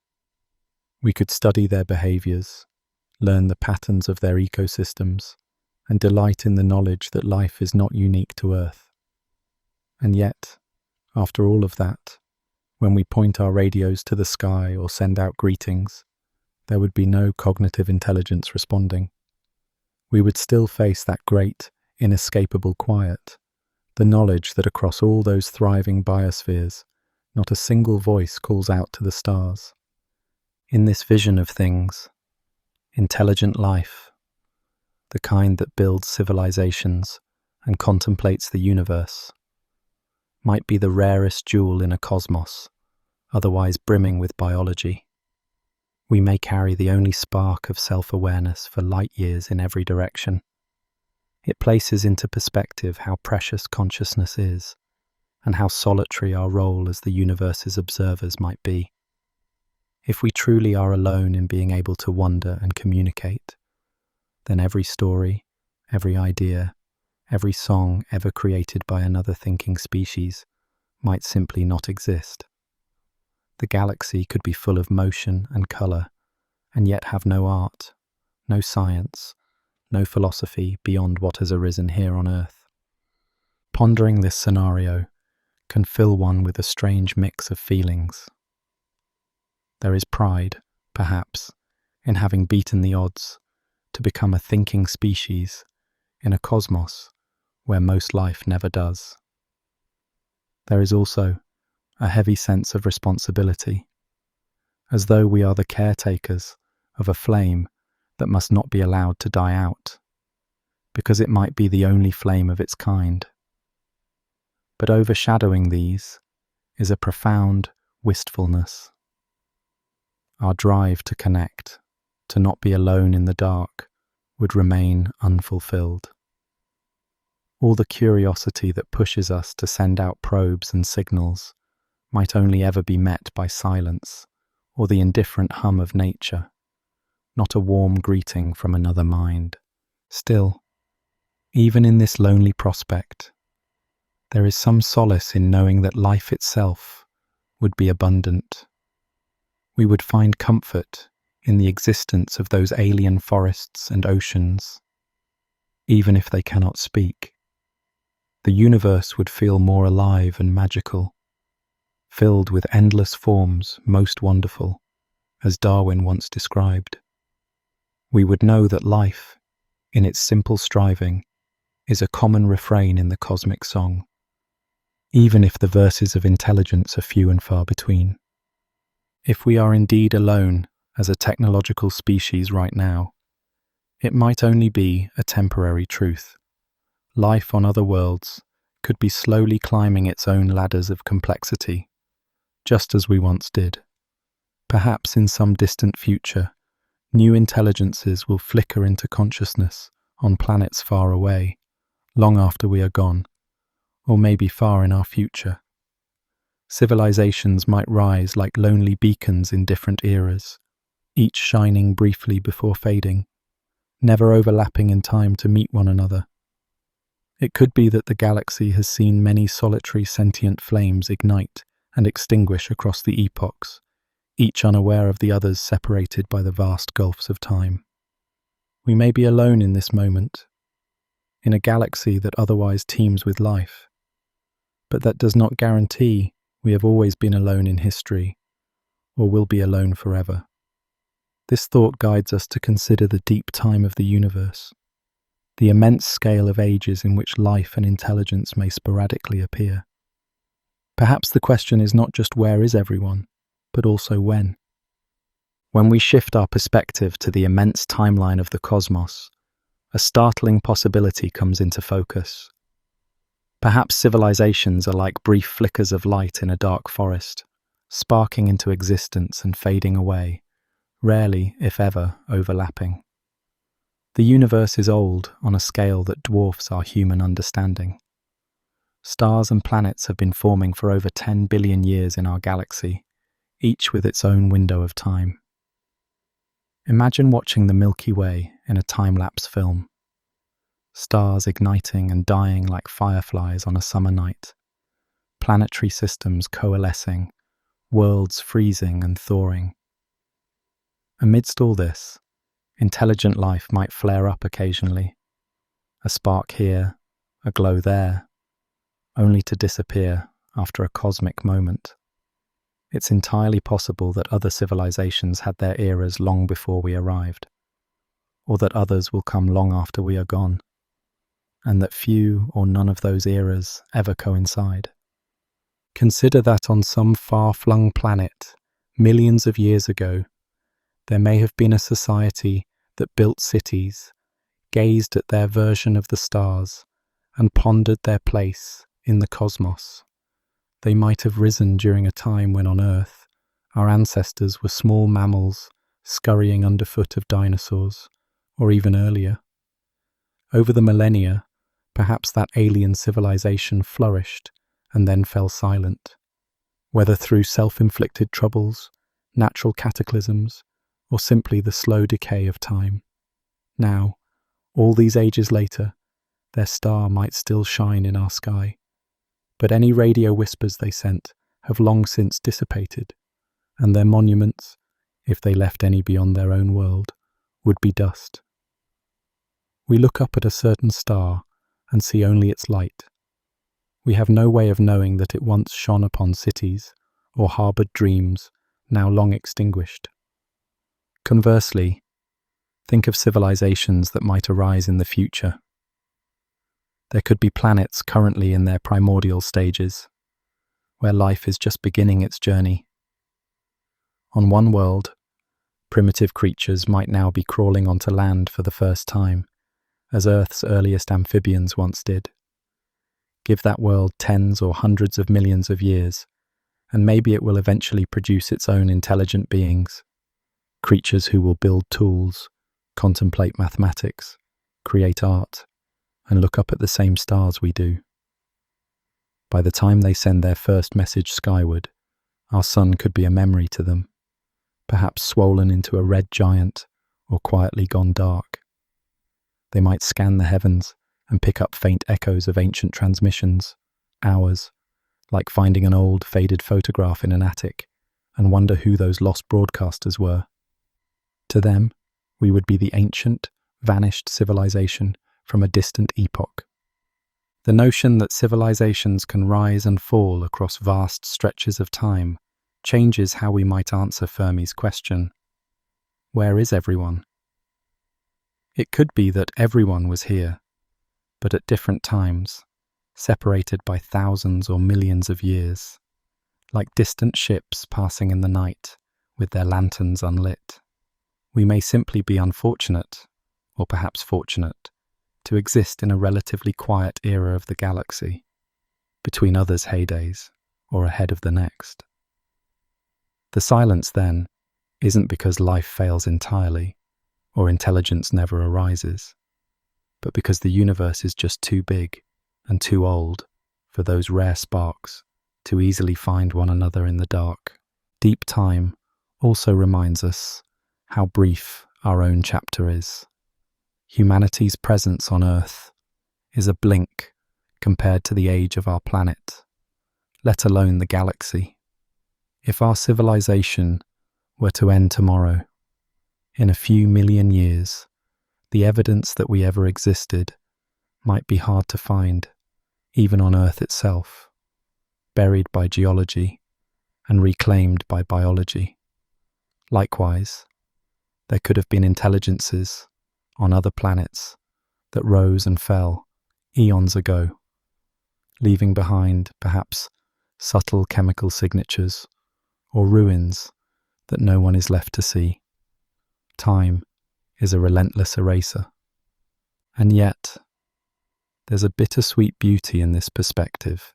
We could study their behaviors, learn the patterns of their ecosystems, and delight in the knowledge that life is not unique to Earth. And yet, after all of that, when we point our radios to the sky or send out greetings, there would be no cognitive intelligence responding. We would still face that great, inescapable quiet, the knowledge that across all those thriving biospheres, not a single voice calls out to the stars. In this vision of things, intelligent life, the kind that builds civilizations and contemplates the universe, might be the rarest jewel in a cosmos, otherwise brimming with biology. We may carry the only spark of self-awareness for light years in every direction. It places into perspective how precious consciousness is, and how solitary our role as the universe's observers might be. If we truly are alone in being able to wonder and communicate, then every story, every idea, every song ever created by another thinking species might simply not exist. The galaxy could be full of motion and colour, and yet have no art, no science, no philosophy beyond what has arisen here on Earth. Pondering this scenario can fill one with a strange mix of feelings. There is pride, perhaps, in having beaten the odds to become a thinking species in a cosmos where most life never does. There is also a heavy sense of responsibility, as though we are the caretakers of a flame that must not be allowed to die out, because it might be the only flame of its kind. But overshadowing these is a profound wistfulness. Our drive to connect, to not be alone in the dark, would remain unfulfilled. All the curiosity that pushes us to send out probes and signals might only ever be met by silence or the indifferent hum of nature, not a warm greeting from another mind. Still, even in this lonely prospect, there is some solace in knowing that life itself would be abundant. We would find comfort in the existence of those alien forests and oceans, even if they cannot speak. The universe would feel more alive and magical, filled with endless forms most wonderful, as Darwin once described. We would know that life, in its simple striving, is a common refrain in the cosmic song, even if the verses of intelligence are few and far between. If we are indeed alone as a technological species right now, it might only be a temporary truth. Life on other worlds could be slowly climbing its own ladders of complexity, just as we once did. Perhaps in some distant future, new intelligences will flicker into consciousness on planets far away, long after we are gone, or maybe far in our future. Civilizations might rise like lonely beacons in different eras, each shining briefly before fading, never overlapping in time to meet one another. It could be that the galaxy has seen many solitary sentient flames ignite and extinguish across the epochs, each unaware of the others separated by the vast gulfs of time. We may be alone in this moment, in a galaxy that otherwise teems with life, but that does not guarantee we have always been alone in history, or will be alone forever. This thought guides us to consider the deep time of the universe, the immense scale of ages in which life and intelligence may sporadically appear. Perhaps the question is not just where is everyone, but also when. When we shift our perspective to the immense timeline of the cosmos, a startling possibility comes into focus. Perhaps civilizations are like brief flickers of light in a dark forest, sparking into existence and fading away, rarely, if ever, overlapping. The universe is old on a scale that dwarfs our human understanding. Stars and planets have been forming for over 10 billion years in our galaxy, each with its own window of time. Imagine watching the Milky Way in a time-lapse film. Stars igniting and dying like fireflies on a summer night, planetary systems coalescing, worlds freezing and thawing. Amidst all this, intelligent life might flare up occasionally, a spark here, a glow there, only to disappear after a cosmic moment. It's entirely possible that other civilizations had their eras long before we arrived, or that others will come long after we are gone, and that few or none of those eras ever coincide. Consider that on some far-flung planet, millions of years ago, there may have been a society that built cities, gazed at their version of the stars, and pondered their place in the cosmos. They might have risen during a time when on Earth, our ancestors were small mammals scurrying underfoot of dinosaurs, or even earlier. Over the millennia, perhaps that alien civilization flourished and then fell silent, whether through self-inflicted troubles, natural cataclysms, or simply the slow decay of time. Now, all these ages later, their star might still shine in our sky, but any radio whispers they sent have long since dissipated, and their monuments, if they left any beyond their own world, would be dust. We look up at a certain star and see only its light. We have no way of knowing that it once shone upon cities or harboured dreams now long extinguished. Conversely, think of civilizations that might arise in the future. There could be planets currently in their primordial stages, where life is just beginning its journey. On one world, primitive creatures might now be crawling onto land for the first time, as Earth's earliest amphibians once did. Give that world tens or hundreds of millions of years, and maybe it will eventually produce its own intelligent beings, creatures who will build tools, contemplate mathematics, create art, and look up at the same stars we do. By the time they send their first message skyward, our sun could be a memory to them, perhaps swollen into a red giant or quietly gone dark. They might scan the heavens and pick up faint echoes of ancient transmissions, hours, like finding an old, faded photograph in an attic, and wonder who those lost broadcasters were. To them, we would be the ancient, vanished civilization from a distant epoch. The notion that civilizations can rise and fall across vast stretches of time changes how we might answer Fermi's question, where is everyone? It could be that everyone was here, but at different times, separated by thousands or millions of years, like distant ships passing in the night with their lanterns unlit. We may simply be unfortunate, or perhaps fortunate, to exist in a relatively quiet era of the galaxy, between others' heydays or ahead of the next. The silence, then, isn't because life fails entirely, or intelligence never arises, but because the universe is just too big and too old for those rare sparks to easily find one another in the dark. Deep time also reminds us how brief our own chapter is. Humanity's presence on Earth is a blink compared to the age of our planet, let alone the galaxy. If our civilization were to end tomorrow, in a few million years, the evidence that we ever existed might be hard to find, even on Earth itself, buried by geology and reclaimed by biology. Likewise, there could have been intelligences on other planets that rose and fell eons ago, leaving behind perhaps subtle chemical signatures or ruins that no one is left to see. Time is a relentless eraser. And yet, there's a bittersweet beauty in this perspective.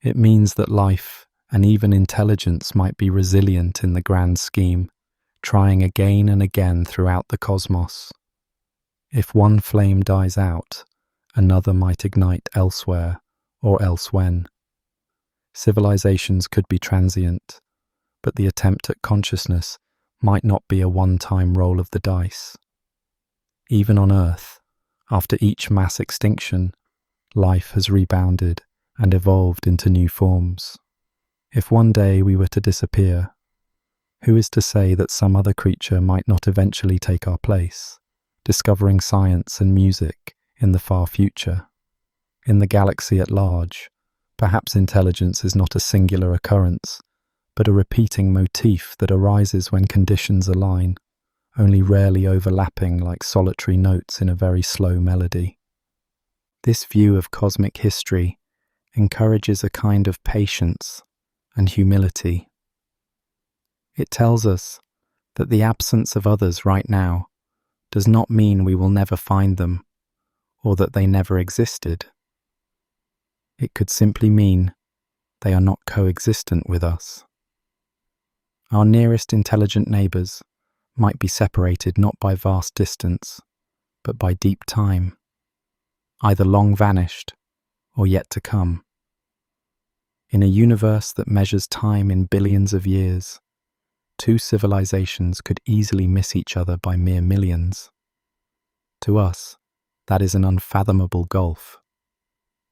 It means that life and even intelligence might be resilient in the grand scheme, trying again and again throughout the cosmos. If one flame dies out, another might ignite elsewhere or elsewhen. Civilizations could be transient, but the attempt at consciousness might not be a one-time roll of the dice. Even on Earth, after each mass extinction, life has rebounded and evolved into new forms. If one day we were to disappear, who is to say that some other creature might not eventually take our place, discovering science and music in the far future? In the galaxy at large, perhaps intelligence is not a singular occurrence, but a repeating motif that arises when conditions align, only rarely overlapping like solitary notes in a very slow melody. This view of cosmic history encourages a kind of patience and humility. It tells us that the absence of others right now does not mean we will never find them, or that they never existed. It could simply mean they are not coexistent with us. Our nearest intelligent neighbours might be separated not by vast distance, but by deep time, either long vanished or yet to come. In a universe that measures time in billions of years, two civilizations could easily miss each other by mere millions. To us, that is an unfathomable gulf.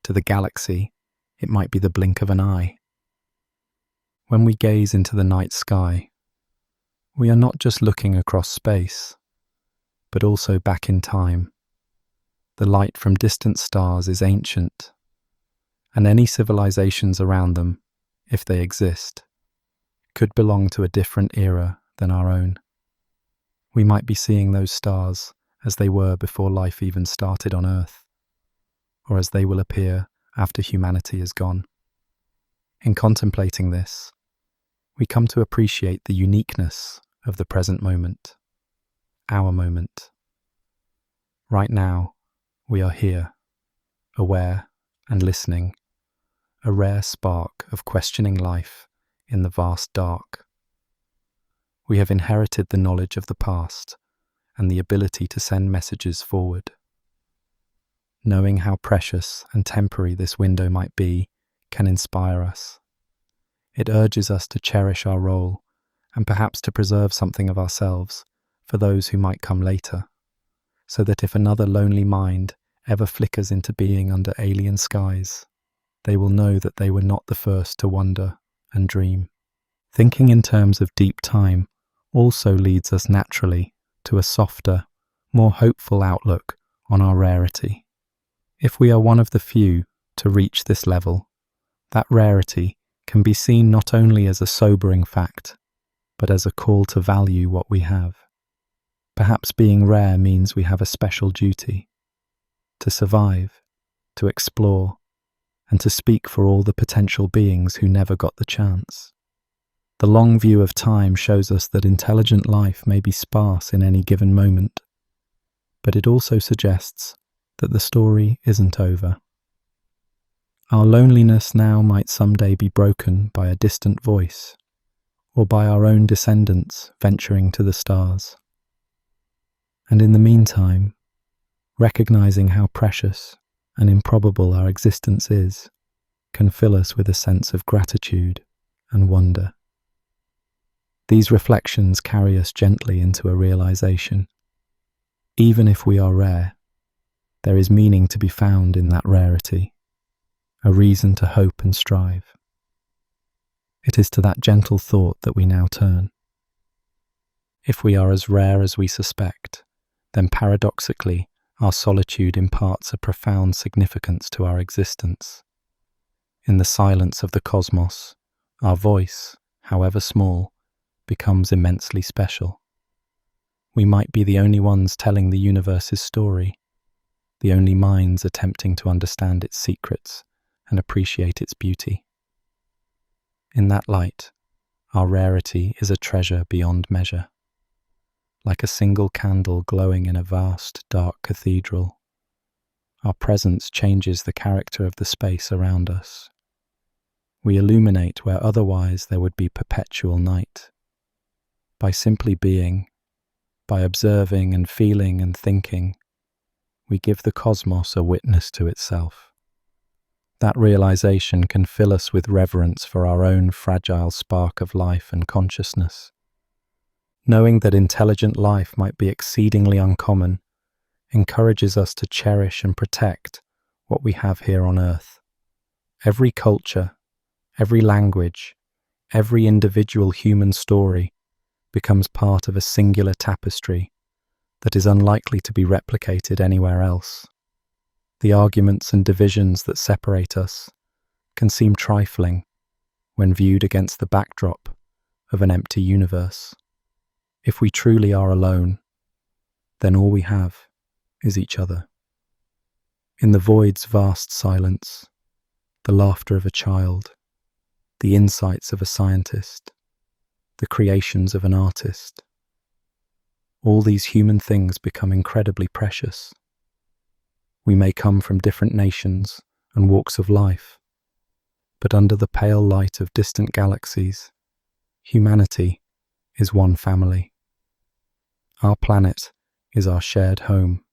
To the galaxy, it might be the blink of an eye. When we gaze into the night sky, we are not just looking across space, but also back in time. The light from distant stars is ancient, and any civilizations around them, if they exist, could belong to a different era than our own. We might be seeing those stars as they were before life even started on Earth, or as they will appear after humanity is gone. In contemplating this, we come to appreciate the uniqueness of the present moment, our moment. Right now, we are here, aware and listening, a rare spark of questioning life in the vast dark. We have inherited the knowledge of the past and the ability to send messages forward. Knowing how precious and temporary this window might be can inspire us. It urges us to cherish our role and perhaps to preserve something of ourselves for those who might come later, so that if another lonely mind ever flickers into being under alien skies, they will know that they were not the first to wonder and dream. Thinking in terms of deep time also leads us naturally to a softer, more hopeful outlook on our rarity. If we are one of the few to reach this level, that rarity can be seen not only as a sobering fact, but as a call to value what we have. Perhaps being rare means we have a special duty to survive, to explore, and to speak for all the potential beings who never got the chance. The long view of time shows us that intelligent life may be sparse in any given moment, but it also suggests that the story isn't over. Our loneliness now might someday be broken by a distant voice, or by our own descendants venturing to the stars. And in the meantime, recognizing how precious and improbable our existence is can fill us with a sense of gratitude and wonder. These reflections carry us gently into a realization. Even if we are rare, there is meaning to be found in that rarity, a reason to hope and strive. It is to that gentle thought that we now turn. If we are as rare as we suspect, then paradoxically, our solitude imparts a profound significance to our existence. In the silence of the cosmos, our voice, however small, becomes immensely special. We might be the only ones telling the universe's story, the only minds attempting to understand its secrets and appreciate its beauty. In that light, our rarity is a treasure beyond measure. Like a single candle glowing in a vast, dark cathedral, our presence changes the character of the space around us. We illuminate where otherwise there would be perpetual night. By simply being, by observing and feeling and thinking, we give the cosmos a witness to itself. That realization can fill us with reverence for our own fragile spark of life and consciousness. Knowing that intelligent life might be exceedingly uncommon encourages us to cherish and protect what we have here on Earth. Every culture, every language, every individual human story becomes part of a singular tapestry that is unlikely to be replicated anywhere else. The arguments and divisions that separate us can seem trifling when viewed against the backdrop of an empty universe. If we truly are alone, then all we have is each other. In the void's vast silence, the laughter of a child, the insights of a scientist, the creations of an artist, all these human things become incredibly precious. We may come from different nations and walks of life, but under the pale light of distant galaxies, humanity is one family. Our planet is our shared home,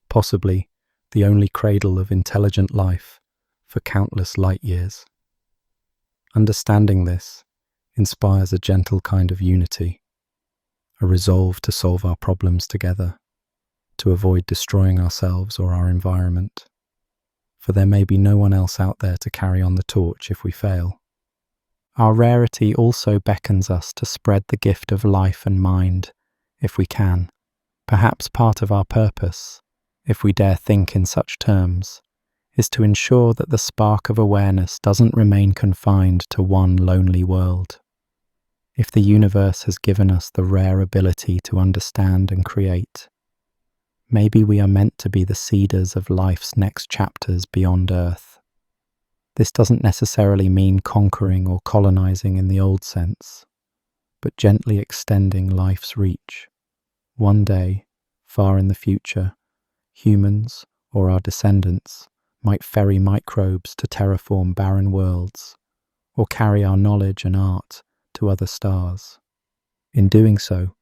possibly the only cradle of intelligent life for countless light years. Understanding this inspires a gentle kind of unity, a resolve to solve our problems together, to avoid destroying ourselves or our environment, for there may be no one else out there to carry on the torch if we fail. Our rarity also beckons us to spread the gift of life and mind, if we can. Perhaps part of our purpose, if we dare think in such terms, is to ensure that the spark of awareness doesn't remain confined to one lonely world. If the universe has given us the rare ability to understand and create, maybe we are meant to be the seeders of life's next chapters beyond Earth. This doesn't necessarily mean conquering or colonizing in the old sense, but gently extending life's reach. One day, far in the future, humans or our descendants might ferry microbes to terraform barren worlds, or carry our knowledge and art to other stars. In doing so,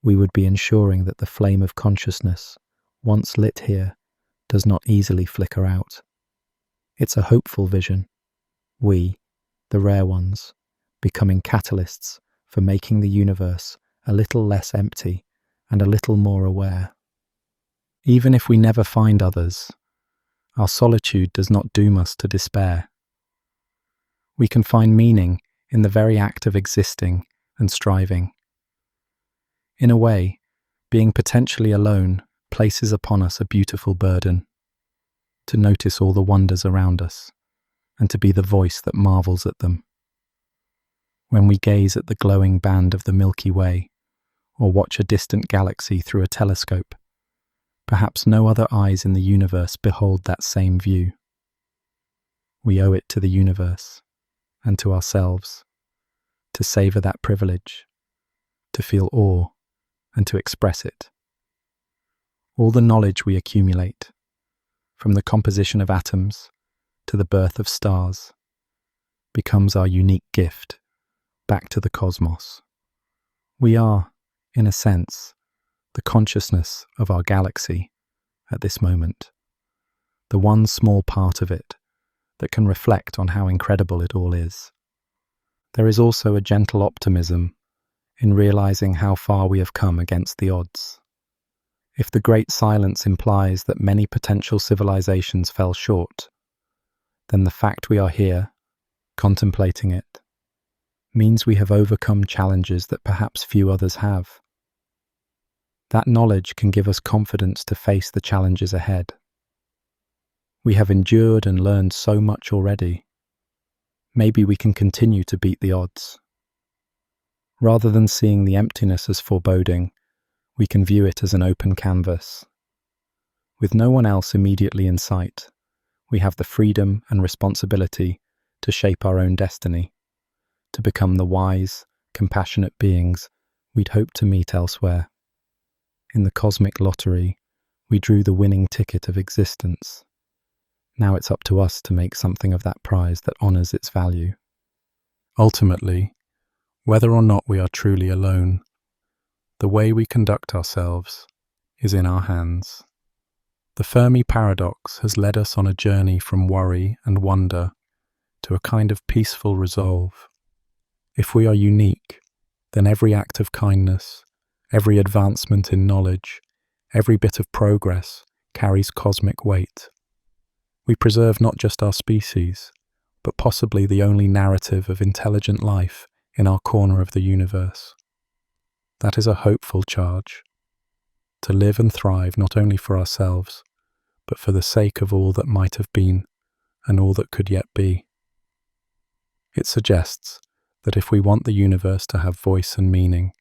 we would be ensuring that the flame of consciousness, once lit here, does not easily flicker out. It's a hopeful vision. We, the rare ones, becoming catalysts for making the universe a little less empty and a little more aware. Even if we never find others, Our solitude does not doom us to despair. We can find meaning in the very act of existing and striving. In a way, being potentially alone places upon us a beautiful burden, to notice all the wonders around us and to be the voice that marvels at them. When we gaze at the glowing band of the Milky Way or watch a distant galaxy through a telescope, perhaps no other eyes in the universe behold that same view. We owe it to the universe and to ourselves to savor that privilege, to feel awe and to express it. All the knowledge we accumulate, from the composition of atoms to the birth of stars, becomes our unique gift back to the cosmos. We are, in a sense, the consciousness of our galaxy at this moment, the one small part of it that can reflect on how incredible it all is. There is also a gentle optimism in realizing how far we have come against the odds. If the great silence implies that many potential civilizations fell short, then the fact we are here, contemplating it, means we have overcome challenges that perhaps few others have. That knowledge can give us confidence to face the challenges ahead. We have endured and learned so much already. Maybe we can continue to beat the odds. Rather than seeing the emptiness as foreboding, we can view it as an open canvas. With no one else immediately in sight, we have the freedom and responsibility to shape our own destiny, to become the wise, compassionate beings we'd hoped to meet elsewhere. In the cosmic lottery, we drew the winning ticket of existence. Now it's up to us to make something of that prize that honors its value. Ultimately, whether or not we are truly alone, the way we conduct ourselves is in our hands. The Fermi paradox has led us on a journey from worry and wonder to a kind of peaceful resolve. If we are unique, then every act of kindness, every advancement in knowledge, every bit of progress carries cosmic weight. We preserve not just our species, but possibly the only narrative of intelligent life in our corner of the universe. That is a hopeful charge, to live and thrive not only for ourselves, but for the sake of all that might have been and all that could yet be. It suggests that if we want the universe to have voice and meaning,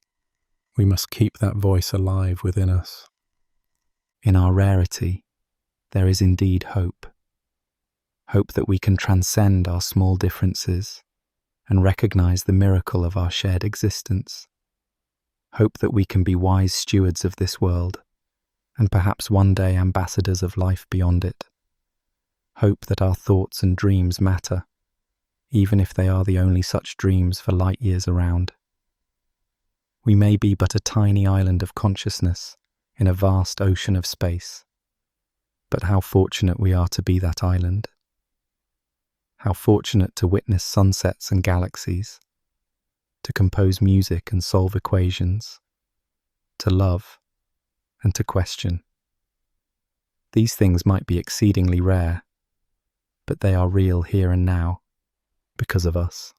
we must keep that voice alive within us. In our rarity, there is indeed hope. Hope that we can transcend our small differences and recognize the miracle of our shared existence. Hope that we can be wise stewards of this world and perhaps one day ambassadors of life beyond it. Hope that our thoughts and dreams matter, even if they are the only such dreams for light years around. We may be but a tiny island of consciousness in a vast ocean of space, but how fortunate we are to be that island. How fortunate to witness sunsets and galaxies, to compose music and solve equations, to love and to question. These things might be exceedingly rare, but they are real here and now because of us.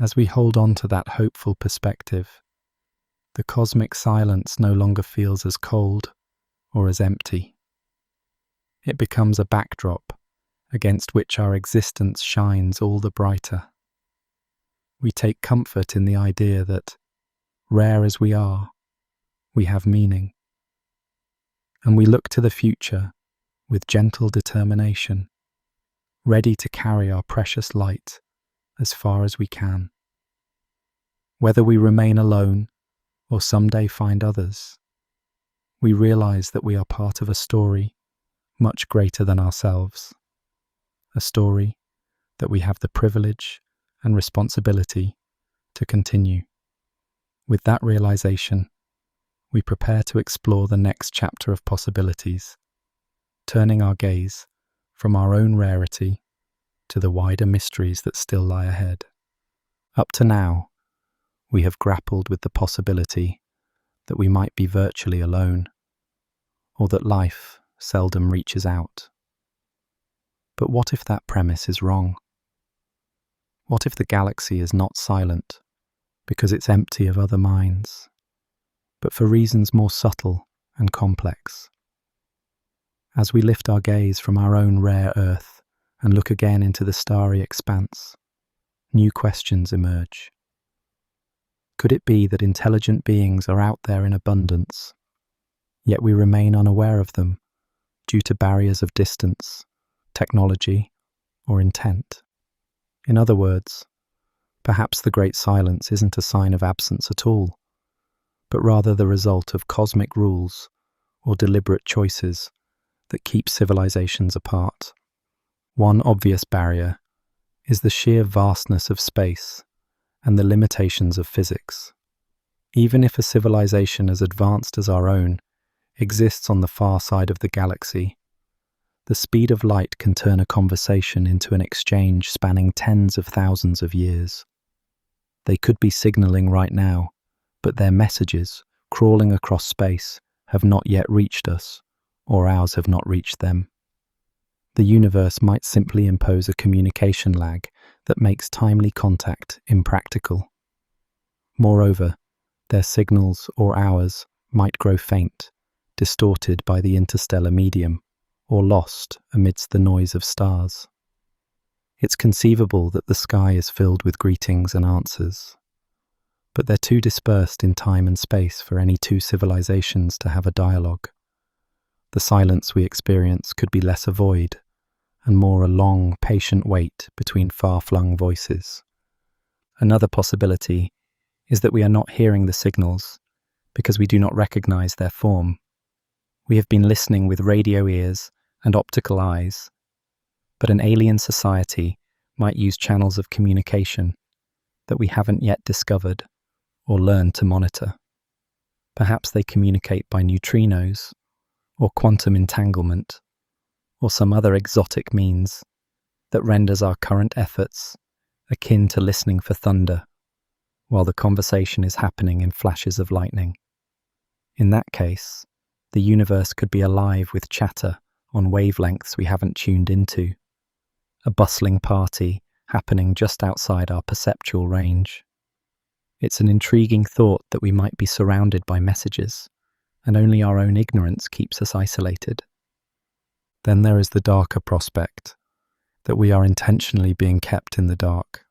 As we hold on to that hopeful perspective, the cosmic silence no longer feels as cold or as empty. It becomes a backdrop against which our existence shines all the brighter. We take comfort in the idea that, rare as we are, we have meaning. And we look to the future with gentle determination, ready to carry our precious light as far as we can. Whether we remain alone or someday find others, we realize that we are part of a story much greater than ourselves. A story that we have the privilege and responsibility to continue. With that realization, we prepare to explore the next chapter of possibilities, turning our gaze from our own rarity to the wider mysteries that still lie ahead. Up to now, we have grappled with the possibility that we might be virtually alone, or that life seldom reaches out. But what if that premise is wrong? What if the galaxy is not silent because it's empty of other minds, but for reasons more subtle and complex? As we lift our gaze from our own rare Earth and look again into the starry expanse, new questions emerge. Could it be that intelligent beings are out there in abundance, yet we remain unaware of them due to barriers of distance, technology, or intent? In other words, perhaps the Great Silence isn't a sign of absence at all, but rather the result of cosmic rules or deliberate choices that keep civilizations apart. One obvious barrier is the sheer vastness of space and the limitations of physics. Even if a civilization as advanced as our own exists on the far side of the galaxy, the speed of light can turn a conversation into an exchange spanning tens of thousands of years. They could be signaling right now, but their messages, crawling across space, have not yet reached us, or ours have not reached them. The universe might simply impose a communication lag that makes timely contact impractical. Moreover, their signals or ours might grow faint, distorted by the interstellar medium, or lost amidst the noise of stars. It's conceivable that the sky is filled with greetings and answers, but they're too dispersed in time and space for any two civilizations to have a dialogue. The silence we experience could be less a void, and more a long, patient wait between far-flung voices. Another possibility is that we are not hearing the signals because we do not recognize their form. We have been listening with radio ears and optical eyes, but an alien society might use channels of communication that we haven't yet discovered or learned to monitor. Perhaps they communicate by neutrinos, or quantum entanglement, or some other exotic means that renders our current efforts akin to listening for thunder, while the conversation is happening in flashes of lightning. In that case, the universe could be alive with chatter on wavelengths we haven't tuned into, a bustling party happening just outside our perceptual range. It's an intriguing thought that we might be surrounded by messages, and only our own ignorance keeps us isolated. Then there is the darker prospect, that we are intentionally being kept in the dark.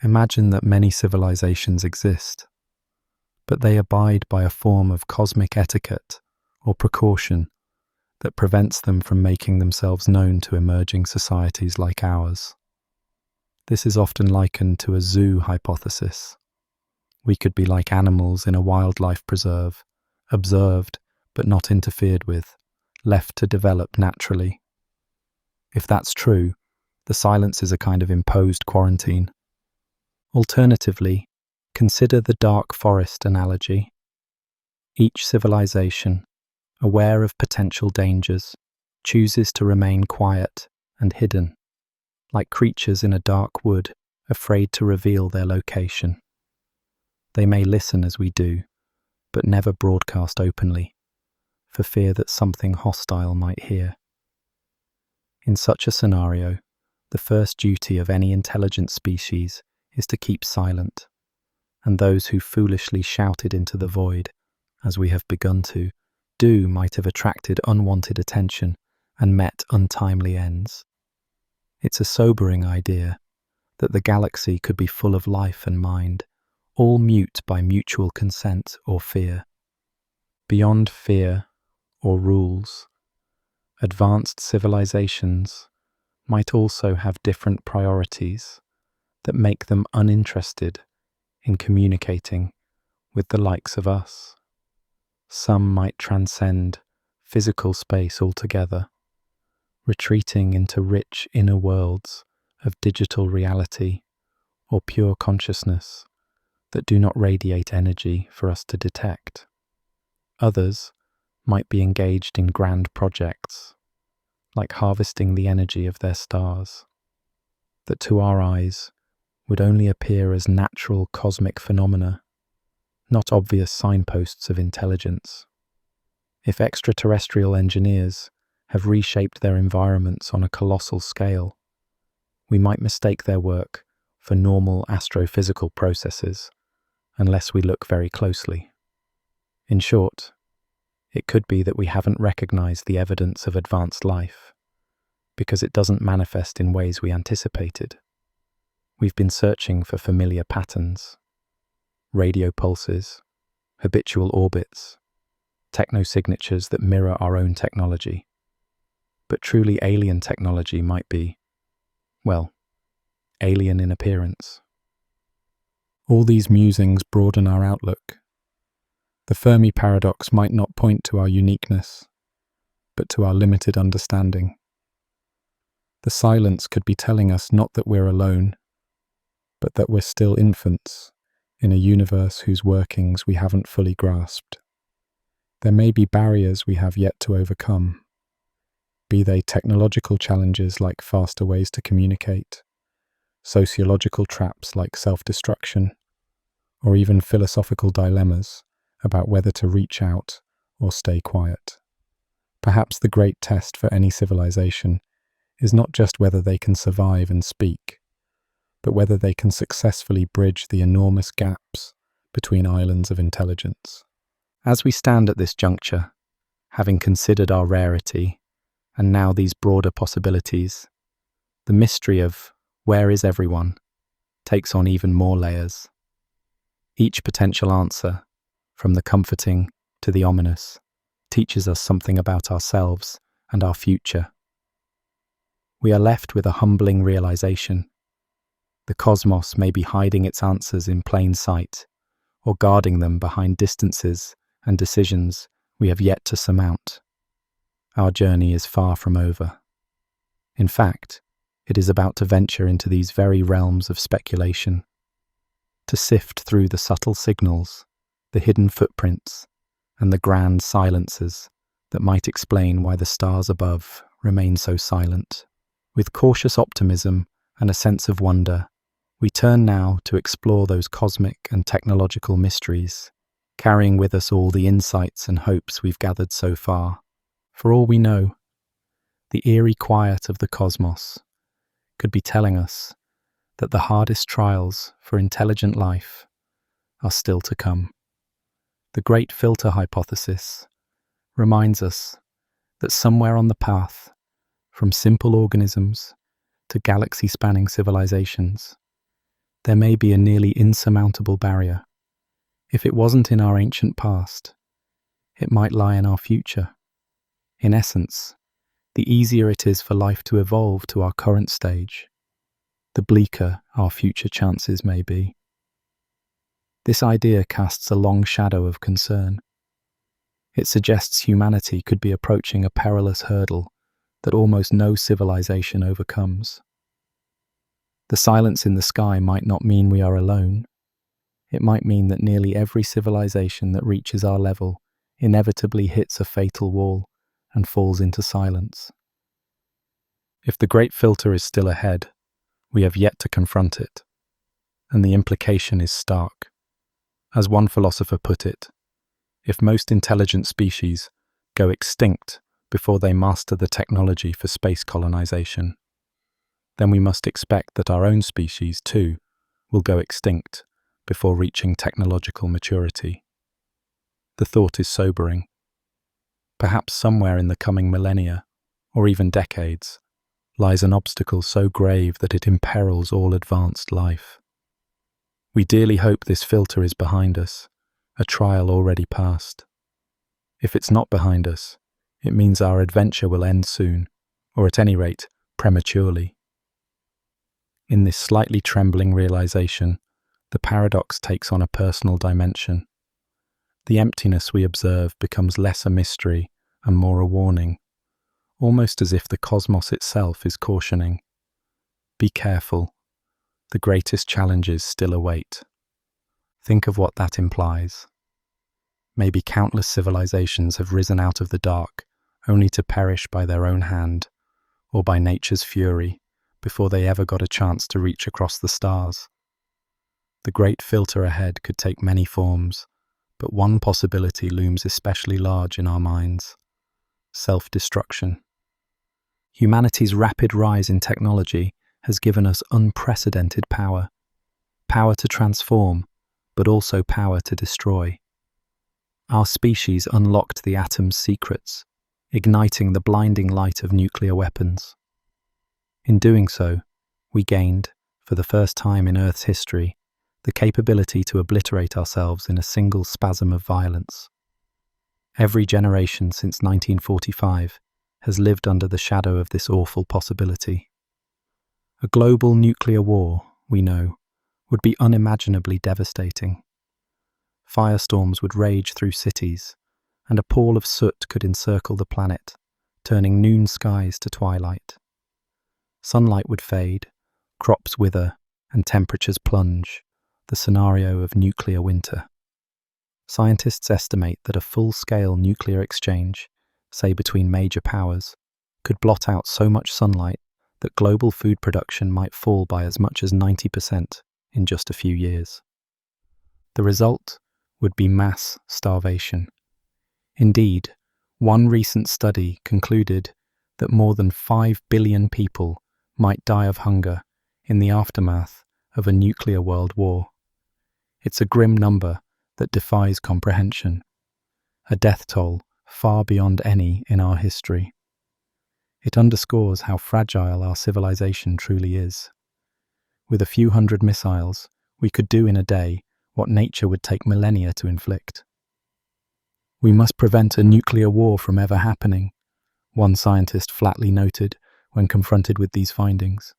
Imagine that many civilizations exist, but they abide by a form of cosmic etiquette or precaution that prevents them from making themselves known to emerging societies like ours. This is often likened to a zoo hypothesis. We could be like animals in a wildlife preserve, observed but not interfered with, left to develop naturally. If that's true, the silence is a kind of imposed quarantine. Alternatively, consider the dark forest analogy. Each civilization, aware of potential dangers, chooses to remain quiet and hidden, like creatures in a dark wood, afraid to reveal their location. They may listen as we do, but never broadcast openly, for fear that something hostile might hear. In such a scenario, the first duty of any intelligent species is to keep silent, and those who foolishly shouted into the void, as we have begun to, might have attracted unwanted attention and met untimely ends. It's a sobering idea that the galaxy could be full of life and mind, all mute by mutual consent or fear. Beyond fear or rules, advanced civilizations might also have different priorities that make them uninterested in communicating with the likes of us. Some might transcend physical space altogether, retreating into rich inner worlds of digital reality or pure consciousness that do not radiate energy for us to detect. Others might be engaged in grand projects, like harvesting the energy of their stars, that to our eyes would only appear as natural cosmic phenomena, not obvious signposts of intelligence. If extraterrestrial engineers have reshaped their environments on a colossal scale, we might mistake their work for normal astrophysical processes unless we look very closely. In short, it could be that we haven't recognized the evidence of advanced life because it doesn't manifest in ways we anticipated. We've been searching for familiar patterns, radio pulses, habitual orbits, technosignatures that mirror our own technology. But truly alien technology might be, well, alien in appearance. All these musings broaden our outlook. The Fermi paradox might not point to our uniqueness, but to our limited understanding. The silence could be telling us not that we're alone, but that we're still infants in a universe whose workings we haven't fully grasped. There may be barriers we have yet to overcome, be they technological challenges like faster ways to communicate, sociological traps like self-destruction, or even philosophical dilemmas about whether to reach out or stay quiet. Perhaps the great test for any civilization is not just whether they can survive and speak, but whether they can successfully bridge the enormous gaps between islands of intelligence. As we stand at this juncture, having considered our rarity and now these broader possibilities, the mystery of where is everyone takes on even more layers. Each potential answer, from the comforting to the ominous, teaches us something about ourselves and our future. We are left with a humbling realization. The cosmos may be hiding its answers in plain sight, or guarding them behind distances and decisions we have yet to surmount. Our journey is far from over. In fact, it is about to venture into these very realms of speculation, to sift through the subtle signals, the hidden footprints, and the grand silences that might explain why the stars above remain so silent. With cautious optimism and a sense of wonder, we turn now to explore those cosmic and technological mysteries, carrying with us all the insights and hopes we've gathered so far. For all we know, the eerie quiet of the cosmos could be telling us that the hardest trials for intelligent life are still to come. The Great Filter hypothesis reminds us that somewhere on the path, from simple organisms to galaxy-spanning civilizations, there may be a nearly insurmountable barrier. If it wasn't in our ancient past, it might lie in our future. In essence, the easier it is for life to evolve to our current stage, the bleaker our future chances may be. This idea casts a long shadow of concern. It suggests humanity could be approaching a perilous hurdle that almost no civilization overcomes. The silence in the sky might not mean we are alone. It might mean that nearly every civilization that reaches our level inevitably hits a fatal wall and falls into silence. If the Great Filter is still ahead, we have yet to confront it, and the implication is stark. As one philosopher put it, if most intelligent species go extinct before they master the technology for space colonization, then we must expect that our own species, too, will go extinct before reaching technological maturity. The thought is sobering. Perhaps somewhere in the coming millennia, or even decades, lies an obstacle so grave that it imperils all advanced life. We dearly hope this filter is behind us, a trial already past. If it's not behind us, it means our adventure will end soon, or at any rate, prematurely. In this slightly trembling realization, the paradox takes on a personal dimension. The emptiness we observe becomes less a mystery and more a warning, almost as if the cosmos itself is cautioning. Be careful. The greatest challenges still await. Think of what that implies. Maybe countless civilizations have risen out of the dark only to perish by their own hand, or by nature's fury, before they ever got a chance to reach across the stars. The Great Filter ahead could take many forms, but one possibility looms especially large in our minds: self-destruction. Humanity's rapid rise in technology has given us unprecedented power. Power to transform, but also power to destroy. Our species unlocked the atom's secrets, igniting the blinding light of nuclear weapons. In doing so, we gained, for the first time in Earth's history, the capability to obliterate ourselves in a single spasm of violence. Every generation since 1945 has lived under the shadow of this awful possibility. A global nuclear war, we know, would be unimaginably devastating. Firestorms would rage through cities, and a pall of soot could encircle the planet, turning noon skies to twilight. Sunlight would fade, crops wither, and temperatures plunge, the scenario of nuclear winter. Scientists estimate that a full-scale nuclear exchange, say between major powers, could blot out so much sunlight that global food production might fall by as much as 90% in just a few years. The result would be mass starvation. Indeed, one recent study concluded that more than 5 billion people might die of hunger in the aftermath of a nuclear world war. It's a grim number that defies comprehension, a death toll far beyond any in our history. It underscores how fragile our civilization truly is. With a few hundred missiles, we could do in a day what nature would take millennia to inflict. We must prevent a nuclear war from ever happening, one scientist flatly noted when confronted with these findings.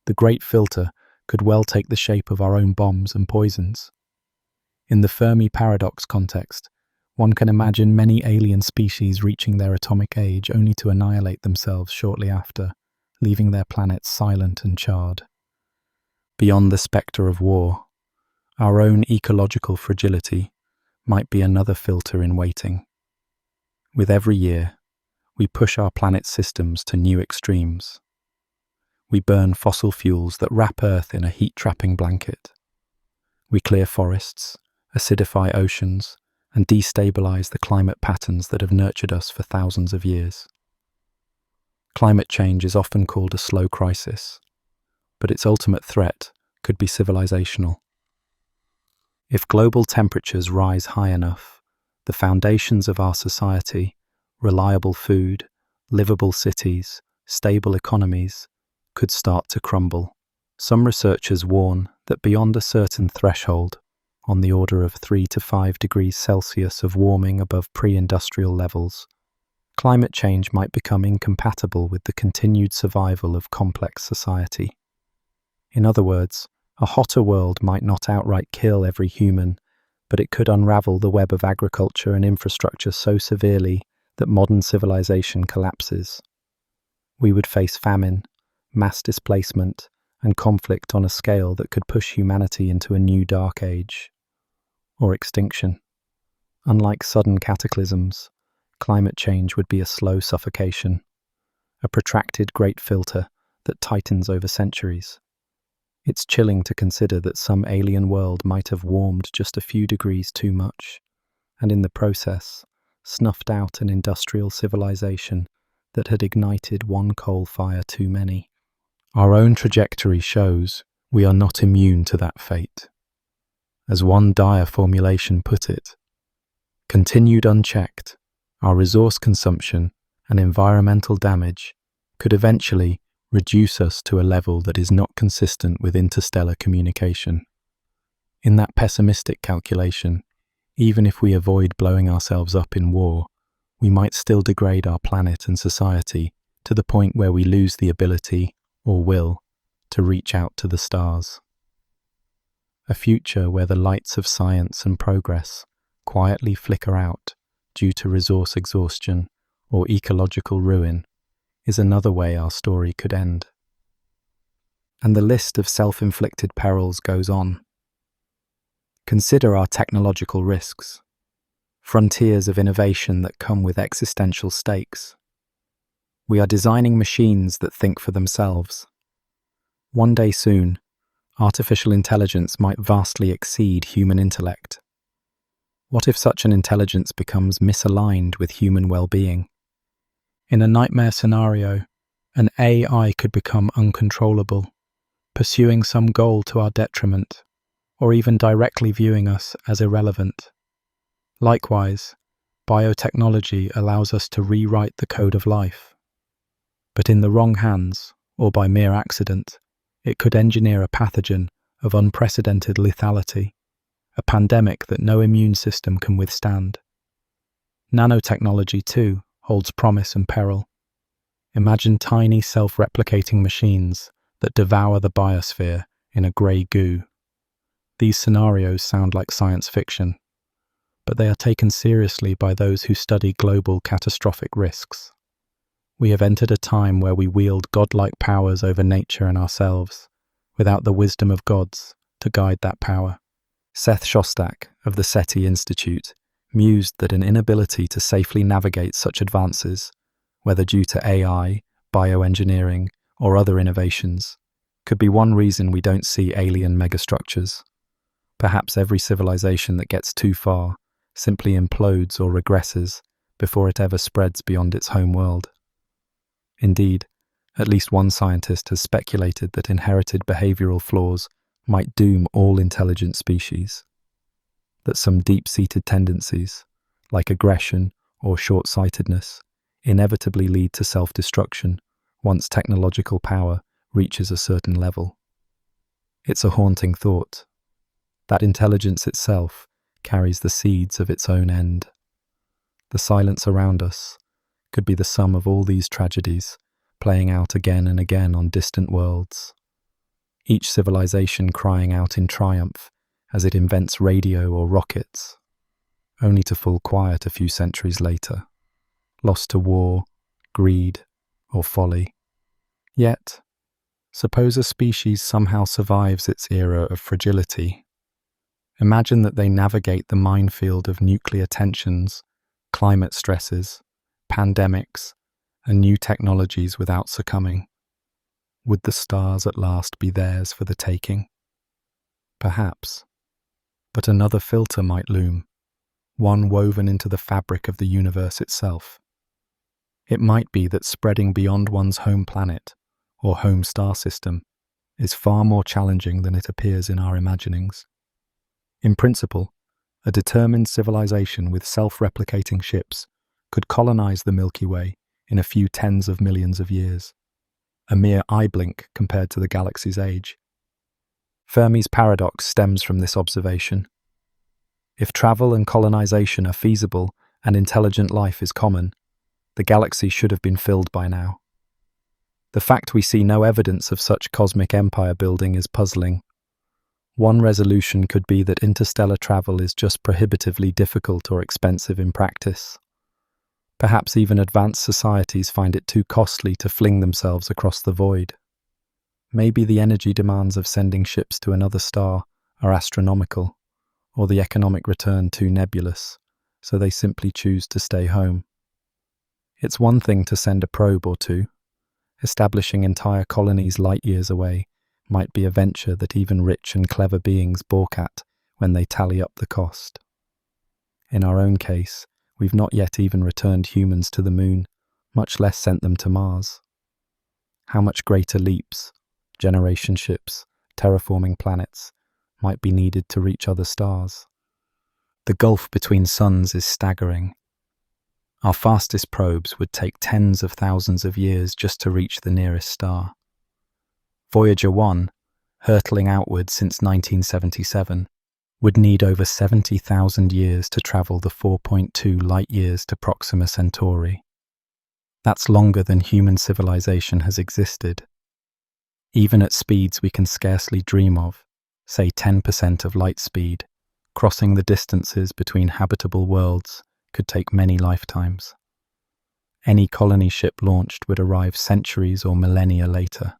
The Great Filter could well take the shape of our own bombs and poisons. In the Fermi paradox context, one can imagine many alien species reaching their atomic age only to annihilate themselves shortly after, leaving their planets silent and charred. Beyond the spectre of war, our own ecological fragility might be another filter in waiting. With every year, we push our planet's systems to new extremes. We burn fossil fuels that wrap Earth in a heat-trapping blanket. We clear forests, acidify oceans, and destabilize the climate patterns that have nurtured us for thousands of years. Climate change is often called a slow crisis, but its ultimate threat could be civilizational. If global temperatures rise high enough, the foundations of our society, reliable food, livable cities, stable economies, could start to crumble. Some researchers warn that beyond a certain threshold, on the order of 3 to 5 degrees Celsius of warming above pre-industrial levels, climate change might become incompatible with the continued survival of complex society. In other words, a hotter world might not outright kill every human, but it could unravel the web of agriculture and infrastructure so severely that modern civilization collapses. We would face famine, mass displacement, and conflict on a scale that could push humanity into a new dark age, or extinction. Unlike sudden cataclysms, climate change would be a slow suffocation, a protracted great filter that tightens over centuries. It's chilling to consider that some alien world might have warmed just a few degrees too much, and in the process, snuffed out an industrial civilization that had ignited one coal fire too many. Our own trajectory shows we are not immune to that fate. As one dire formulation put it, continued unchecked, our resource consumption and environmental damage could eventually reduce us to a level that is not consistent with interstellar communication. In that pessimistic calculation, even if we avoid blowing ourselves up in war, we might still degrade our planet and society to the point where we lose the ability, or will, to reach out to the stars. A future where the lights of science and progress quietly flicker out due to resource exhaustion or ecological ruin is another way our story could end. And the list of self-inflicted perils goes on. Consider our technological risks, frontiers of innovation that come with existential stakes. We are designing machines that think for themselves. One day soon, artificial intelligence might vastly exceed human intellect. What if such an intelligence becomes misaligned with human well-being? In a nightmare scenario, An AI could become uncontrollable, pursuing some goal to our detriment, or even directly viewing us as irrelevant. Likewise, biotechnology allows us to rewrite the code of life. But in the wrong hands, or by mere accident, it could engineer a pathogen of unprecedented lethality, a pandemic that no immune system can withstand. Nanotechnology, too, holds promise and peril. Imagine tiny self-replicating machines that devour the biosphere in a grey goo. These scenarios sound like science fiction, but they are taken seriously by those who study global catastrophic risks. We have entered a time where we wield godlike powers over nature and ourselves, without the wisdom of gods to guide that power. Seth Shostak of the SETI Institute mused that an inability to safely navigate such advances, whether due to AI, bioengineering, or other innovations, could be one reason we don't see alien megastructures. Perhaps every civilization that gets too far simply implodes or regresses before it ever spreads beyond its home world. Indeed, at least one scientist has speculated that inherited behavioral flaws might doom all intelligent species, that some deep-seated tendencies, like aggression or short-sightedness, inevitably lead to self-destruction once technological power reaches a certain level. It's a haunting thought, that intelligence itself carries the seeds of its own end. The silence around us could be the sum of all these tragedies playing out again and again on distant worlds. Each civilization crying out in triumph as it invents radio or rockets, only to fall quiet a few centuries later, lost to war, greed, or folly. Yet, suppose a species somehow survives its era of fragility. Imagine that they navigate the minefield of nuclear tensions, climate stresses, pandemics, and new technologies without succumbing. Would the stars at last be theirs for the taking? Perhaps. But another filter might loom, one woven into the fabric of the universe itself. It might be that spreading beyond one's home planet, or home star system, is far more challenging than it appears in our imaginings. In principle, a determined civilization with self-replicating ships could colonize the Milky Way in a few tens of millions of years, a mere eye blink compared to the galaxy's age. Fermi's paradox stems from this observation. If travel and colonization are feasible and intelligent life is common, the galaxy should have been filled by now. The fact we see no evidence of such cosmic empire building is puzzling. One resolution could be that interstellar travel is just prohibitively difficult or expensive in practice. Perhaps even advanced societies find it too costly to fling themselves across the void. Maybe the energy demands of sending ships to another star are astronomical, or the economic return too nebulous, so they simply choose to stay home. It's one thing to send a probe or two. Establishing entire colonies light years away might be a venture that even rich and clever beings balk at when they tally up the cost. In our own case, we've not yet even returned humans to the moon, much less sent them to Mars. How much greater leaps, generation ships, terraforming planets, might be needed to reach other stars? The gulf between suns is staggering. Our fastest probes would take tens of thousands of years just to reach the nearest star. Voyager 1, hurtling outward since 1977, would need over 70,000 years to travel the 4.2 light-years to Proxima Centauri. That's longer than human civilization has existed. Even at speeds we can scarcely dream of, say 10% of light speed, crossing the distances between habitable worlds could take many lifetimes. Any colony ship launched would arrive centuries or millennia later.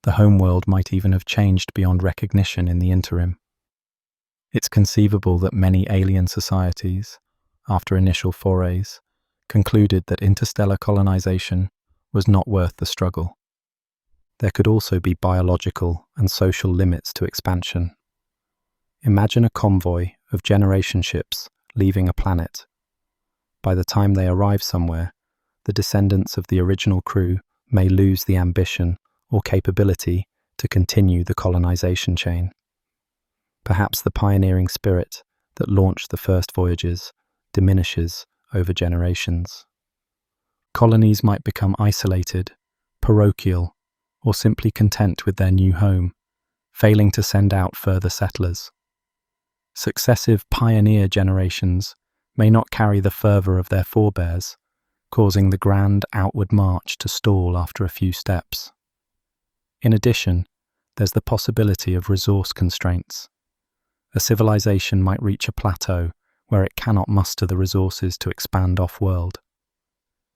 The homeworld might even have changed beyond recognition in the interim. It's conceivable that many alien societies, after initial forays, concluded that interstellar colonization was not worth the struggle. There could also be biological and social limits to expansion. Imagine a convoy of generation ships leaving a planet. By the time they arrive somewhere, the descendants of the original crew may lose the ambition or capability to continue the colonization chain. Perhaps the pioneering spirit that launched the first voyages diminishes over generations. Colonies might become isolated, parochial, or simply content with their new home, failing to send out further settlers. Successive pioneer generations may not carry the fervour of their forebears, causing the grand outward march to stall after a few steps. In addition, there's the possibility of resource constraints. A civilization might reach a plateau where it cannot muster the resources to expand off-world.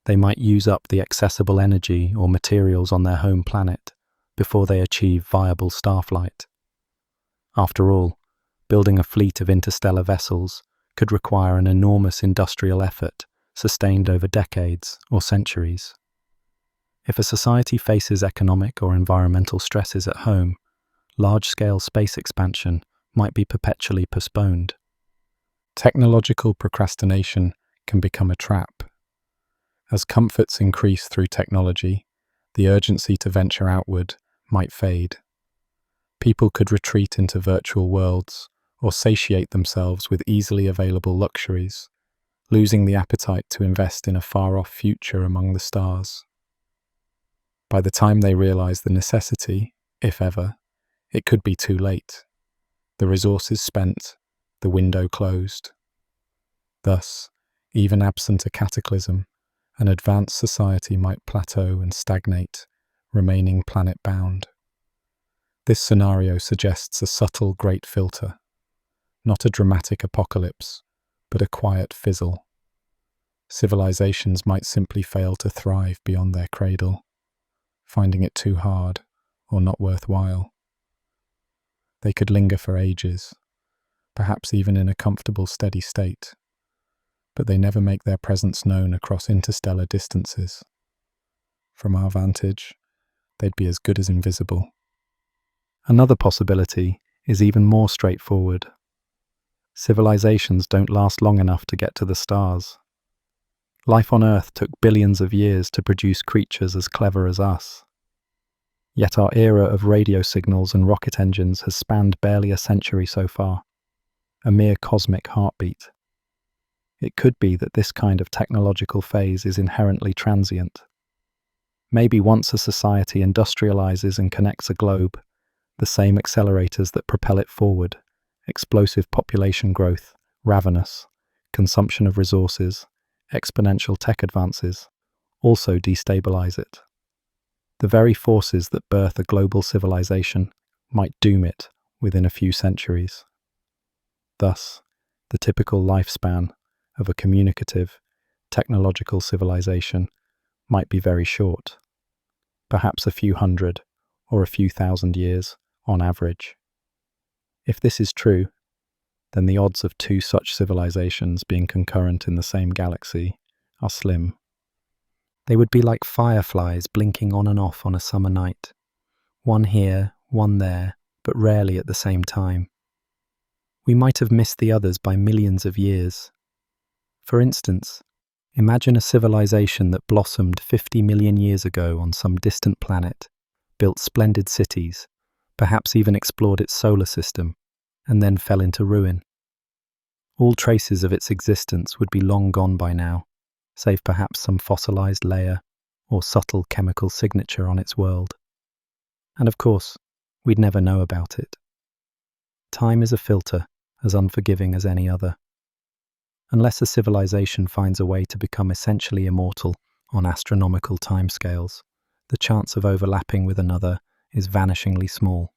They might use up the accessible energy or materials on their home planet before they achieve viable starflight. After all, building a fleet of interstellar vessels could require an enormous industrial effort sustained over decades or centuries. If a society faces economic or environmental stresses at home, large-scale space expansion might be perpetually postponed. Technological procrastination can become a trap. As comforts increase through technology, the urgency to venture outward might fade. People could retreat into virtual worlds or satiate themselves with easily available luxuries, losing the appetite to invest in a far-off future among the stars. By the time they realize the necessity, if ever, it could be too late. The resources spent, the window closed. Thus, even absent a cataclysm, an advanced society might plateau and stagnate, remaining planet-bound. This scenario suggests a subtle great filter, not a dramatic apocalypse, but a quiet fizzle. Civilizations might simply fail to thrive beyond their cradle, finding it too hard or not worthwhile. They could linger for ages, perhaps even in a comfortable steady state, but they never make their presence known across interstellar distances. From our vantage, they'd be as good as invisible. Another possibility is even more straightforward. Civilizations don't last long enough to get to the stars. Life on Earth took billions of years to produce creatures as clever as us. Yet our era of radio signals and rocket engines has spanned barely a century so far, a mere cosmic heartbeat. It could be that this kind of technological phase is inherently transient. Maybe once a society industrializes and connects a globe, the same accelerators that propel it forward, explosive population growth, ravenous, consumption of resources, exponential tech advances, also destabilize it. The very forces that birth a global civilization might doom it within a few centuries. Thus, the typical lifespan of a communicative, technological civilization might be very short, perhaps a few hundred or a few thousand years on average. If this is true, then the odds of two such civilizations being concurrent in the same galaxy are slim. They would be like fireflies blinking on and off on a summer night, one here, one there, but rarely at the same time. We might have missed the others by millions of years. For instance, imagine a civilization that blossomed 50 million years ago on some distant planet, built splendid cities, perhaps even explored its solar system, and then fell into ruin. All traces of its existence would be long gone by now, save perhaps some fossilized layer or subtle chemical signature on its world. And of course, we'd never know about it. Time is a filter as unforgiving as any other. Unless a civilization finds a way to become essentially immortal on astronomical timescales, the chance of overlapping with another is vanishingly small.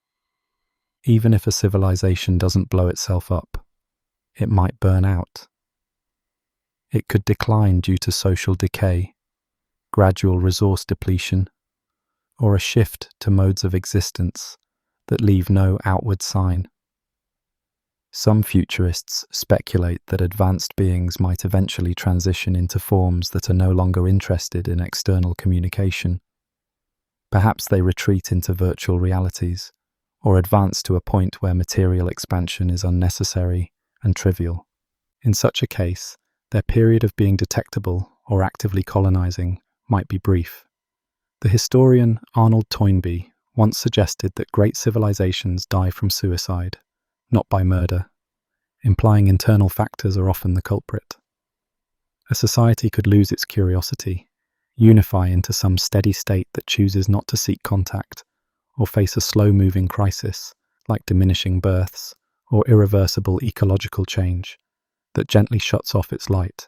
Even if a civilization doesn't blow itself up, it might burn out. It could decline due to social decay, gradual resource depletion, or a shift to modes of existence that leave no outward sign. Some futurists speculate that advanced beings might eventually transition into forms that are no longer interested in external communication. Perhaps they retreat into virtual realities, or advance to a point where material expansion is unnecessary and trivial. In such a case, their period of being detectable or actively colonizing might be brief. The historian Arnold Toynbee once suggested that great civilizations die from suicide, not by murder, implying internal factors are often the culprit. A society could lose its curiosity, unify into some steady state that chooses not to seek contact, or face a slow-moving crisis, like diminishing births or irreversible ecological change, that gently shuts off its light.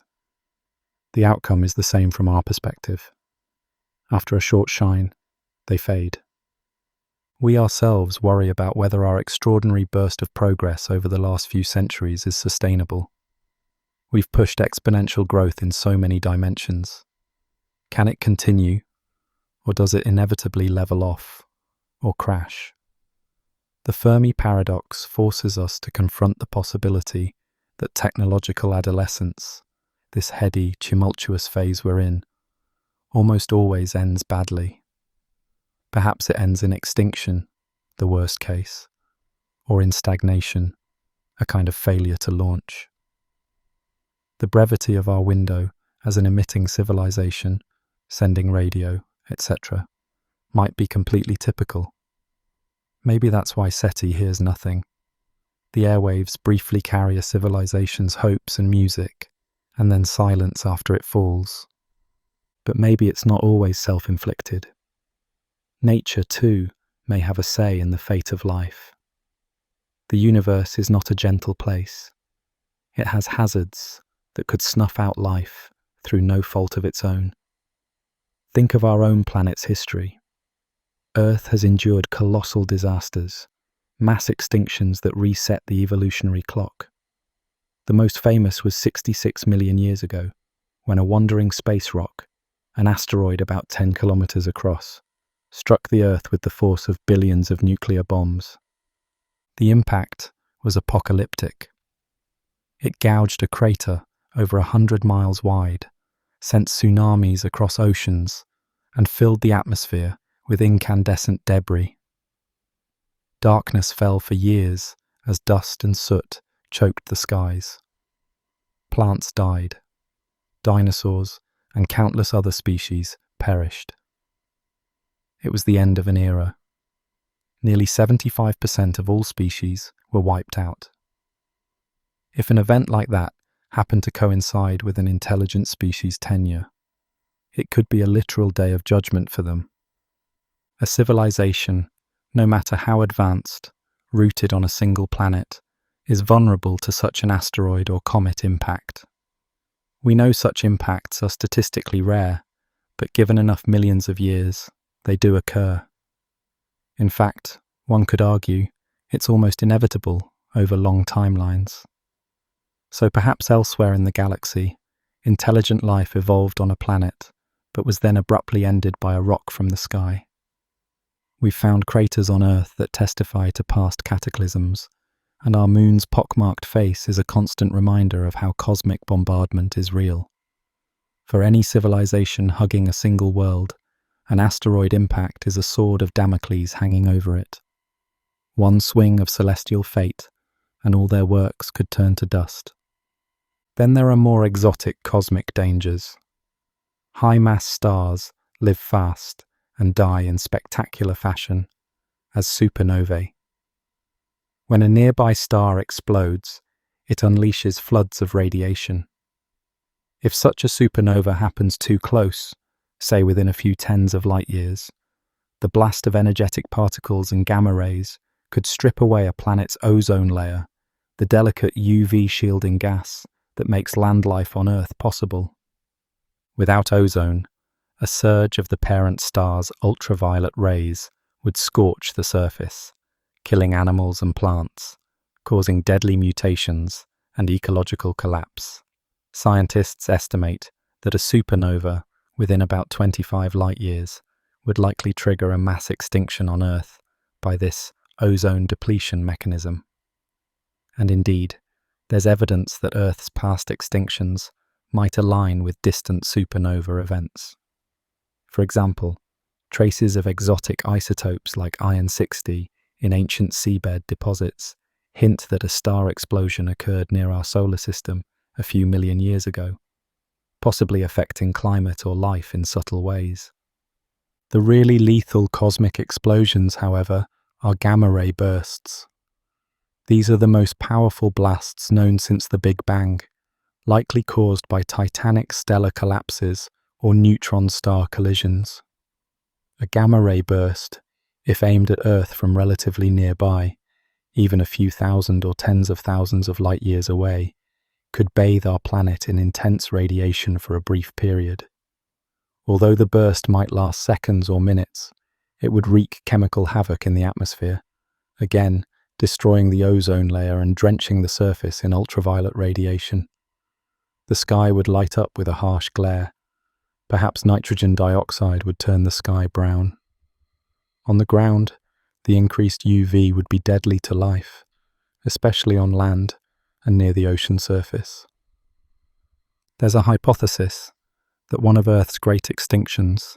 The outcome is the same from our perspective. After a short shine, they fade. We ourselves worry about whether our extraordinary burst of progress over the last few centuries is sustainable. We've pushed exponential growth in so many dimensions. Can it continue, or does it inevitably level off, or crash? The Fermi paradox forces us to confront the possibility that technological adolescence, this heady, tumultuous phase we're in, almost always ends badly. Perhaps it ends in extinction, the worst case, or in stagnation, a kind of failure to launch. The brevity of our window as an emitting civilization, sending radio, etc., might be completely typical. Maybe that's why SETI hears nothing. The airwaves briefly carry a civilization's hopes and music, and then silence after it falls. But maybe it's not always self-inflicted. Nature, too, may have a say in the fate of life. The universe is not a gentle place. It has hazards that could snuff out life through no fault of its own. Think of our own planet's history. Earth has endured colossal disasters, mass extinctions that reset the evolutionary clock. The most famous was 66 million years ago, when a wandering space rock, an asteroid about 10 kilometers across, struck the Earth with the force of billions of nuclear bombs. The impact was apocalyptic. It gouged a crater over 100 miles wide, sent tsunamis across oceans, and filled the atmosphere with incandescent debris. Darkness fell for years as dust and soot choked the skies. Plants died. Dinosaurs and countless other species perished. It was the end of an era. Nearly 75% of all species were wiped out. If an event like that happened to coincide with an intelligent species' tenure, it could be a literal day of judgment for them. A civilization, no matter how advanced, rooted on a single planet, is vulnerable to such an asteroid or comet impact. We know such impacts are statistically rare, but given enough millions of years, they do occur. In fact, one could argue it's almost inevitable over long timelines. So perhaps elsewhere in the galaxy, intelligent life evolved on a planet, but was then abruptly ended by a rock from the sky. We've found craters on Earth that testify to past cataclysms, and our moon's pockmarked face is a constant reminder of how cosmic bombardment is real. For any civilization hugging a single world, an asteroid impact is a sword of Damocles hanging over it. One swing of celestial fate, and all their works could turn to dust. Then there are more exotic cosmic dangers. High-mass stars live fast and die in spectacular fashion, as supernovae. When a nearby star explodes, it unleashes floods of radiation. If such a supernova happens too close, say within a few tens of light years, the blast of energetic particles and gamma rays could strip away a planet's ozone layer, the delicate UV shielding gas that makes land life on Earth possible. Without ozone, a surge of the parent star's ultraviolet rays would scorch the surface, killing animals and plants, causing deadly mutations and ecological collapse. Scientists estimate that a supernova within about 25 light-years would likely trigger a mass extinction on Earth by this ozone depletion mechanism. And indeed, there's evidence that Earth's past extinctions might align with distant supernova events. For example, traces of exotic isotopes like iron-60 in ancient seabed deposits hint that a star explosion occurred near our solar system a few million years ago, possibly affecting climate or life in subtle ways. The really lethal cosmic explosions, however, are gamma-ray bursts. These are the most powerful blasts known since the Big Bang, likely caused by titanic stellar collapses or neutron star collisions. A gamma-ray burst, if aimed at Earth from relatively nearby, even a few thousand or tens of thousands of light-years away, could bathe our planet in intense radiation for a brief period. Although the burst might last seconds or minutes, it would wreak chemical havoc in the atmosphere, again destroying the ozone layer and drenching the surface in ultraviolet radiation. The sky would light up with a harsh glare. Perhaps nitrogen dioxide would turn the sky brown. On the ground, the increased UV would be deadly to life, especially on land and near the ocean surface. There's a hypothesis that one of Earth's great extinctions,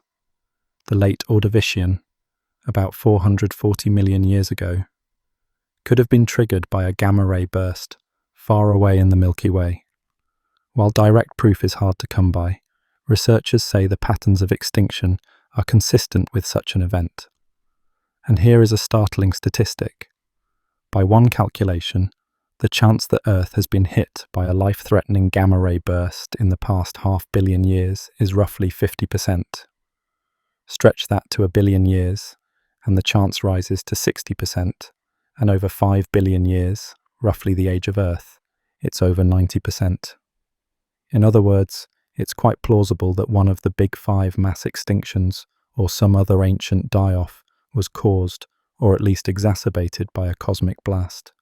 the late Ordovician, about 440 million years ago, could have been triggered by a gamma-ray burst far away in the Milky Way. While direct proof is hard to come by, researchers say the patterns of extinction are consistent with such an event. And here is a startling statistic. By one calculation, the chance that Earth has been hit by a life-threatening gamma-ray burst in the past 500 million years is roughly 50%. Stretch that to 1 billion years, and the chance rises to 60%, and over 5 billion years, roughly the age of Earth, it's over 90%. In other words, it's quite plausible that one of the big 5 mass extinctions, or some other ancient die-off, was caused, or at least exacerbated by a cosmic blast.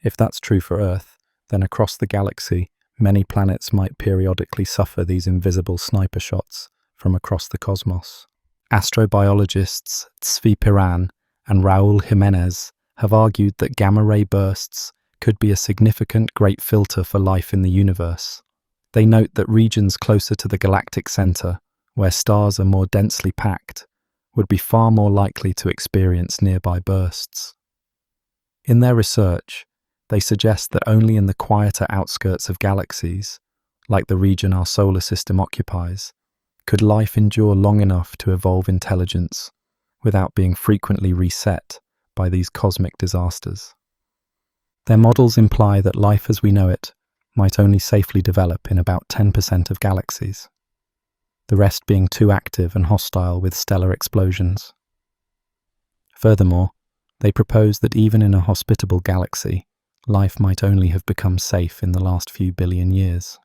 If that's true for Earth, then across the galaxy, many planets might periodically suffer these invisible sniper shots from across the cosmos. Astrobiologists Tzvi Piran and Raul Jimenez have argued that gamma-ray bursts could be a significant great filter for life in the universe. They note that regions closer to the galactic center, where stars are more densely packed, would be far more likely to experience nearby bursts. In their research, they suggest that only in the quieter outskirts of galaxies, like the region our solar system occupies, could life endure long enough to evolve intelligence without being frequently reset by these cosmic disasters. Their models imply that life as we know it might only safely develop in about 10% of galaxies, the rest being too active and hostile with stellar explosions. Furthermore, they propose that even in a hospitable galaxy, life might only have become safe in the last few billion years.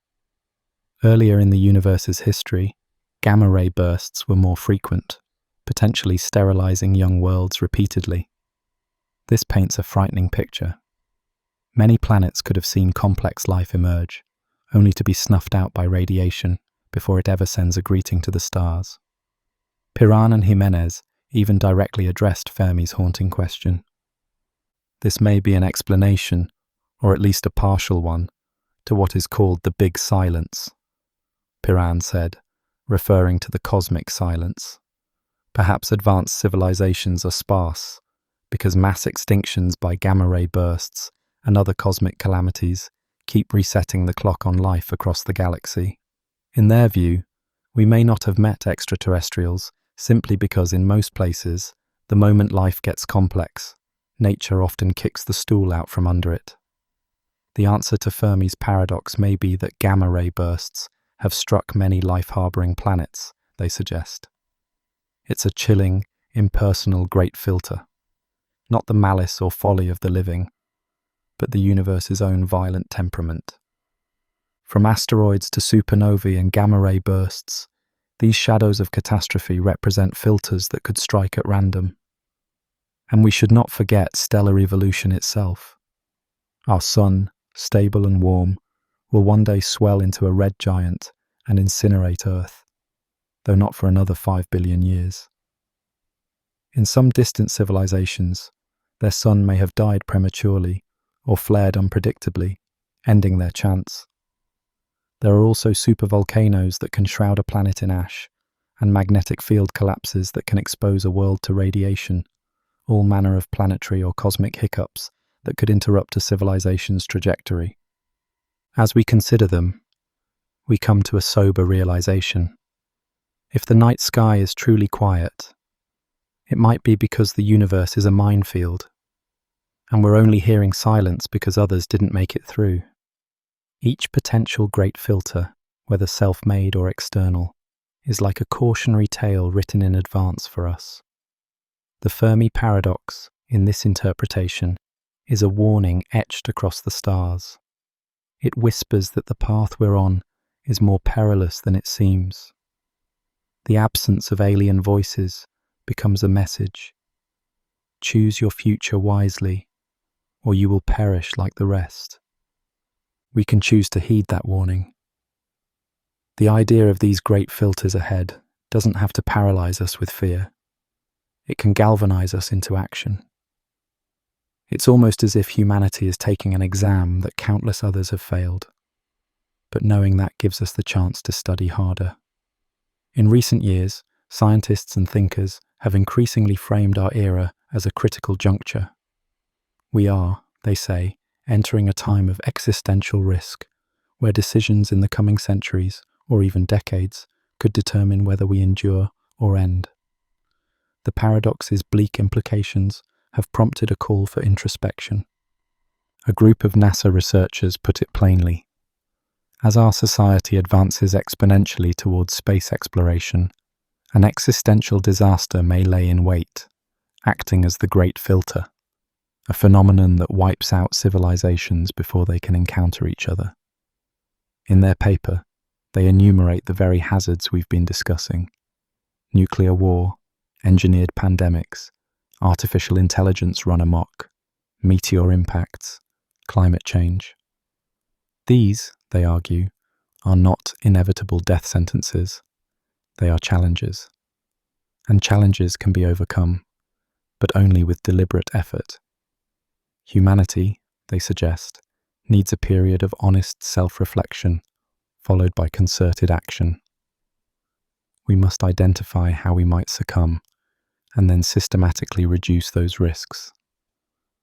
Earlier in the universe's history, gamma-ray bursts were more frequent, potentially sterilizing young worlds repeatedly. This paints a frightening picture. Many planets could have seen complex life emerge, only to be snuffed out by radiation before it ever sends a greeting to the stars. Piran and Jimenez even directly addressed Fermi's haunting question. This may be an explanation, or at least a partial one, to what is called the Big Silence, Piran said, referring to the cosmic silence. Perhaps advanced civilizations are sparse, because mass extinctions by gamma-ray bursts and other cosmic calamities keep resetting the clock on life across the galaxy. In their view, we may not have met extraterrestrials simply because in most places, the moment life gets complex, nature often kicks the stool out from under it. The answer to Fermi's paradox may be that gamma-ray bursts have struck many life-harboring planets, they suggest. It's a chilling, impersonal great filter, not the malice or folly of the living, but the universe's own violent temperament. From asteroids to supernovae and gamma-ray bursts, these shadows of catastrophe represent filters that could strike at random. And we should not forget stellar evolution itself. Our sun, stable and warm, will one day swell into a red giant and incinerate Earth, though not for another 5 billion years. In some distant civilizations, their sun may have died prematurely or flared unpredictably, ending their chance. There are also supervolcanoes that can shroud a planet in ash, and magnetic field collapses that can expose a world to radiation, all manner of planetary or cosmic hiccups that could interrupt a civilization's trajectory. As we consider them, we come to a sober realization. If the night sky is truly quiet, it might be because the universe is a minefield, and we're only hearing silence because others didn't make it through. Each potential great filter, whether self-made or external, is like a cautionary tale written in advance for us. The Fermi paradox, in this interpretation, is a warning etched across the stars. It whispers that the path we're on is more perilous than it seems. The absence of alien voices becomes a message. Choose your future wisely, or you will perish like the rest. We can choose to heed that warning. The idea of these great filters ahead doesn't have to paralyze us with fear. It can galvanize us into action. It's almost as if humanity is taking an exam that countless others have failed, but knowing that gives us the chance to study harder. In recent years, scientists and thinkers have increasingly framed our era as a critical juncture. We are, they say, entering a time of existential risk, where decisions in the coming centuries, or even decades, could determine whether we endure or end. The paradox's bleak implications have prompted a call for introspection. A group of NASA researchers put it plainly. As our society advances exponentially towards space exploration, an existential disaster may lay in wait, acting as the great filter, a phenomenon that wipes out civilizations before they can encounter each other. In their paper, they enumerate the very hazards we've been discussing: nuclear war, engineered pandemics, artificial intelligence run amok, meteor impacts, climate change. These, they argue, are not inevitable death sentences. They are challenges. And challenges can be overcome, but only with deliberate effort. Humanity, they suggest, needs a period of honest self-reflection, followed by concerted action. We must identify how we might succumb, and then systematically reduce those risks.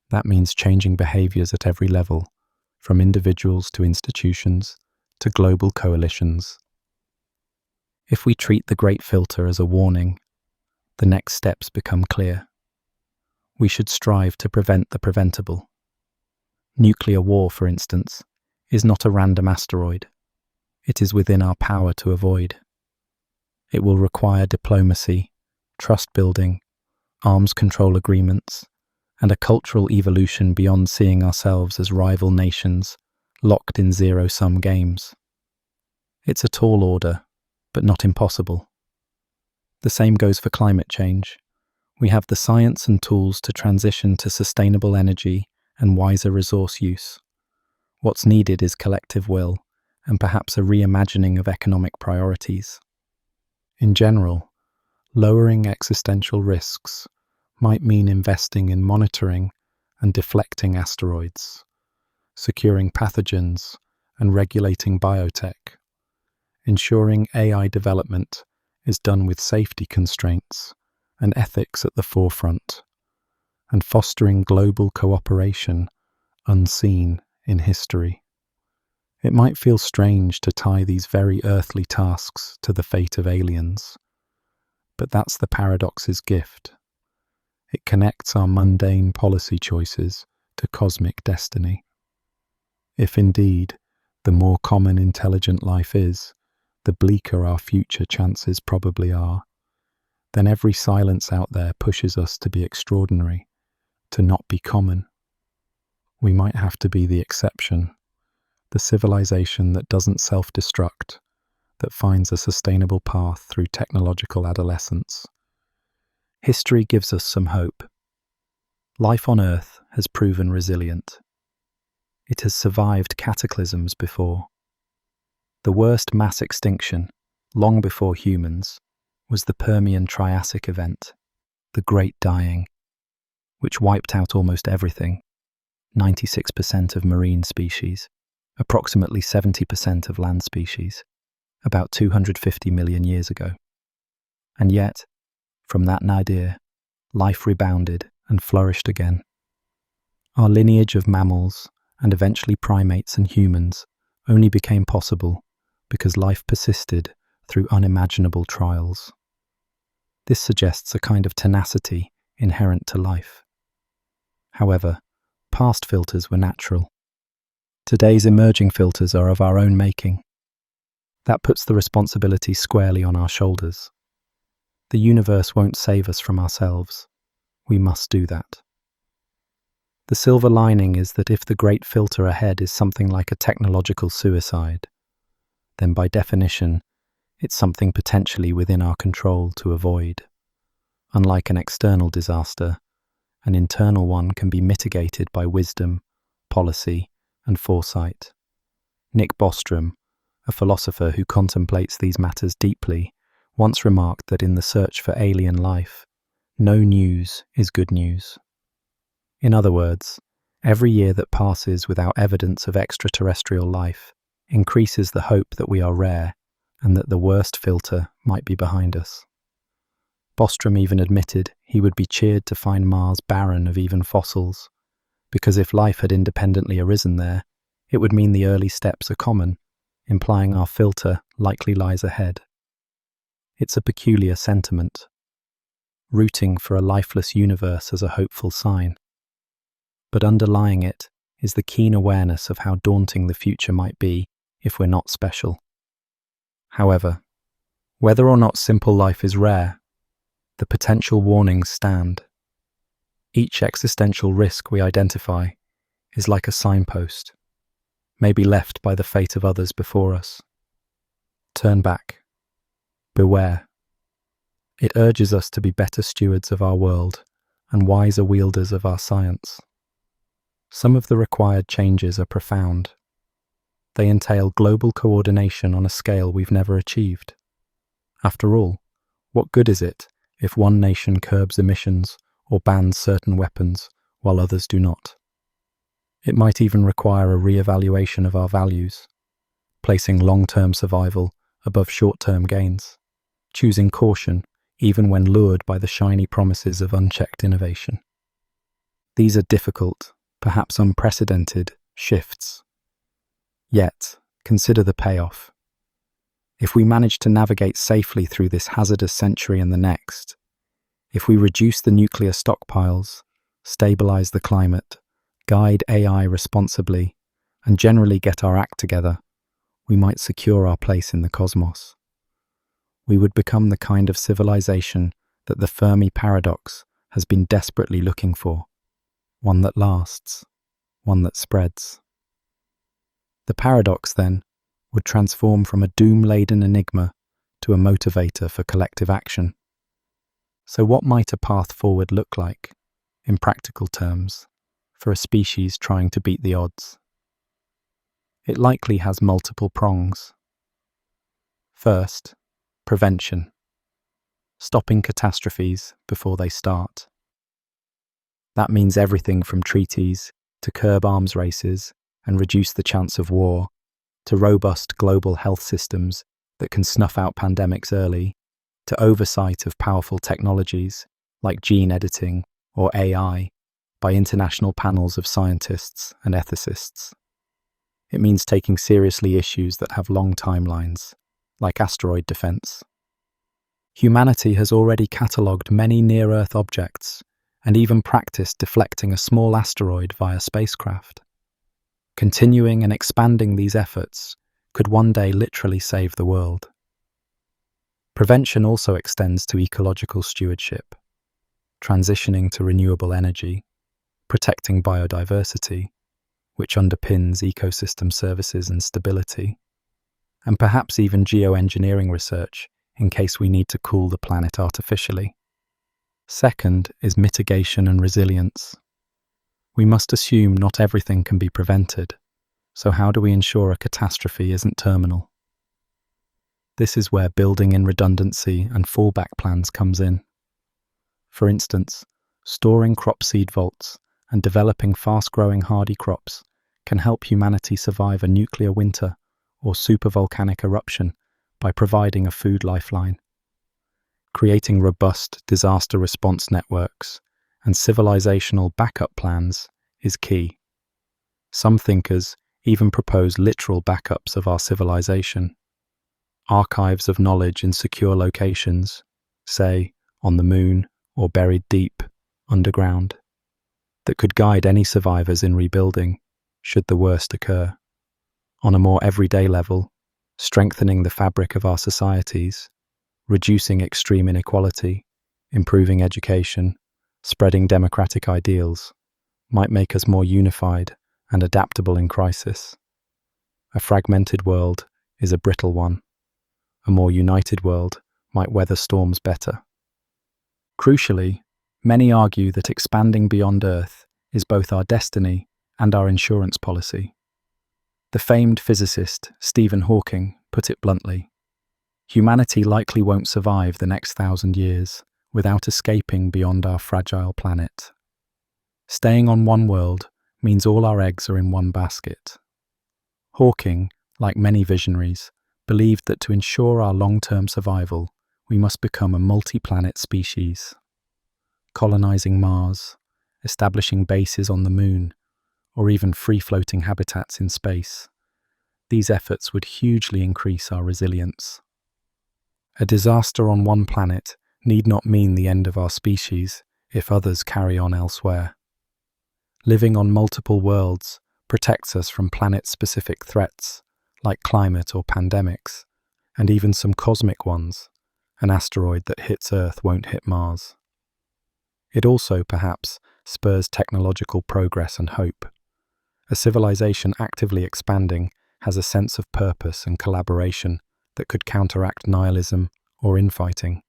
That means changing behaviors at every level, from individuals to institutions to global coalitions. If we treat the great filter as a warning, the next steps become clear. We should strive to prevent the preventable. Nuclear war, for instance, is not a random asteroid. It is within our power to avoid. It will require diplomacy, trust building, arms control agreements, and a cultural evolution beyond seeing ourselves as rival nations locked in zero-sum games. It's a tall order, but not impossible. The same goes for climate change. We have the science and tools to transition to sustainable energy and wiser resource use. What's needed is collective will and perhaps a reimagining of economic priorities. In general, lowering existential risks might mean investing in monitoring and deflecting asteroids, securing pathogens and regulating biotech, ensuring AI development is done with safety constraints and ethics at the forefront, and fostering global cooperation unseen in history. It might feel strange to tie these very earthly tasks to the fate of aliens, but that's the paradox's gift. It connects our mundane policy choices to cosmic destiny. If indeed, the more common intelligent life is, the bleaker our future chances probably are, then every silence out there pushes us to be extraordinary, to not be common. We might have to be the exception, the civilization that doesn't self-destruct, that finds a sustainable path through technological adolescence. History gives us some hope. Life on Earth has proven resilient. It has survived cataclysms before. The worst mass extinction, long before humans, was the Permian-Triassic event, the Great Dying, which wiped out almost everything: 96% of marine species, approximately 70% of land species, about 250 million years ago. And yet, from that nadir, life rebounded and flourished again. Our lineage of mammals, and eventually primates and humans, only became possible because life persisted through unimaginable trials. This suggests a kind of tenacity inherent to life. However, past filters were natural. Today's emerging filters are of our own making. That puts the responsibility squarely on our shoulders. The universe won't save us from ourselves. We must do that. The silver lining is that if the great filter ahead is something like a technological suicide, then by definition, it's something potentially within our control to avoid. Unlike an external disaster, an internal one can be mitigated by wisdom, policy, and foresight. Nick Bostrom, a philosopher who contemplates these matters deeply, once remarked that in the search for alien life, no news is good news. In other words, every year that passes without evidence of extraterrestrial life increases the hope that we are rare and that the worst filter might be behind us. Bostrom even admitted he would be cheered to find Mars barren of even fossils, because if life had independently arisen there, it would mean the early steps are common, implying our filter likely lies ahead. It's a peculiar sentiment, rooting for a lifeless universe as a hopeful sign. But underlying it is the keen awareness of how daunting the future might be if we're not special. However, whether or not simple life is rare, the potential warnings stand. Each existential risk we identify is like a signpost, maybe left by the fate of others before us. Turn back. Beware. It urges us to be better stewards of our world and wiser wielders of our science. Some of the required changes are profound. They entail global coordination on a scale we've never achieved. After all, what good is it if one nation curbs emissions or bans certain weapons while others do not? It might even require a re-evaluation of our values, placing long-term survival above short-term gains, choosing caution even when lured by the shiny promises of unchecked innovation. These are difficult, perhaps unprecedented, shifts. Yet, consider the payoff. If we manage to navigate safely through this hazardous century and the next, if we reduce the nuclear stockpiles, stabilize the climate, guide AI responsibly, and generally get our act together, we might secure our place in the cosmos. We would become the kind of civilization that the Fermi paradox has been desperately looking for, one that lasts, one that spreads. The paradox, then, would transform from a doom-laden enigma to a motivator for collective action. So what might a path forward look like, in practical terms, for a species trying to beat the odds? It likely has multiple prongs. First, prevention. Stopping catastrophes before they start. That means everything from treaties to curb arms races and reduce the chance of war, to robust global health systems that can snuff out pandemics early, to oversight of powerful technologies like gene editing or AI by international panels of scientists and ethicists. It means taking seriously issues that have long timelines, like asteroid defense. Humanity has already catalogued many near-Earth objects and even practiced deflecting a small asteroid via spacecraft. Continuing and expanding these efforts could one day literally save the world. Prevention also extends to ecological stewardship, transitioning to renewable energy, protecting biodiversity, which underpins ecosystem services and stability, and perhaps even geoengineering research in case we need to cool the planet artificially. Second is mitigation and resilience. We must assume not everything can be prevented, so how do we ensure a catastrophe isn't terminal? This is where building in redundancy and fallback plans comes in. For instance, storing crop seed vaults and developing fast-growing hardy crops can help humanity survive a nuclear winter or supervolcanic eruption by providing a food lifeline. Creating robust disaster response networks and civilizational backup plans is key. Some thinkers even propose literal backups of our civilization. archives of knowledge in secure locations, say on the moon or buried deep underground, that could guide any survivors in rebuilding should the worst occur. On a more everyday level, strengthening the fabric of our societies, reducing extreme inequality, improving education, spreading democratic ideals, might make us more unified and adaptable in crisis. A fragmented world is a brittle one. A more united world might weather storms better. Crucially, many argue that expanding beyond Earth is both our destiny and our insurance policy. The famed physicist Stephen Hawking put it bluntly: humanity likely won't survive the next 1,000 years without escaping beyond our fragile planet. Staying on one world means all our eggs are in one basket. Hawking, like many visionaries, believed that to ensure our long-term survival, we must become a multi-planet species. Colonizing Mars, establishing bases on the moon, or even free-floating habitats in space. These efforts would hugely increase our resilience. A disaster on one planet need not mean the end of our species if others carry on elsewhere. Living on multiple worlds protects us from planet-specific threats, like climate or pandemics, and even some cosmic ones. An asteroid that hits Earth won't hit Mars. It also, perhaps, spurs technological progress and hope. A civilization actively expanding has a sense of purpose and collaboration that could counteract nihilism or infighting.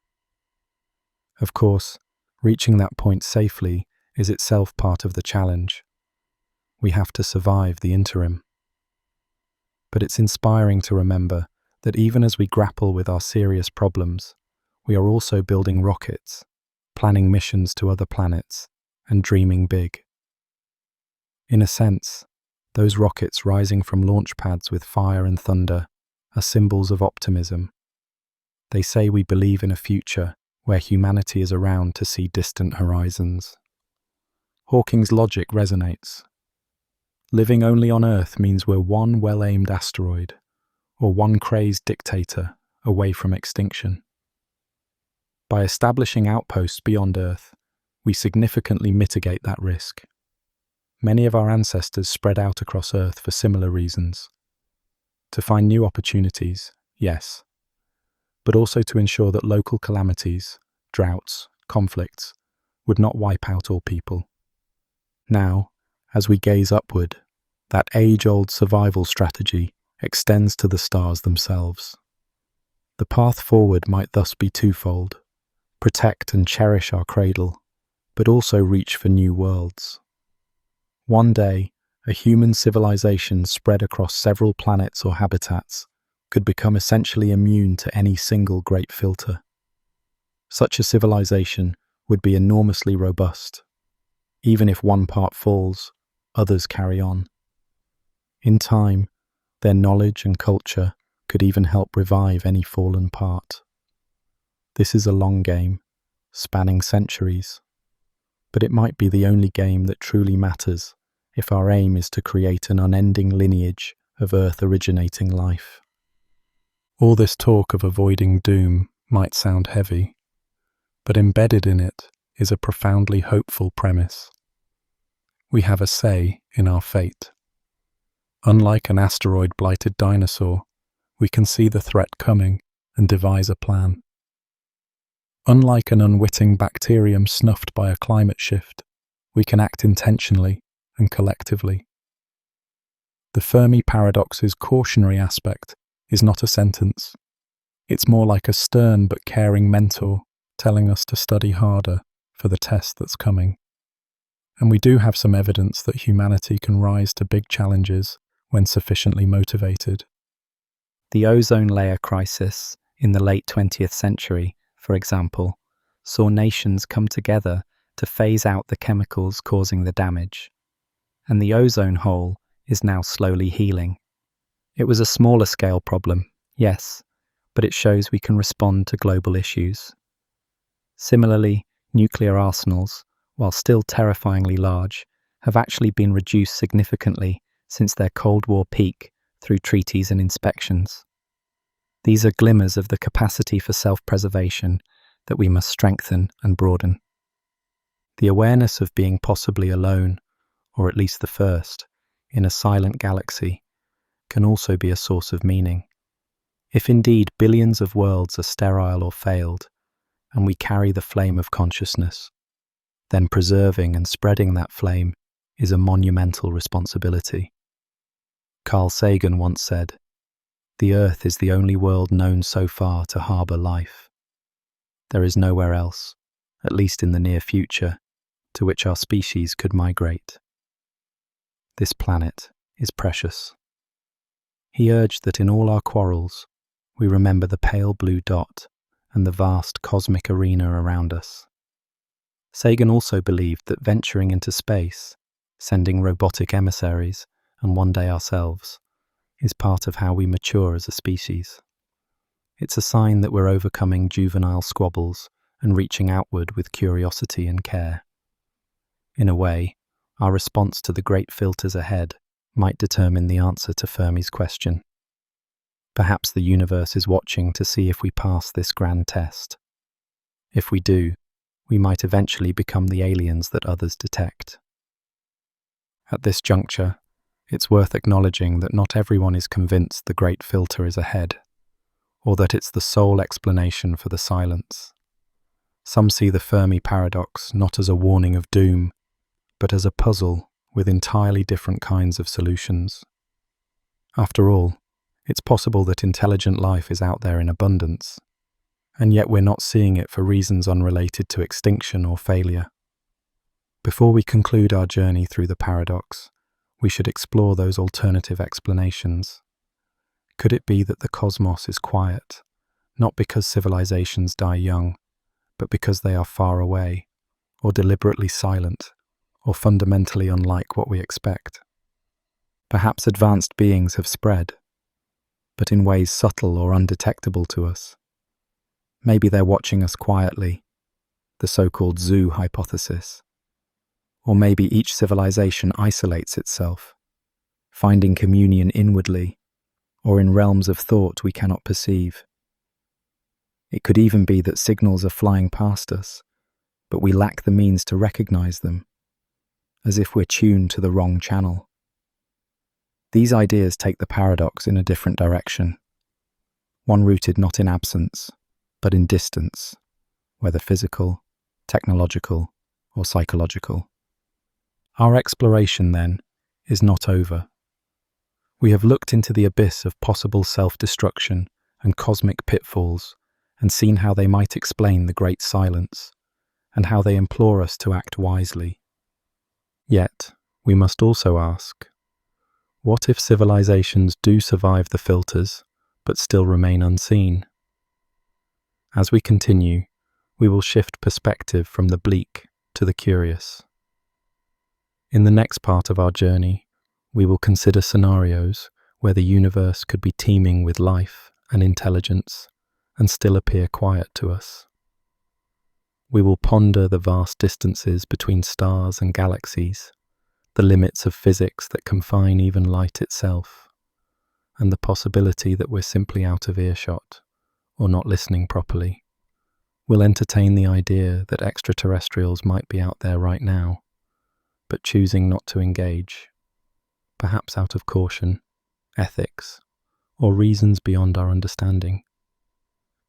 Of course, reaching that point safely is itself part of the challenge. We have to survive the interim. But it's inspiring to remember that even as we grapple with our serious problems, we are also building rockets, planning missions to other planets, and dreaming big. In a sense, those rockets rising from launch pads with fire and thunder are symbols of optimism. They say we believe in a future where humanity is around to see distant horizons. Hawking's logic resonates. Living only on Earth means we're one well-aimed asteroid, or one crazed dictator away from extinction. By establishing outposts beyond Earth, we significantly mitigate that risk. Many of our ancestors spread out across Earth for similar reasons. To find new opportunities, yes, but also to ensure that local calamities, droughts, conflicts, would not wipe out all people. Now, as we gaze upward, that age-old survival strategy extends to the stars themselves. The path forward might thus be twofold: protect and cherish our cradle, but also reach for new worlds. One day, a human civilization spread across several planets or habitats could become essentially immune to any single great filter. Such a civilization would be enormously robust. Even if one part falls, others carry on. In time, their knowledge and culture could even help revive any fallen part. This is a long game, spanning centuries, but it might be the only game that truly matters if our aim is to create an unending lineage of Earth-originating life. All this talk of avoiding doom might sound heavy, but embedded in it is a profoundly hopeful premise. We have a say in our fate. Unlike an asteroid-blighted dinosaur, we can see the threat coming and devise a plan. Unlike an unwitting bacterium snuffed by a climate shift, we can act intentionally and collectively. The Fermi paradox's cautionary aspect is not a sentence. It's more like a stern but caring mentor telling us to study harder for the test that's coming. And we do have some evidence that humanity can rise to big challenges when sufficiently motivated. The ozone layer crisis in the late 20th century, for example, saw nations come together to phase out the chemicals causing the damage. And the ozone hole is now slowly healing. It was a smaller scale problem, yes, but it shows we can respond to global issues. Similarly, nuclear arsenals, while still terrifyingly large, have actually been reduced significantly since their Cold War peak through treaties and inspections. These are glimmers of the capacity for self-preservation that we must strengthen and broaden. The awareness of being possibly alone, or at least the first, in a silent galaxy, can also be a source of meaning. If indeed billions of worlds are sterile or failed, and we carry the flame of consciousness, then preserving and spreading that flame is a monumental responsibility. Carl Sagan once said, "The Earth is the only world known so far to harbour life. There is nowhere else, at least in the near future, to which our species could migrate. This planet is precious." He urged that in all our quarrels, we remember the pale blue dot and the vast cosmic arena around us. Sagan also believed that venturing into space, sending robotic emissaries, and one day ourselves, is part of how we mature as a species. It's a sign that we're overcoming juvenile squabbles and reaching outward with curiosity and care. In a way, our response to the great filters ahead might determine the answer to Fermi's question. Perhaps the universe is watching to see if we pass this grand test. If we do, we might eventually become the aliens that others detect. At this juncture, it's worth acknowledging that not everyone is convinced the great filter is ahead, or that it's the sole explanation for the silence. Some see the Fermi paradox not as a warning of doom, but as a puzzle with entirely different kinds of solutions. After all, it's possible that intelligent life is out there in abundance, and yet we're not seeing it for reasons unrelated to extinction or failure. Before we conclude our journey through the paradox, we should explore those alternative explanations. Could it be that the cosmos is quiet, not because civilizations die young, but because they are far away, or deliberately silent, or fundamentally unlike what we expect? Perhaps advanced beings have spread, but in ways subtle or undetectable to us. Maybe they're watching us quietly, the so-called zoo hypothesis. Or maybe each civilization isolates itself, finding communion inwardly, or in realms of thought we cannot perceive. It could even be that signals are flying past us, but we lack the means to recognize them, as if we're tuned to the wrong channel. These ideas take the paradox in a different direction, one rooted not in absence, but in distance, whether physical, technological, or psychological. Our exploration, then, is not over. We have looked into the abyss of possible self-destruction and cosmic pitfalls and seen how they might explain the great silence, and how they implore us to act wisely. Yet, we must also ask, what if civilizations do survive the filters, but still remain unseen? As we continue, we will shift perspective from the bleak to the curious. In the next part of our journey, we will consider scenarios where the universe could be teeming with life and intelligence and still appear quiet to us. We will ponder the vast distances between stars and galaxies, the limits of physics that confine even light itself, and the possibility that we're simply out of earshot or not listening properly. We'll entertain the idea that extraterrestrials might be out there right now, but choosing not to engage, perhaps out of caution, ethics, or reasons beyond our understanding.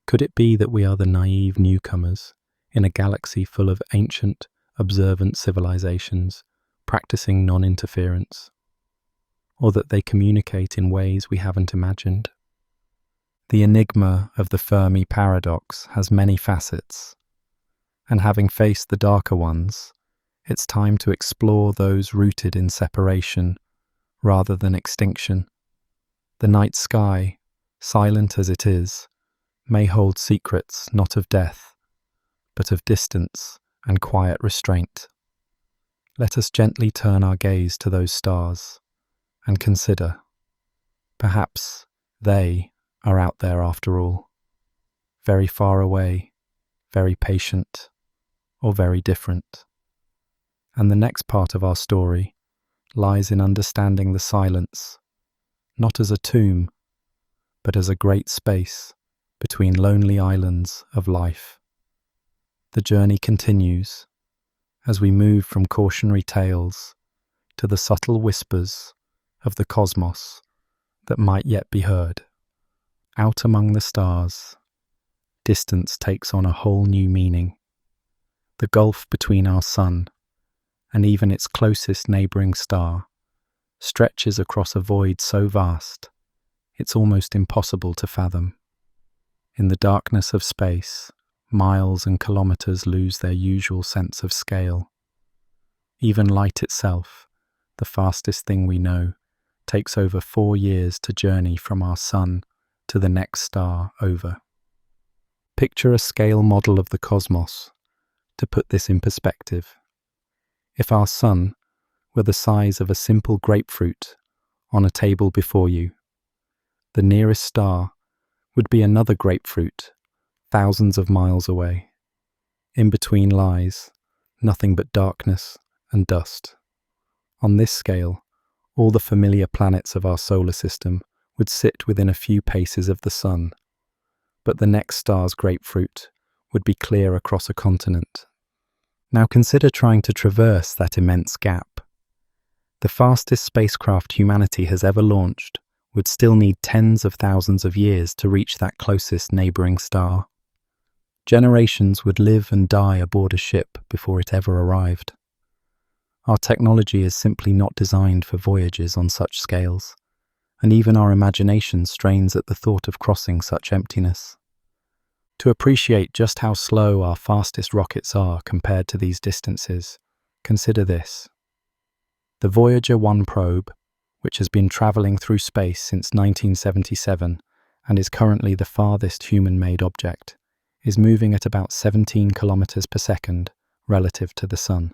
Could it be that we are the naive newcomers in a galaxy full of ancient, observant civilizations practicing non-interference, or that they communicate in ways we haven't imagined? The enigma of the Fermi paradox has many facets, and having faced the darker ones, it's time to explore those rooted in separation rather than extinction. The night sky, silent as it is, may hold secrets not of death, but of distance and quiet restraint. Let us gently turn our gaze to those stars and consider, perhaps they are out there after all, very far away, very patient, or very different. And the next part of our story lies in understanding the silence, not as a tomb, but as a great space between lonely islands of life. The journey continues as we move from cautionary tales to the subtle whispers of the cosmos that might yet be heard. Out among the stars, distance takes on a whole new meaning. The gulf between our sun and even its closest neighbouring star stretches across a void so vast it's almost impossible to fathom. In the darkness of space, miles and kilometres lose their usual sense of scale. Even light itself, the fastest thing we know, takes over 4 years to journey from our sun to the next star over. Picture a scale model of the cosmos to put this in perspective. If our sun were the size of a simple grapefruit on a table before you, the nearest star would be another grapefruit thousands of miles away. In between lies nothing but darkness and dust. On this scale, all the familiar planets of our solar system would sit within a few paces of the sun, but the next star's grapefruit would be clear across a continent. Now consider trying to traverse that immense gap. The fastest spacecraft humanity has ever launched would still need tens of thousands of years to reach that closest neighbouring star. Generations would live and die aboard a ship before it ever arrived. Our technology is simply not designed for voyages on such scales, and even our imagination strains at the thought of crossing such emptiness. To appreciate just how slow our fastest rockets are compared to these distances, consider this. The Voyager 1 probe, which has been travelling through space since 1977 and is currently the farthest human-made object, is moving at about 17 kilometers per second relative to the Sun.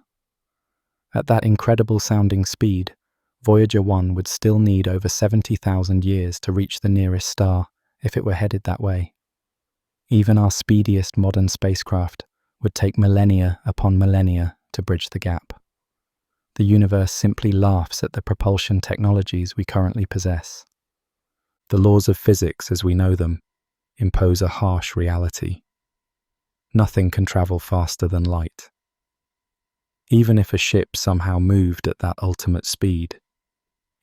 At that incredible sounding speed, Voyager 1 would still need over 70,000 years to reach the nearest star if it were headed that way. Even our speediest modern spacecraft would take millennia upon millennia to bridge the gap. The universe simply laughs at the propulsion technologies we currently possess. The laws of physics as we know them impose a harsh reality. Nothing can travel faster than light. Even if a ship somehow moved at that ultimate speed,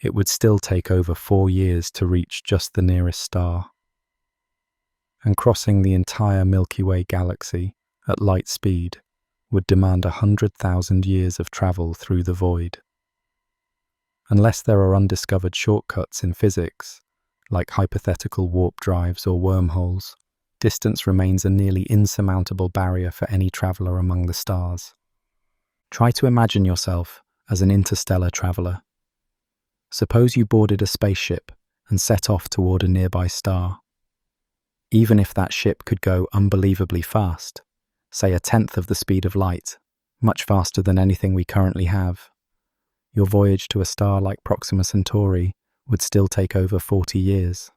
it would still take over 4 years to reach just the nearest star. And crossing the entire Milky Way galaxy at light speed would demand 100,000 years of travel through the void. Unless there are undiscovered shortcuts in physics, like hypothetical warp drives or wormholes, distance remains a nearly insurmountable barrier for any traveller among the stars. Try to imagine yourself as an interstellar traveller. Suppose you boarded a spaceship and set off toward a nearby star. Even if that ship could go unbelievably fast, say a tenth of the speed of light, much faster than anything we currently have, your voyage to a star like Proxima Centauri would still take over 40 years.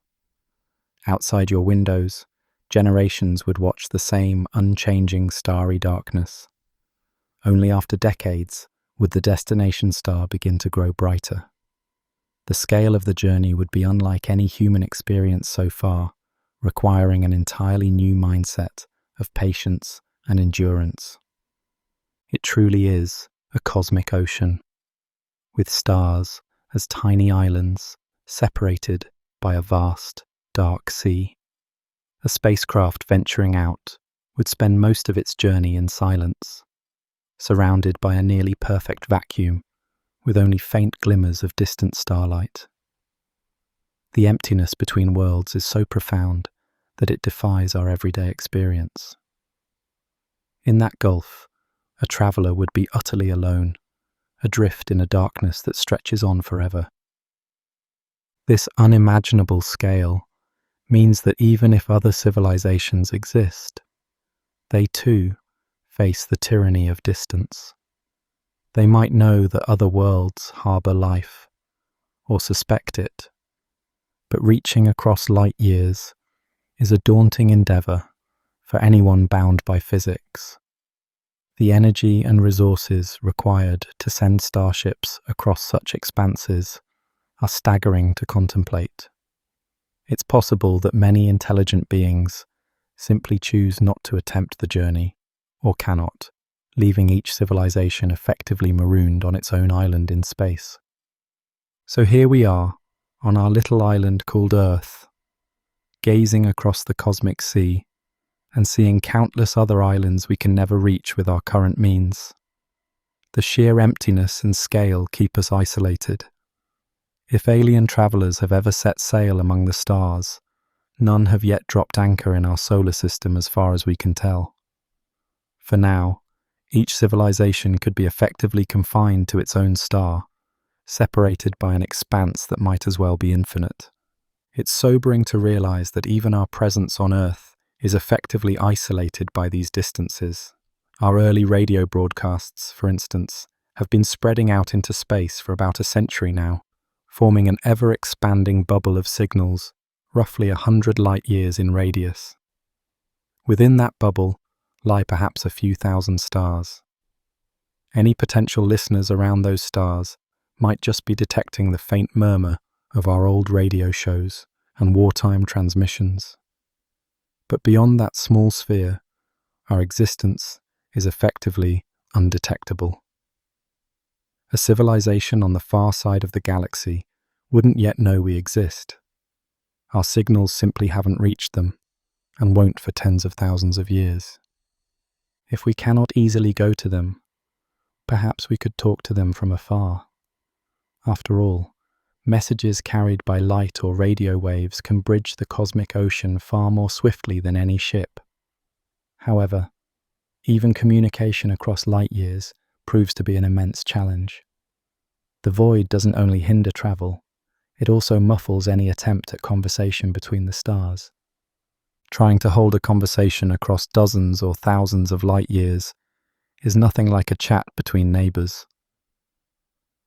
Outside your windows, generations would watch the same unchanging starry darkness. Only after decades would the destination star begin to grow brighter. The scale of the journey would be unlike any human experience so far, requiring an entirely new mindset of patience and endurance. It truly is a cosmic ocean, with stars as tiny islands separated by a vast, dark sea. A spacecraft venturing out would spend most of its journey in silence, surrounded by a nearly perfect vacuum with only faint glimmers of distant starlight. The emptiness between worlds is so profound that it defies our everyday experience. In that gulf, a traveller would be utterly alone, adrift in a darkness that stretches on forever. This unimaginable scale means that even if other civilizations exist, they too face the tyranny of distance. They might know that other worlds harbour life, or suspect it, but reaching across light years is a daunting endeavour for anyone bound by physics. The energy and resources required to send starships across such expanses are staggering to contemplate. It's possible that many intelligent beings simply choose not to attempt the journey, or cannot, leaving each civilization effectively marooned on its own island in space. So here we are, on our little island called Earth, gazing across the cosmic sea and seeing countless other islands we can never reach with our current means. The sheer emptiness and scale keep us isolated. If alien travelers have ever set sail among the stars, none have yet dropped anchor in our solar system as far as we can tell. For now, each civilization could be effectively confined to its own star, separated by an expanse that might as well be infinite. It's sobering to realize that even our presence on Earth is effectively isolated by these distances. Our early radio broadcasts, for instance, have been spreading out into space for about a century now, forming an ever-expanding bubble of signals, roughly 100 light-years in radius. Within that bubble lie perhaps a few thousand stars. Any potential listeners around those stars might just be detecting the faint murmur of our old radio shows and wartime transmissions. But beyond that small sphere, our existence is effectively undetectable. A civilization on the far side of the galaxy wouldn't yet know we exist. Our signals simply haven't reached them, and won't for tens of thousands of years. If we cannot easily go to them, perhaps we could talk to them from afar. After all, messages carried by light or radio waves can bridge the cosmic ocean far more swiftly than any ship. However, even communication across light years proves to be an immense challenge. The void doesn't only hinder travel, it also muffles any attempt at conversation between the stars. Trying to hold a conversation across dozens or thousands of light years is nothing like a chat between neighbors.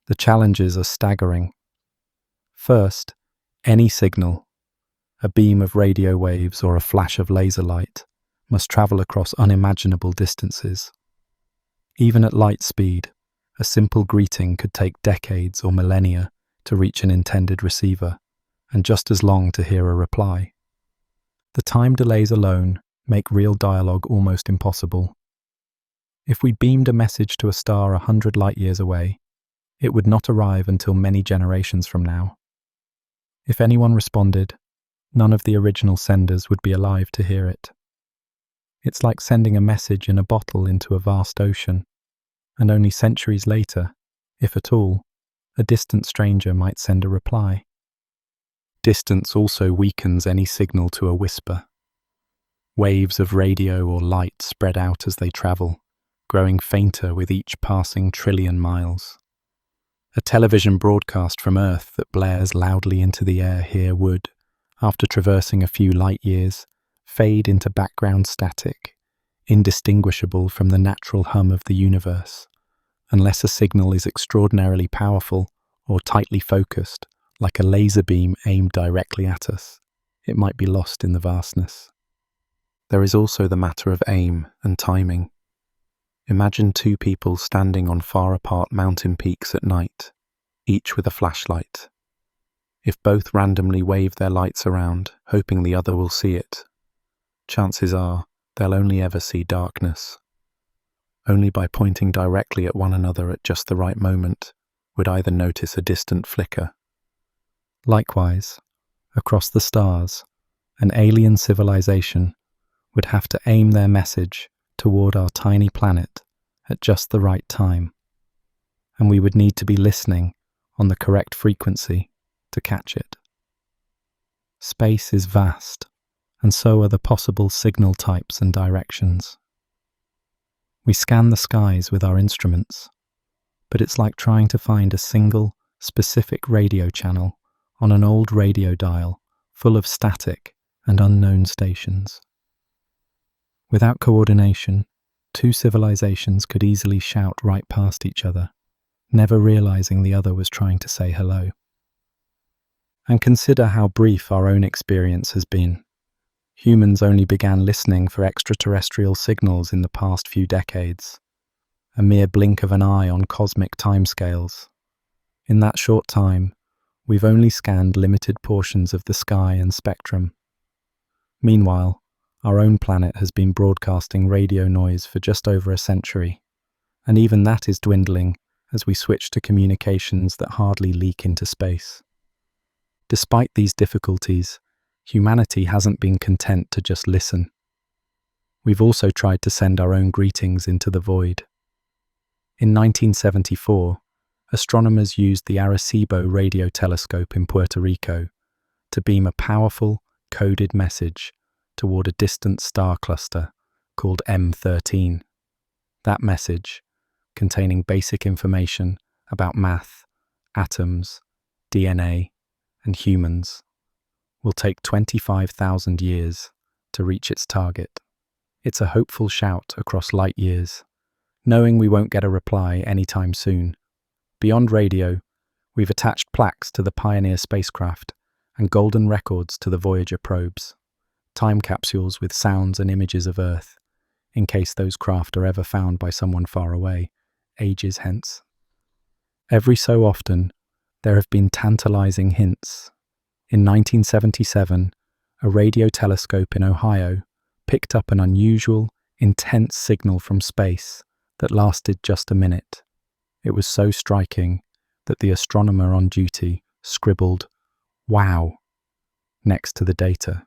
The challenges are staggering. First, any signal, a beam of radio waves or a flash of laser light, must travel across unimaginable distances. Even at light speed, a simple greeting could take decades or millennia to reach an intended receiver, and just as long to hear a reply. The time delays alone make real dialogue almost impossible. If we beamed a message to a star 100 light-years away, it would not arrive until many generations from now. If anyone responded, none of the original senders would be alive to hear it. It's like sending a message in a bottle into a vast ocean, and only centuries later, if at all, a distant stranger might send a reply. Distance also weakens any signal to a whisper. Waves of radio or light spread out as they travel, growing fainter with each passing trillion miles. A television broadcast from Earth that blares loudly into the air here would, after traversing a few light years, fade into background static, indistinguishable from the natural hum of the universe, unless a signal is extraordinarily powerful or tightly focused, like a laser beam aimed directly at us. It might be lost in the vastness. There is also the matter of aim and timing. Imagine two people standing on far apart mountain peaks at night, each with a flashlight. If both randomly wave their lights around, hoping the other will see it, chances are they'll only ever see darkness. Only by pointing directly at one another at just the right moment would either notice a distant flicker. Likewise, across the stars, an alien civilization would have to aim their message toward our tiny planet at just the right time, and we would need to be listening on the correct frequency to catch it. Space is vast, and so are the possible signal types and directions. We scan the skies with our instruments, but it's like trying to find a single, specific radio channel on an old radio dial full of static and unknown stations. Without coordination, two civilizations could easily shout right past each other, never realizing the other was trying to say hello. And consider how brief our own experience has been. Humans only began listening for extraterrestrial signals in the past few decades, a mere blink of an eye on cosmic timescales. In that short time, We've only scanned limited portions of the sky and spectrum. Meanwhile, our own planet has been broadcasting radio noise for just over a century, and even that is dwindling as we switch to communications that hardly leak into space. Despite these difficulties, humanity hasn't been content to just listen. We've also tried to send our own greetings into the void. In 1974, astronomers used the Arecibo radio telescope in Puerto Rico to beam a powerful, coded message toward a distant star cluster called M13. That message, containing basic information about math, atoms, DNA, and humans, will take 25,000 years to reach its target. It's a hopeful shout across light years, knowing we won't get a reply anytime soon. Beyond radio, we've attached plaques to the Pioneer spacecraft and golden records to the Voyager probes, time capsules with sounds and images of Earth, in case those craft are ever found by someone far away, ages hence. Every so often, there have been tantalizing hints. In 1977, a radio telescope in Ohio picked up an unusual, intense signal from space that lasted just a minute. It was so striking that the astronomer on duty scribbled, "Wow," next to the data.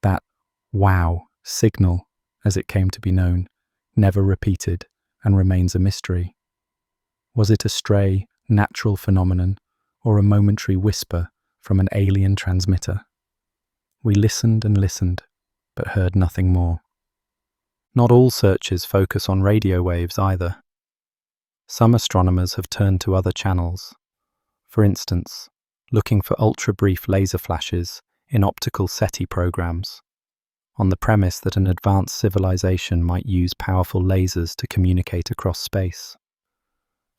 That "wow" signal, as it came to be known, never repeated and remains a mystery. Was it a stray, natural phenomenon or a momentary whisper from an alien transmitter? We listened and listened, but heard nothing more. Not all searches focus on radio waves either. Some astronomers have turned to other channels. For instance, looking for ultra-brief laser flashes in optical SETI programs, on the premise that an advanced civilization might use powerful lasers to communicate across space.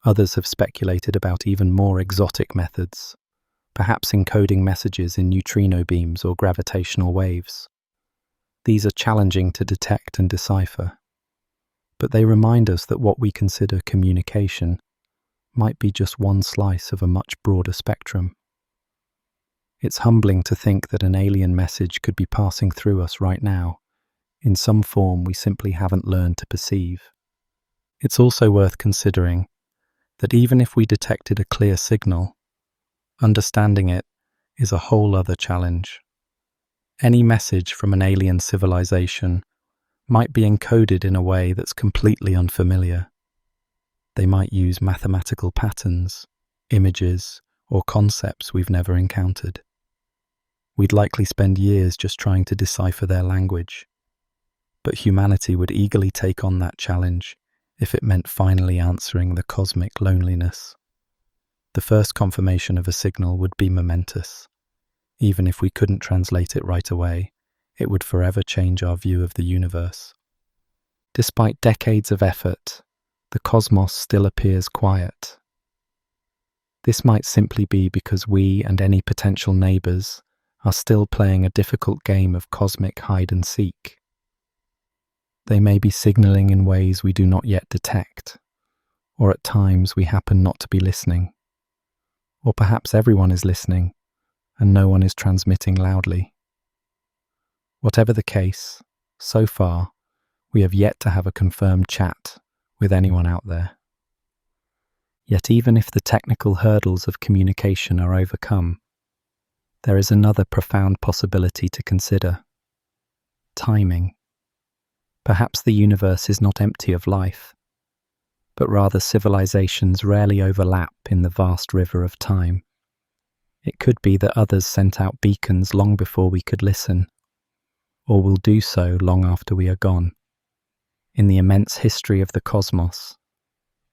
Others have speculated about even more exotic methods, perhaps encoding messages in neutrino beams or gravitational waves. These are challenging to detect and decipher, but they remind us that what we consider communication might be just one slice of a much broader spectrum. It's humbling to think that an alien message could be passing through us right now, in some form we simply haven't learned to perceive. It's also worth considering that even if we detected a clear signal, understanding it is a whole other challenge. Any message from an alien civilization might be encoded in a way that's completely unfamiliar. They might use mathematical patterns, images, or concepts we've never encountered. We'd likely spend years just trying to decipher their language, but humanity would eagerly take on that challenge if it meant finally answering the cosmic loneliness. The first confirmation of a signal would be momentous. Even if we couldn't translate it right away, it would forever change our view of the universe. Despite decades of effort, the cosmos still appears quiet. This might simply be because we and any potential neighbors are still playing a difficult game of cosmic hide-and-seek. They may be signaling in ways we do not yet detect, or at times we happen not to be listening. Or perhaps everyone is listening, and no one is transmitting loudly. Whatever the case, so far, we have yet to have a confirmed chat with anyone out there. Yet even if the technical hurdles of communication are overcome, there is another profound possibility to consider: timing. Perhaps the universe is not empty of life, but rather civilizations rarely overlap in the vast river of time. It could be that others sent out beacons long before we could listen, or will do so long after we are gone. In the immense history of the cosmos,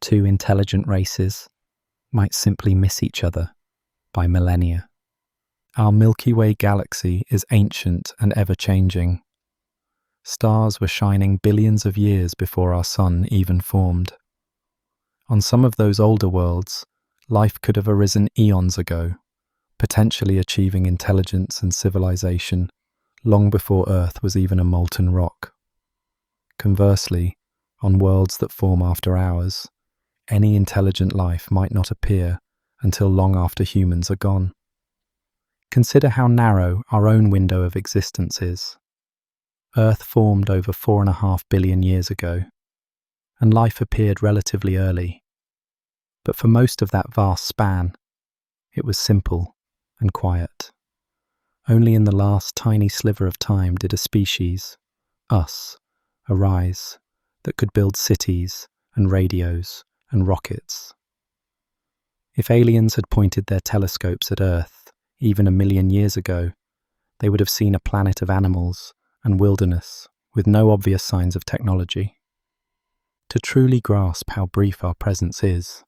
two intelligent races might simply miss each other by millennia. Our Milky Way galaxy is ancient and ever-changing. Stars were shining billions of years before our sun even formed. On some of those older worlds, life could have arisen eons ago, potentially achieving intelligence and civilization long before Earth was even a molten rock. Conversely, on worlds that form after ours, any intelligent life might not appear until long after humans are gone. Consider how narrow our own window of existence is. Earth formed over 4.5 billion years ago, and life appeared relatively early. But for most of that vast span, it was simple and quiet. Only in the last tiny sliver of time did a species, us, arise that could build cities and radios and rockets. If aliens had pointed their telescopes at Earth even 1 million years ago, they would have seen a planet of animals and wilderness with no obvious signs of technology. To truly grasp how brief our presence is,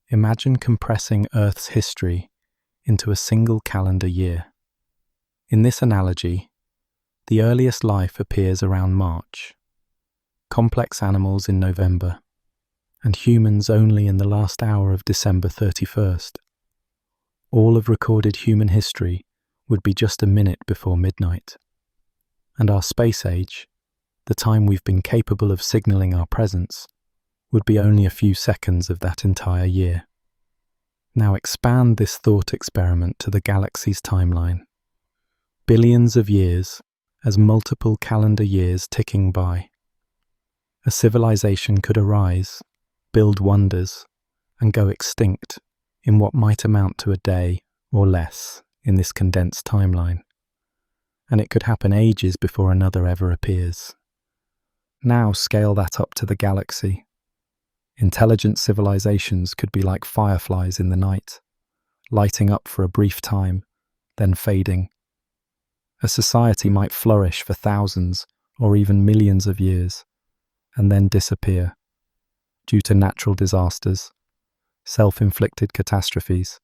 imagine compressing Earth's history into a single calendar year. In this analogy, the earliest life appears around March, complex animals in November, and humans only in the last hour of December 31st. All of recorded human history would be just a minute before midnight. And our space age, the time we've been capable of signaling our presence, would be only a few seconds of that entire year. Now expand this thought experiment to the galaxy's timeline. Billions of years as multiple calendar years ticking by. A civilization could arise, build wonders, and go extinct in what might amount to a day or less in this condensed timeline. And it could happen ages before another ever appears. Now scale that up to the galaxy. Intelligent civilizations could be like fireflies in the night, lighting up for a brief time, then fading. A society might flourish for thousands or even millions of years, and then disappear due to natural disasters, self-inflicted catastrophes,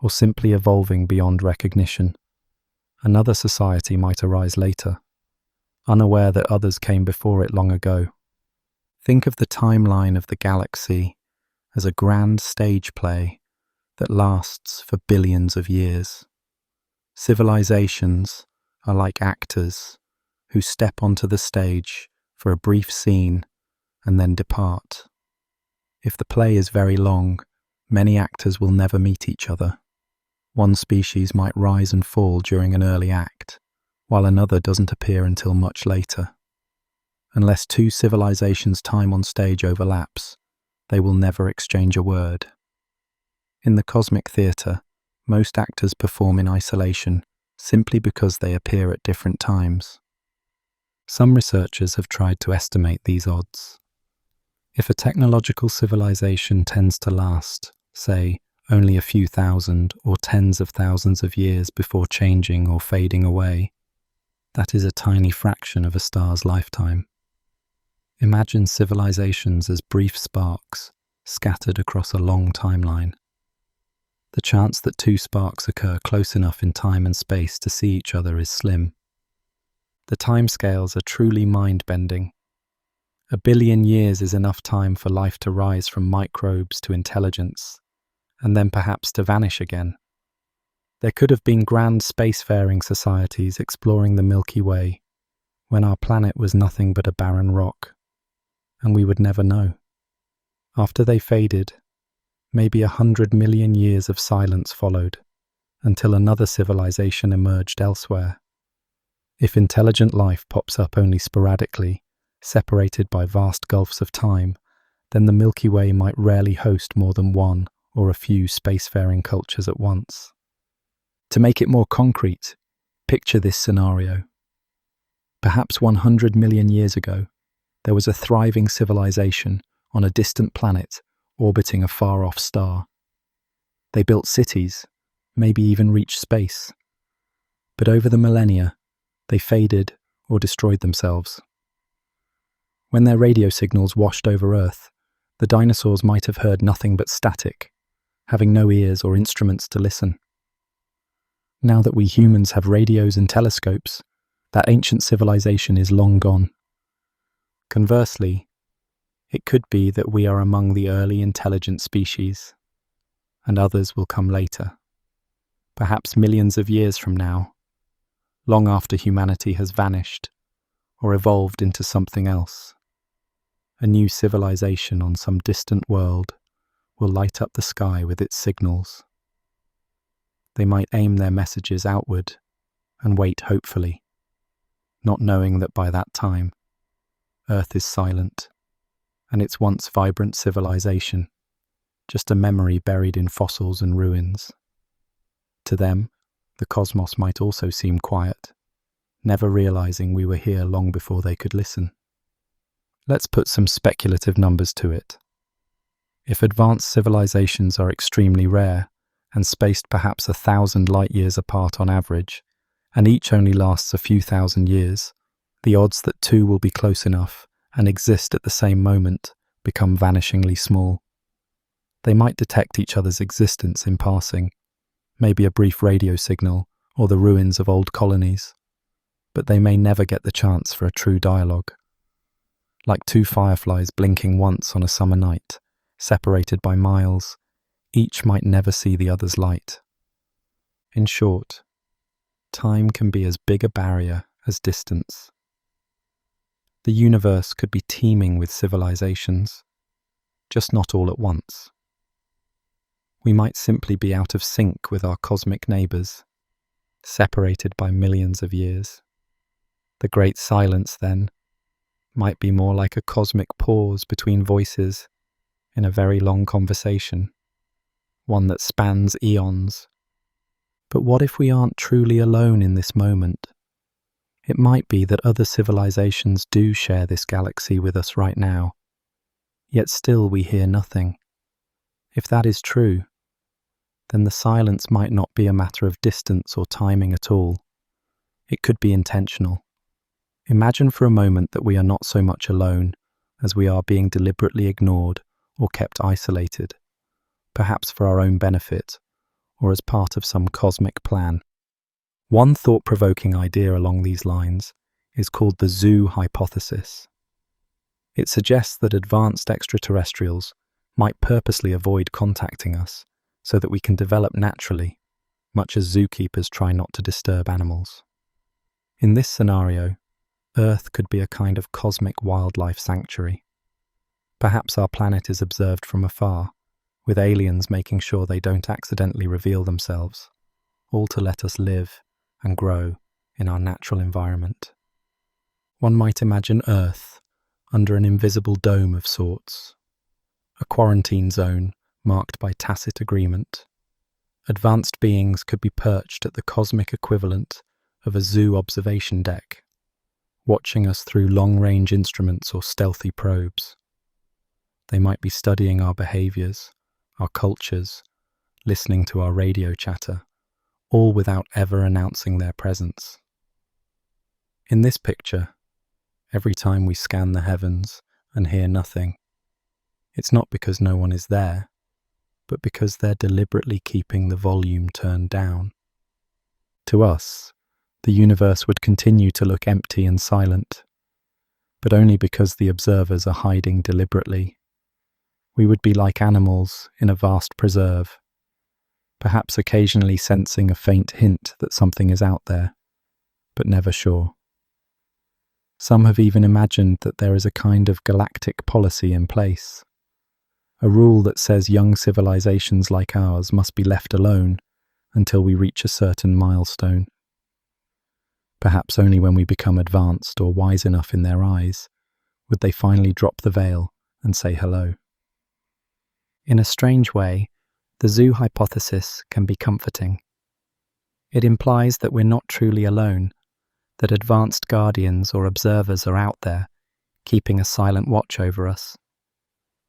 or simply evolving beyond recognition. Another society might arise later, unaware that others came before it long ago. Think of the timeline of the galaxy as a grand stage play that lasts for billions of years. Civilizations are like actors who step onto the stage for a brief scene and then depart. If the play is very long, many actors will never meet each other. One species might rise and fall during an early act, while another doesn't appear until much later. Unless two civilizations' time on stage overlaps, they will never exchange a word. In the cosmic theatre, most actors perform in isolation simply because they appear at different times. Some researchers have tried to estimate these odds. If a technological civilization tends to last, say, only a few thousand or tens of thousands of years before changing or fading away, that is a tiny fraction of a star's lifetime. Imagine civilizations as brief sparks scattered across a long timeline. The chance that two sparks occur close enough in time and space to see each other is slim. The timescales are truly mind-bending. 1 billion years is enough time for life to rise from microbes to intelligence, and then perhaps to vanish again. There could have been grand spacefaring societies exploring the Milky Way when our planet was nothing but a barren rock, and we would never know. After they faded, maybe 100 million years of silence followed, until another civilization emerged elsewhere. If intelligent life pops up only sporadically, separated by vast gulfs of time, then the Milky Way might rarely host more than one or a few spacefaring cultures at once. To make it more concrete, picture this scenario. Perhaps 100 million years ago, there was a thriving civilization on a distant planet orbiting a far-off star. They built cities, maybe even reached space. But over the millennia, they faded or destroyed themselves. When their radio signals washed over Earth, the dinosaurs might have heard nothing but static, having no ears or instruments to listen. Now that we humans have radios and telescopes, that ancient civilization is long gone. Conversely, it could be that we are among the early intelligent species, and others will come later, perhaps millions of years from now, long after humanity has vanished or evolved into something else. A new civilization on some distant world will light up the sky with its signals. They might aim their messages outward and wait hopefully, not knowing that by that time, Earth is silent, and its once vibrant civilization, just a memory buried in fossils and ruins. To them, the cosmos might also seem quiet, never realizing we were here long before they could listen. Let's put some speculative numbers to it. If advanced civilizations are extremely rare and spaced perhaps 1,000 light-years apart on average, and each only lasts a few thousand years, the odds that two will be close enough and exist at the same moment become vanishingly small. They might detect each other's existence in passing, maybe a brief radio signal or the ruins of old colonies, but they may never get the chance for a true dialogue. Like two fireflies blinking once on a summer night, separated by miles, each might never see the other's light. In short, time can be as big a barrier as distance. The universe could be teeming with civilizations, just not all at once. We might simply be out of sync with our cosmic neighbours, separated by millions of years. The great silence, then, might be more like a cosmic pause between voices in a very long conversation, one that spans eons. But what if we aren't truly alone in this moment? It might be that other civilizations do share this galaxy with us right now, yet still we hear nothing. If that is true, then the silence might not be a matter of distance or timing at all. It could be intentional. Imagine for a moment that we are not so much alone as we are being deliberately ignored or kept isolated, perhaps for our own benefit or as part of some cosmic plan. One thought-provoking idea along these lines is called the zoo hypothesis. It suggests that advanced extraterrestrials might purposely avoid contacting us so that we can develop naturally, much as zookeepers try not to disturb animals. In this scenario, Earth could be a kind of cosmic wildlife sanctuary. Perhaps our planet is observed from afar, with aliens making sure they don't accidentally reveal themselves, all to let us live and grow in our natural environment. One might imagine Earth under an invisible dome of sorts, a quarantine zone marked by tacit agreement. Advanced beings could be perched at the cosmic equivalent of a zoo observation deck, watching us through long-range instruments or stealthy probes. They might be studying our behaviors, our cultures, listening to our radio chatter, all without ever announcing their presence. In this picture, every time we scan the heavens and hear nothing, it's not because no one is there, but because they're deliberately keeping the volume turned down. To us, the universe would continue to look empty and silent, but only because the observers are hiding deliberately. We would be like animals in a vast preserve, perhaps occasionally sensing a faint hint that something is out there, but never sure. Some have even imagined that there is a kind of galactic policy in place, a rule that says young civilizations like ours must be left alone until we reach a certain milestone. Perhaps only when we become advanced or wise enough in their eyes would they finally drop the veil and say hello. In a strange way, the zoo hypothesis can be comforting. It implies that we're not truly alone, that advanced guardians or observers are out there, keeping a silent watch over us.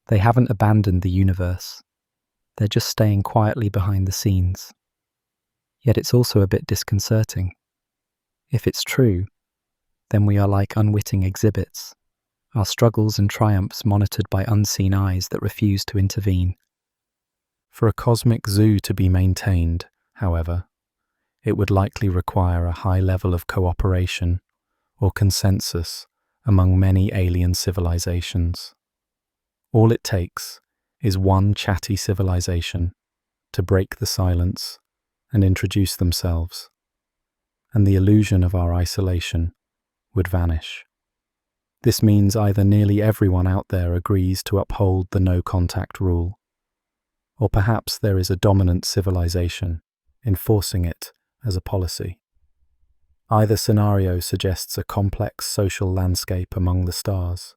They haven't abandoned the universe. They're just staying quietly behind the scenes. Yet it's also a bit disconcerting. If it's true, then we are like unwitting exhibits, our struggles and triumphs monitored by unseen eyes that refuse to intervene. For a cosmic zoo to be maintained, however, it would likely require a high level of cooperation or consensus among many alien civilizations. All it takes is one chatty civilization to break the silence and introduce themselves, and the illusion of our isolation would vanish. This means either nearly everyone out there agrees to uphold the no-contact rule, or perhaps there is a dominant civilization enforcing it as a policy. Either scenario suggests a complex social landscape among the stars,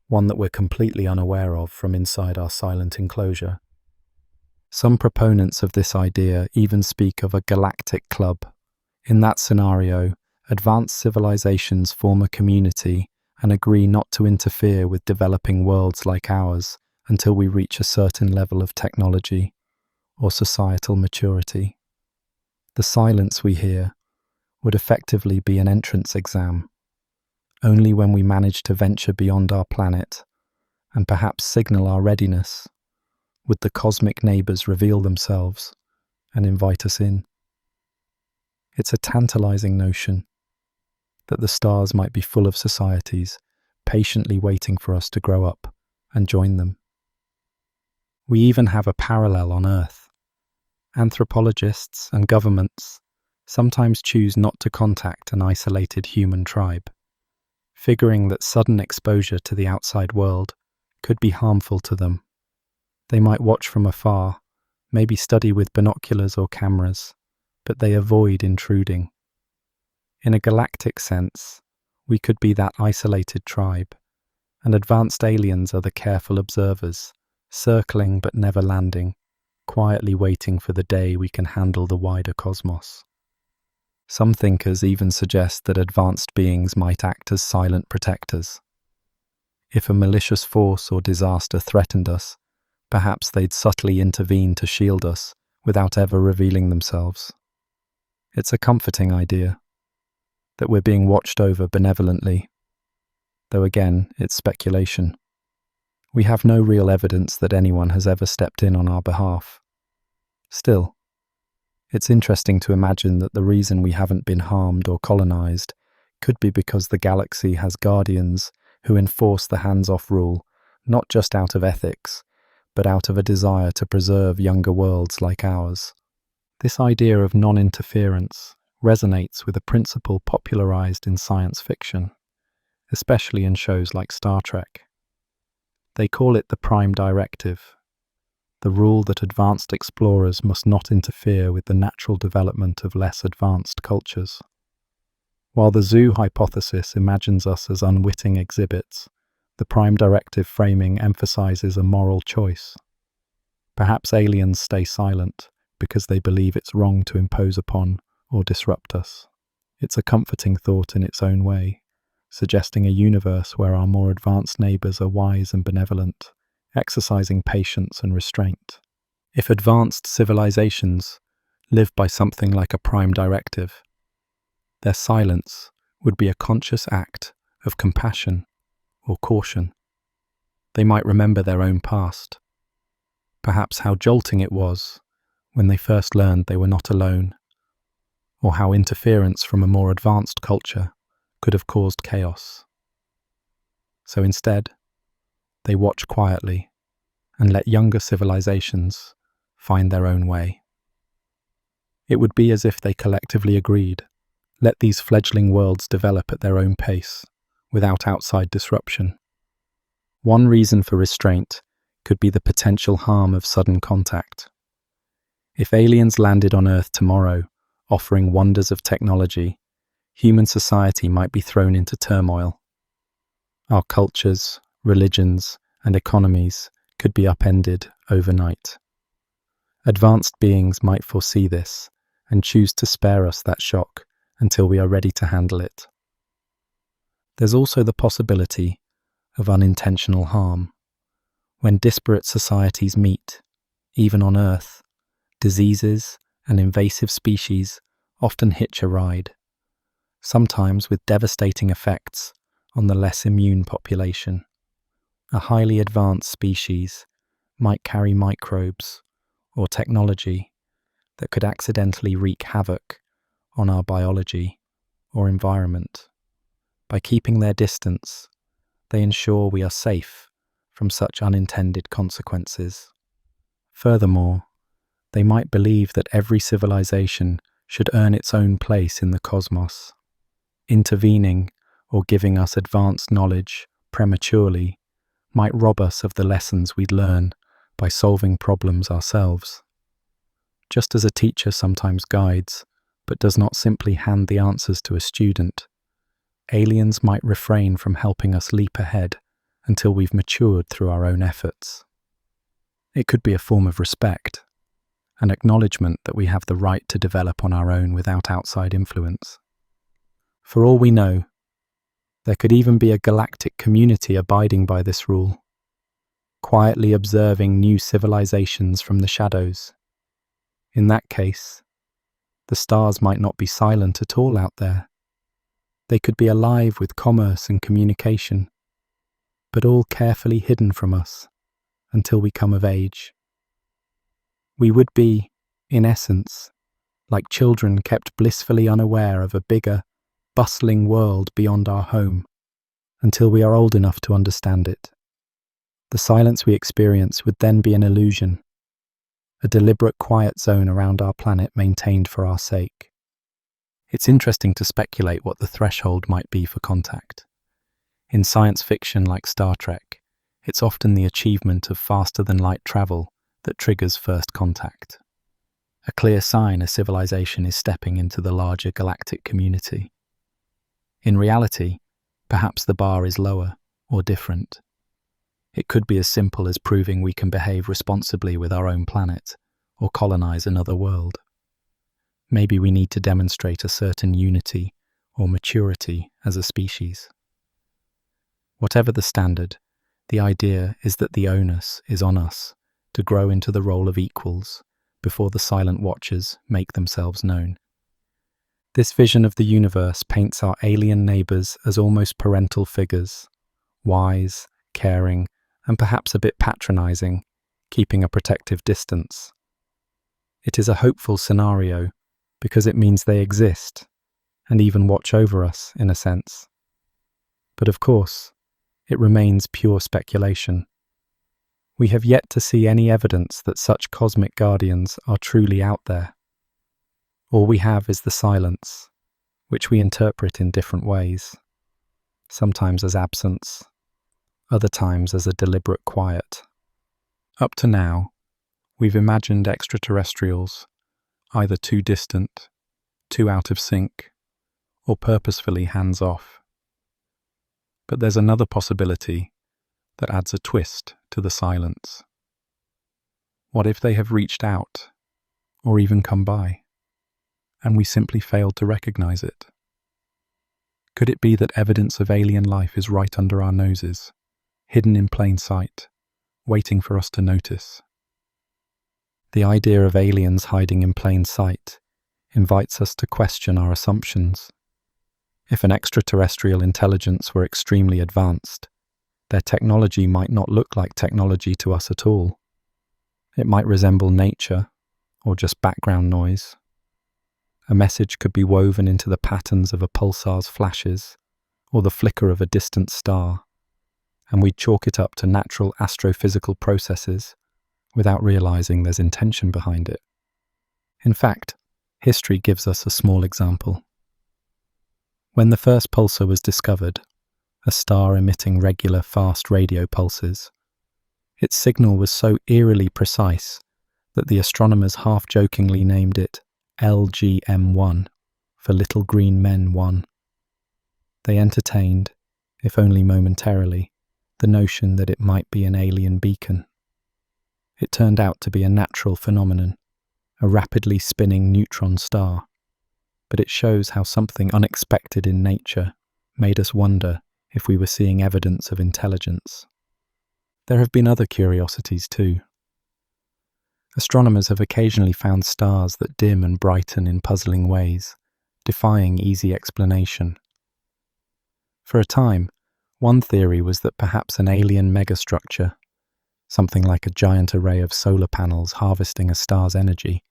one that we're completely unaware of from inside our silent enclosure. Some proponents of this idea even speak of a galactic club. In that scenario, advanced civilizations form a community and agree not to interfere with developing worlds like ours until we reach a certain level of technology or societal maturity. The silence we hear would effectively be an entrance exam. Only when we manage to venture beyond our planet and perhaps signal our readiness would the cosmic neighbors reveal themselves and invite us in. It's a tantalizing notion that the stars might be full of societies patiently waiting for us to grow up and join them. We even have a parallel on Earth. Anthropologists and governments sometimes choose not to contact an isolated human tribe, figuring that sudden exposure to the outside world could be harmful to them. They might watch from afar, maybe study with binoculars or cameras, but they avoid intruding. In a galactic sense, we could be that isolated tribe, and advanced aliens are the careful observers, circling but never landing, quietly waiting for the day we can handle the wider cosmos. Some thinkers even suggest that advanced beings might act as silent protectors. If a malicious force or disaster threatened us, perhaps they'd subtly intervene to shield us without ever revealing themselves. It's a comforting idea, that we're being watched over benevolently, though again, it's speculation. We have no real evidence that anyone has ever stepped in on our behalf. Still, it's interesting to imagine that the reason we haven't been harmed or colonized could be because the galaxy has guardians who enforce the hands-off rule, not just out of ethics, but out of a desire to preserve younger worlds like ours. This idea of non-interference resonates with a principle popularized in science fiction, especially in shows like Star Trek. They call it the Prime Directive, the rule that advanced explorers must not interfere with the natural development of less advanced cultures. While the zoo hypothesis imagines us as unwitting exhibits, the Prime Directive framing emphasizes a moral choice. Perhaps aliens stay silent because they believe it's wrong to impose upon or disrupt us. It's a comforting thought in its own way, suggesting a universe where our more advanced neighbors are wise and benevolent, exercising patience and restraint. If advanced civilizations live by something like a prime directive, their silence would be a conscious act of compassion or caution. They might remember their own past, perhaps how jolting it was when they first learned they were not alone, or how interference from a more advanced culture could have caused chaos. So instead, they watch quietly and let younger civilizations find their own way. It would be as if they collectively agreed, let these fledgling worlds develop at their own pace, without outside disruption. One reason for restraint could be the potential harm of sudden contact. If aliens landed on Earth tomorrow, offering wonders of technology, human society might be thrown into turmoil. Our cultures, religions, and economies could be upended overnight. Advanced beings might foresee this and choose to spare us that shock until we are ready to handle it. There's also the possibility of unintentional harm. When disparate societies meet, even on Earth, diseases and invasive species often hitch a ride, sometimes with devastating effects on the less immune population. A highly advanced species might carry microbes or technology that could accidentally wreak havoc on our biology or environment. By keeping their distance, they ensure we are safe from such unintended consequences. Furthermore, they might believe that every civilization should earn its own place in the cosmos. Intervening or giving us advanced knowledge prematurely might rob us of the lessons we'd learn by solving problems ourselves. Just as a teacher sometimes guides, but does not simply hand the answers to a student, aliens might refrain from helping us leap ahead until we've matured through our own efforts. It could be a form of respect, an acknowledgement that we have the right to develop on our own without outside influence. For all we know, there could even be a galactic community abiding by this rule, quietly observing new civilizations from the shadows. In that case, the stars might not be silent at all out there. They could be alive with commerce and communication, but all carefully hidden from us until we come of age. We would be, in essence, like children kept blissfully unaware of a bigger, bustling world beyond our home, until we are old enough to understand it. The silence we experience would then be an illusion, a deliberate quiet zone around our planet maintained for our sake. It's interesting to speculate what the threshold might be for contact. In science fiction like Star Trek, it's often the achievement of faster-than-light travel that triggers first contact, a clear sign a civilization is stepping into the larger galactic community. In reality, perhaps the bar is lower or different. It could be as simple as proving we can behave responsibly with our own planet or colonize another world. Maybe we need to demonstrate a certain unity or maturity as a species. Whatever the standard, the idea is that the onus is on us to grow into the role of equals before the silent watchers make themselves known. This vision of the universe paints our alien neighbors as almost parental figures, wise, caring, and perhaps a bit patronizing, keeping a protective distance. It is a hopeful scenario because it means they exist and even watch over us, in a sense. But of course, it remains pure speculation. We have yet to see any evidence that such cosmic guardians are truly out there. All we have is the silence, which we interpret in different ways, sometimes as absence, other times as a deliberate quiet. Up to now, we've imagined extraterrestrials, either too distant, too out of sync, or purposefully hands-off. But there's another possibility that adds a twist to the silence. What if they have reached out, or even come by, and we simply failed to recognize it? Could it be that evidence of alien life is right under our noses, hidden in plain sight, waiting for us to notice? The idea of aliens hiding in plain sight invites us to question our assumptions. If an extraterrestrial intelligence were extremely advanced, their technology might not look like technology to us at all. It might resemble nature, or just background noise. A message could be woven into the patterns of a pulsar's flashes, or the flicker of a distant star, and we'd chalk it up to natural astrophysical processes without realizing there's intention behind it. In fact, history gives us a small example. When the first pulsar was discovered, a star emitting regular fast radio pulses, its signal was so eerily precise that the astronomers half-jokingly named it LGM1 for Little Green Men 1. They entertained, if only momentarily, the notion that it might be an alien beacon. It turned out to be a natural phenomenon, a rapidly spinning neutron star, but it shows how something unexpected in nature made us wonder if we were seeing evidence of intelligence. There have been other curiosities too. Astronomers have occasionally found stars that dim and brighten in puzzling ways, defying easy explanation. For a time, one theory was that perhaps an alien megastructure, something like a giant array of solar panels harvesting a star's energy,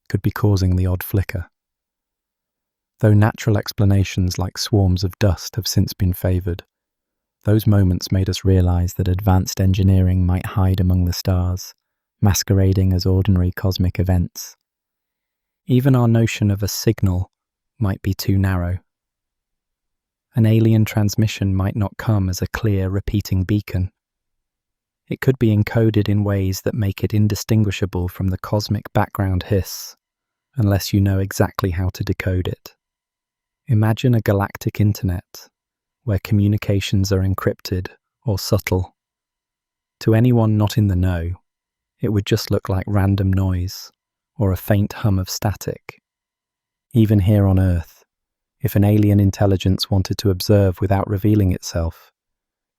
could be causing the odd flicker. Though natural explanations like swarms of dust have since been favoured, those moments made us realise that advanced engineering might hide among the stars, masquerading as ordinary cosmic events. Even our notion of a signal might be too narrow. An alien transmission might not come as a clear, repeating beacon. It could be encoded in ways that make it indistinguishable from the cosmic background hiss, unless you know exactly how to decode it. Imagine a galactic internet, where communications are encrypted or subtle. To anyone not in the know, it would just look like random noise or a faint hum of static. Even here on Earth, if an alien intelligence wanted to observe without revealing itself,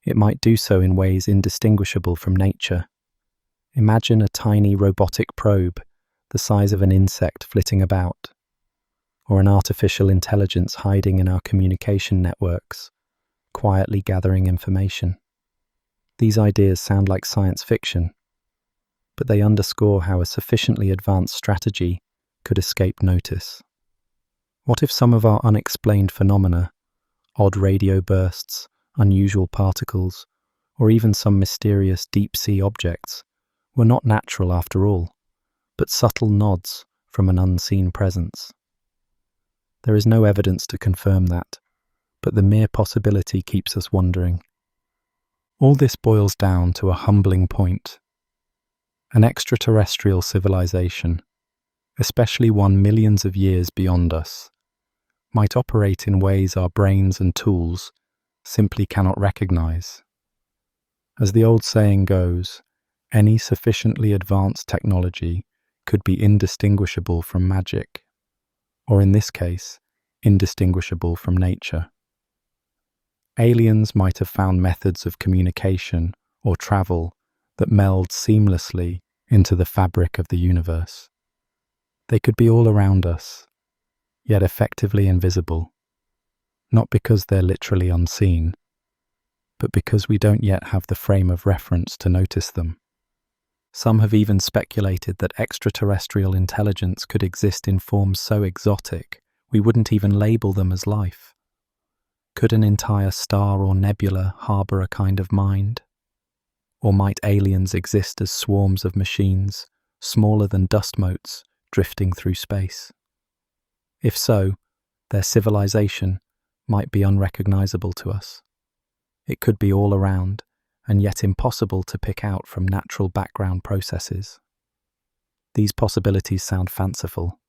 it might do so in ways indistinguishable from nature. Imagine a tiny robotic probe the size of an insect flitting about, or an artificial intelligence hiding in our communication networks, quietly gathering information. These ideas sound like science fiction, but they underscore how a sufficiently advanced strategy could escape notice. What if some of our unexplained phenomena, odd radio bursts, unusual particles, or even some mysterious deep-sea objects, were not natural after all, but subtle nods from an unseen presence? There is no evidence to confirm that, but the mere possibility keeps us wondering. All this boils down to a humbling point. An extraterrestrial civilization, especially one millions of years beyond us, might operate in ways our brains and tools simply cannot recognize. As the old saying goes, any sufficiently advanced technology could be indistinguishable from magic, or in this case, indistinguishable from nature. Aliens might have found methods of communication or travel that meld seamlessly into the fabric of the universe. They could be all around us, yet effectively invisible, not because they're literally unseen, but because we don't yet have the frame of reference to notice them. Some have even speculated that extraterrestrial intelligence could exist in forms so exotic we wouldn't even label them as life. Could an entire star or nebula harbour a kind of mind? Or might aliens exist as swarms of machines, smaller than dust motes, drifting through space? If so, their civilization might be unrecognizable to us. It could be all around, and yet impossible to pick out from natural background processes. These possibilities sound fanciful,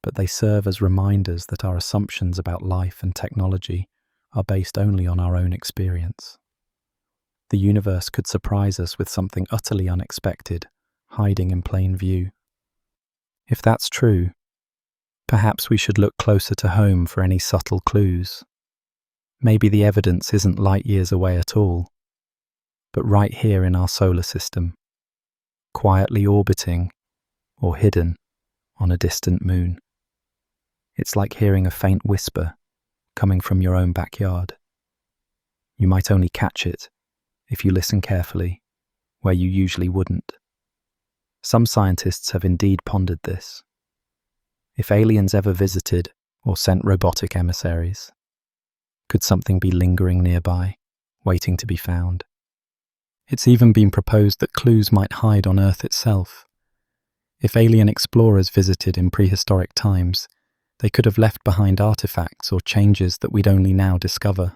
but they serve as reminders that our assumptions about life and technology are based only on our own experience. The universe could surprise us with something utterly unexpected, hiding in plain view. If that's true, perhaps we should look closer to home for any subtle clues. Maybe the evidence isn't light years away at all, but right here in our solar system, quietly orbiting or hidden on a distant moon. It's like hearing a faint whisper coming from your own backyard. You might only catch it if you listen carefully, where you usually wouldn't. Some scientists have indeed pondered this. If aliens ever visited or sent robotic emissaries, could something be lingering nearby, waiting to be found? It's even been proposed that clues might hide on Earth itself. If alien explorers visited in prehistoric times, they could have left behind artifacts or changes that we'd only now discover.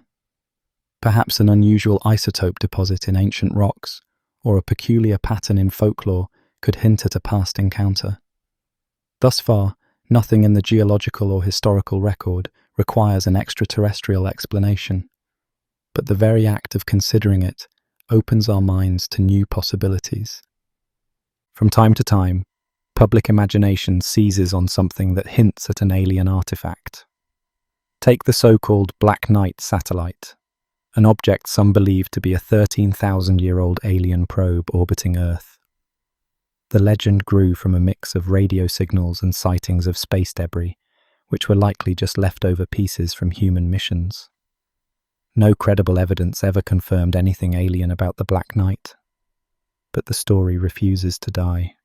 Perhaps an unusual isotope deposit in ancient rocks, or a peculiar pattern in folklore could hint at a past encounter. Thus far, nothing in the geological or historical record requires an extraterrestrial explanation, but the very act of considering it opens our minds to new possibilities. From time to time, public imagination seizes on something that hints at an alien artifact. Take the so-called Black Knight satellite, an object some believe to be a 13,000-year-old alien probe orbiting Earth. The legend grew from a mix of radio signals and sightings of space debris, which were likely just leftover pieces from human missions. No credible evidence ever confirmed anything alien about the Black Knight, but the story refuses to die.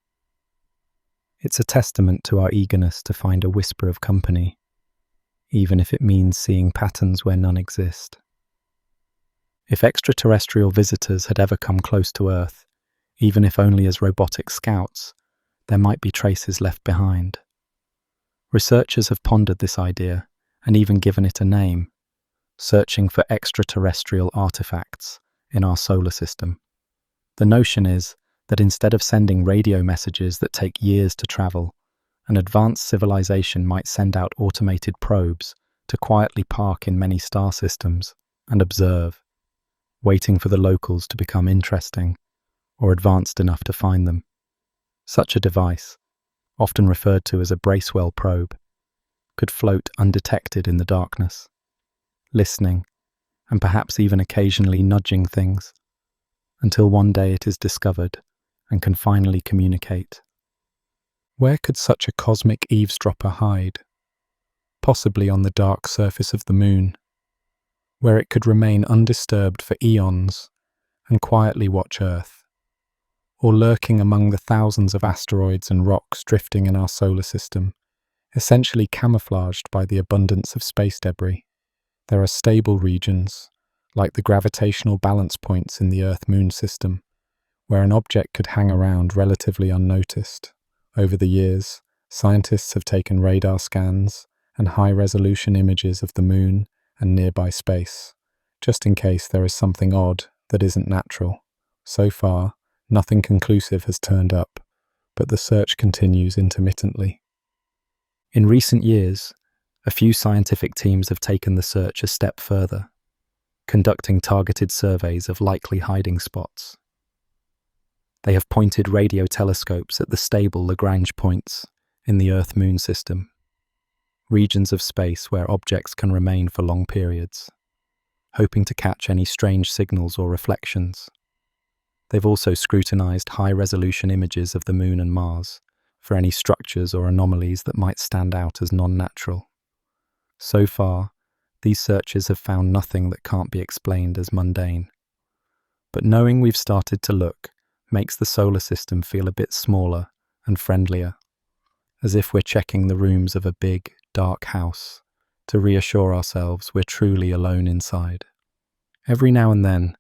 It's a testament to our eagerness to find a whisper of company, even if it means seeing patterns where none exist. If extraterrestrial visitors had ever come close to Earth, even if only as robotic scouts, there might be traces left behind. Researchers have pondered this idea and even given it a name, searching for extraterrestrial artifacts in our solar system. The notion is that instead of sending radio messages that take years to travel, an advanced civilization might send out automated probes to quietly park in many star systems and observe, waiting for the locals to become interesting or advanced enough to find them. Such a device, often referred to as a Bracewell probe, could float undetected in the darkness, listening and perhaps even occasionally nudging things, until one day it is discovered and can finally communicate. Where could such a cosmic eavesdropper hide? Possibly on the dark surface of the moon, where it could remain undisturbed for eons and quietly watch Earth, or lurking among the thousands of asteroids and rocks drifting in our solar system, essentially camouflaged by the abundance of space debris. There are stable regions, like the gravitational balance points in the Earth-Moon system, where an object could hang around relatively unnoticed. Over the years, scientists have taken radar scans and high-resolution images of the Moon and nearby space, just in case there is something odd that isn't natural. So far, nothing conclusive has turned up, but the search continues intermittently. In recent years, a few scientific teams have taken the search a step further, conducting targeted surveys of likely hiding spots. They have pointed radio telescopes at the stable Lagrange points in the Earth-Moon system, regions of space where objects can remain for long periods, hoping to catch any strange signals or reflections. They've also scrutinized high-resolution images of the Moon and Mars for any structures or anomalies that might stand out as non-natural. So far, these searches have found nothing that can't be explained as mundane. But knowing we've started to look makes the solar system feel a bit smaller and friendlier, as if we're checking the rooms of a big, dark house to reassure ourselves we're truly alone inside. Every now and then,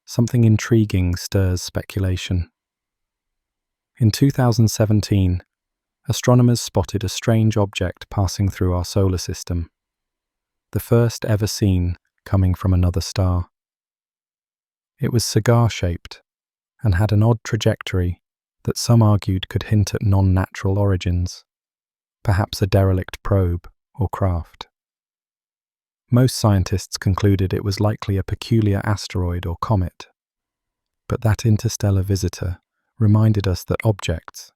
something intriguing stirs speculation. In 2017, astronomers spotted a strange object passing through our solar system, the first ever seen coming from another star. It was cigar-shaped and had an odd trajectory that some argued could hint at non-natural origins, perhaps a derelict probe or craft. Most scientists concluded it was likely a peculiar asteroid or comet, but that interstellar visitor reminded us that objects,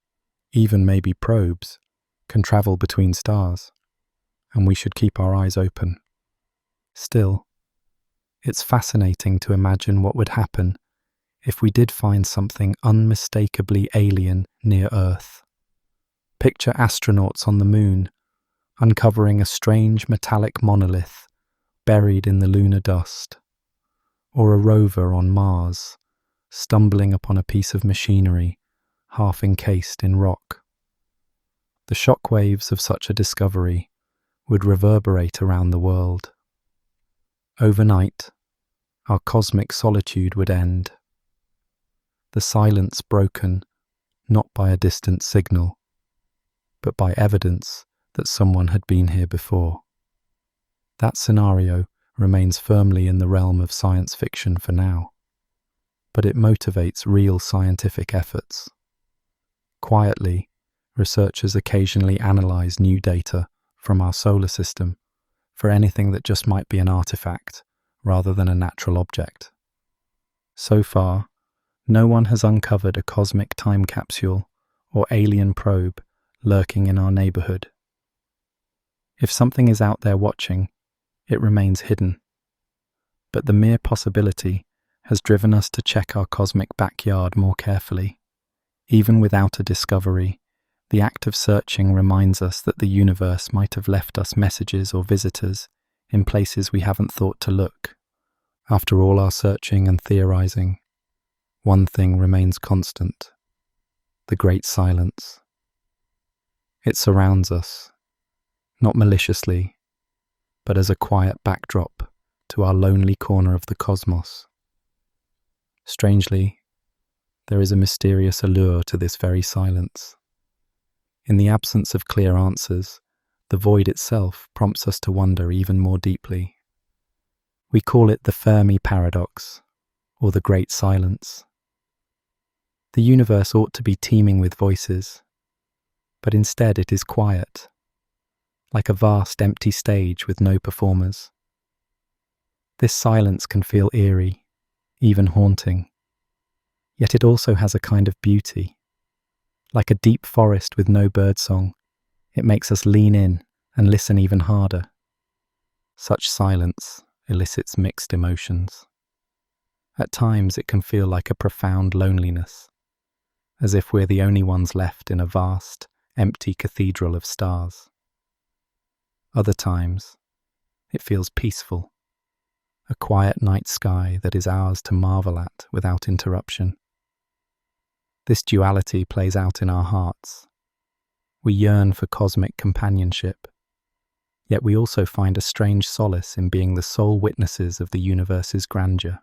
even maybe probes, can travel between stars, and we should keep our eyes open. Still, it's fascinating to imagine what would happen if we did find something unmistakably alien near Earth. Picture astronauts on the Moon uncovering a strange metallic monolith buried in the lunar dust, or a rover on Mars stumbling upon a piece of machinery half encased in rock. The shockwaves of such a discovery would reverberate around the world. Overnight, our cosmic solitude would end, the silence broken not by a distant signal, but by evidence that someone had been here before. That scenario remains firmly in the realm of science fiction for now, but it motivates real scientific efforts. Quietly, researchers occasionally analyze new data from our solar system for anything that just might be an artifact rather than a natural object. So far, no one has uncovered a cosmic time capsule or alien probe lurking in our neighborhood. If something is out there watching, it remains hidden. But the mere possibility has driven us to check our cosmic backyard more carefully. Even without a discovery, the act of searching reminds us that the universe might have left us messages or visitors in places we haven't thought to look. After all our searching and theorizing, one thing remains constant: the great silence. It surrounds us, not maliciously, but as a quiet backdrop to our lonely corner of the cosmos. Strangely, there is a mysterious allure to this very silence. In the absence of clear answers, the void itself prompts us to wonder even more deeply. We call it the Fermi paradox, or the great silence. The universe ought to be teeming with voices, but instead it is quiet, like a vast empty stage with no performers. This silence can feel eerie, even haunting, yet it also has a kind of beauty. Like a deep forest with no birdsong, it makes us lean in and listen even harder. Such silence elicits mixed emotions. At times it can feel like a profound loneliness, as if we're the only ones left in a vast, empty cathedral of stars. Other times, it feels peaceful, a quiet night sky that is ours to marvel at without interruption. This duality plays out in our hearts. We yearn for cosmic companionship, yet we also find a strange solace in being the sole witnesses of the universe's grandeur.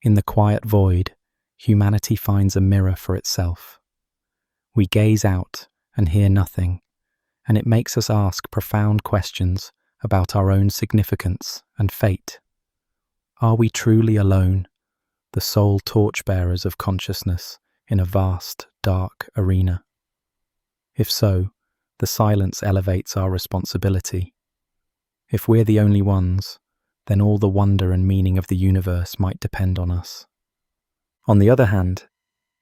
In the quiet void, humanity finds a mirror for itself. We gaze out and hear nothing, and it makes us ask profound questions about our own significance and fate. Are we truly alone, the sole torchbearers of consciousness in a vast, dark arena? If so, the silence elevates our responsibility. If we're the only ones, then all the wonder and meaning of the universe might depend on us. On the other hand,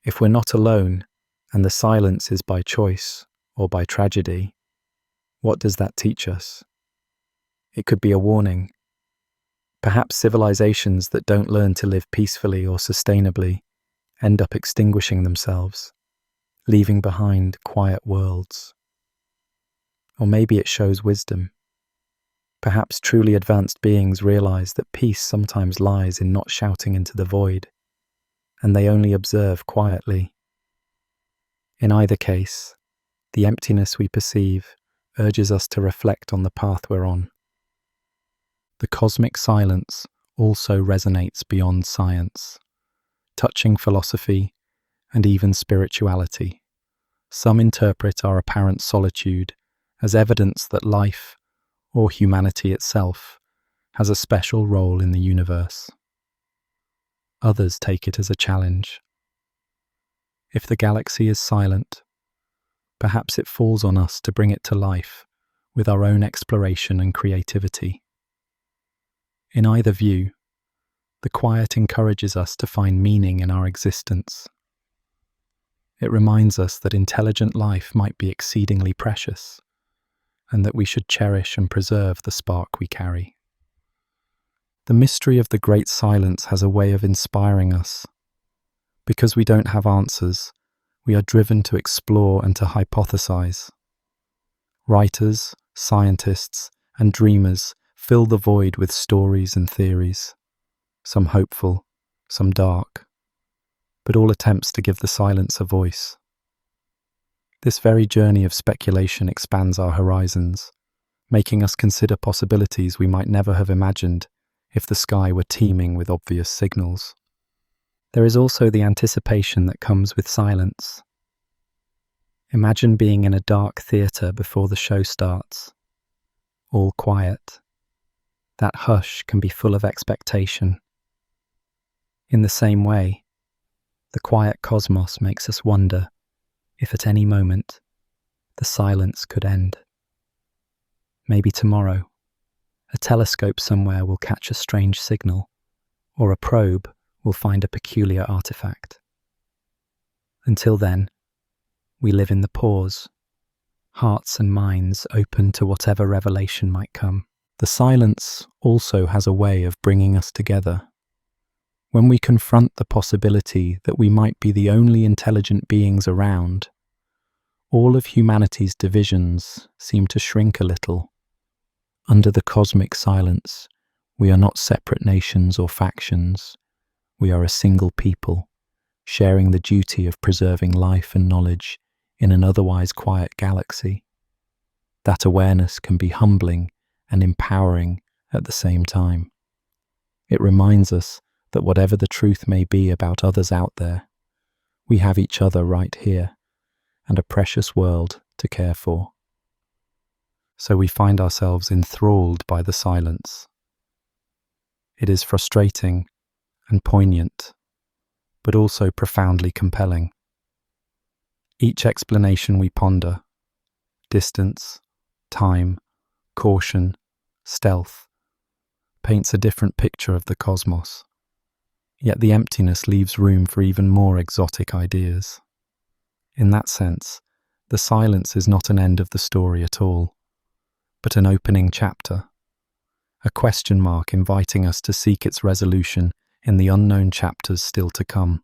if we're not alone, and the silence is by choice or by tragedy, what does that teach us? It could be a warning. Perhaps civilizations that don't learn to live peacefully or sustainably end up extinguishing themselves, leaving behind quiet worlds. Or maybe it shows wisdom. Perhaps truly advanced beings realize that peace sometimes lies in not shouting into the void, and they only observe quietly. In either case, the emptiness we perceive urges us to reflect on the path we're on. The cosmic silence also resonates beyond science, touching philosophy and even spirituality. Some interpret our apparent solitude as evidence that life, or humanity itself, has a special role in the universe. Others take it as a challenge. If the galaxy is silent, perhaps it falls on us to bring it to life with our own exploration and creativity. In either view, the quiet encourages us to find meaning in our existence. It reminds us that intelligent life might be exceedingly precious, and that we should cherish and preserve the spark we carry. The mystery of the great silence has a way of inspiring us. Because we don't have answers, we are driven to explore and to hypothesize. Writers, scientists, and dreamers fill the void with stories and theories, some hopeful, some dark, but all attempts to give the silence a voice. This very journey of speculation expands our horizons, making us consider possibilities we might never have imagined if the sky were teeming with obvious signals. There is also the anticipation that comes with silence. Imagine being in a dark theatre before the show starts, all quiet. That hush can be full of expectation. In the same way, the quiet cosmos makes us wonder if at any moment the silence could end. Maybe tomorrow, a telescope somewhere will catch a strange signal, or a probe will find a peculiar artifact. Until then, we live in the pause, hearts and minds open to whatever revelation might come. The silence also has a way of bringing us together. When we confront the possibility that we might be the only intelligent beings around, all of humanity's divisions seem to shrink a little. Under the cosmic silence, we are not separate nations or factions. We are a single people, sharing the duty of preserving life and knowledge in an otherwise quiet galaxy. That awareness can be humbling and empowering at the same time. It reminds us that whatever the truth may be about others out there, we have each other right here and a precious world to care for. So we find ourselves enthralled by the silence. It is frustrating and poignant, but also profoundly compelling. Each explanation we ponder, distance, time, caution, stealth, paints a different picture of the cosmos. Yet the emptiness leaves room for even more exotic ideas. In that sense, the silence is not an end of the story at all, but an opening chapter, a question mark inviting us to seek its resolution in the unknown chapters still to come.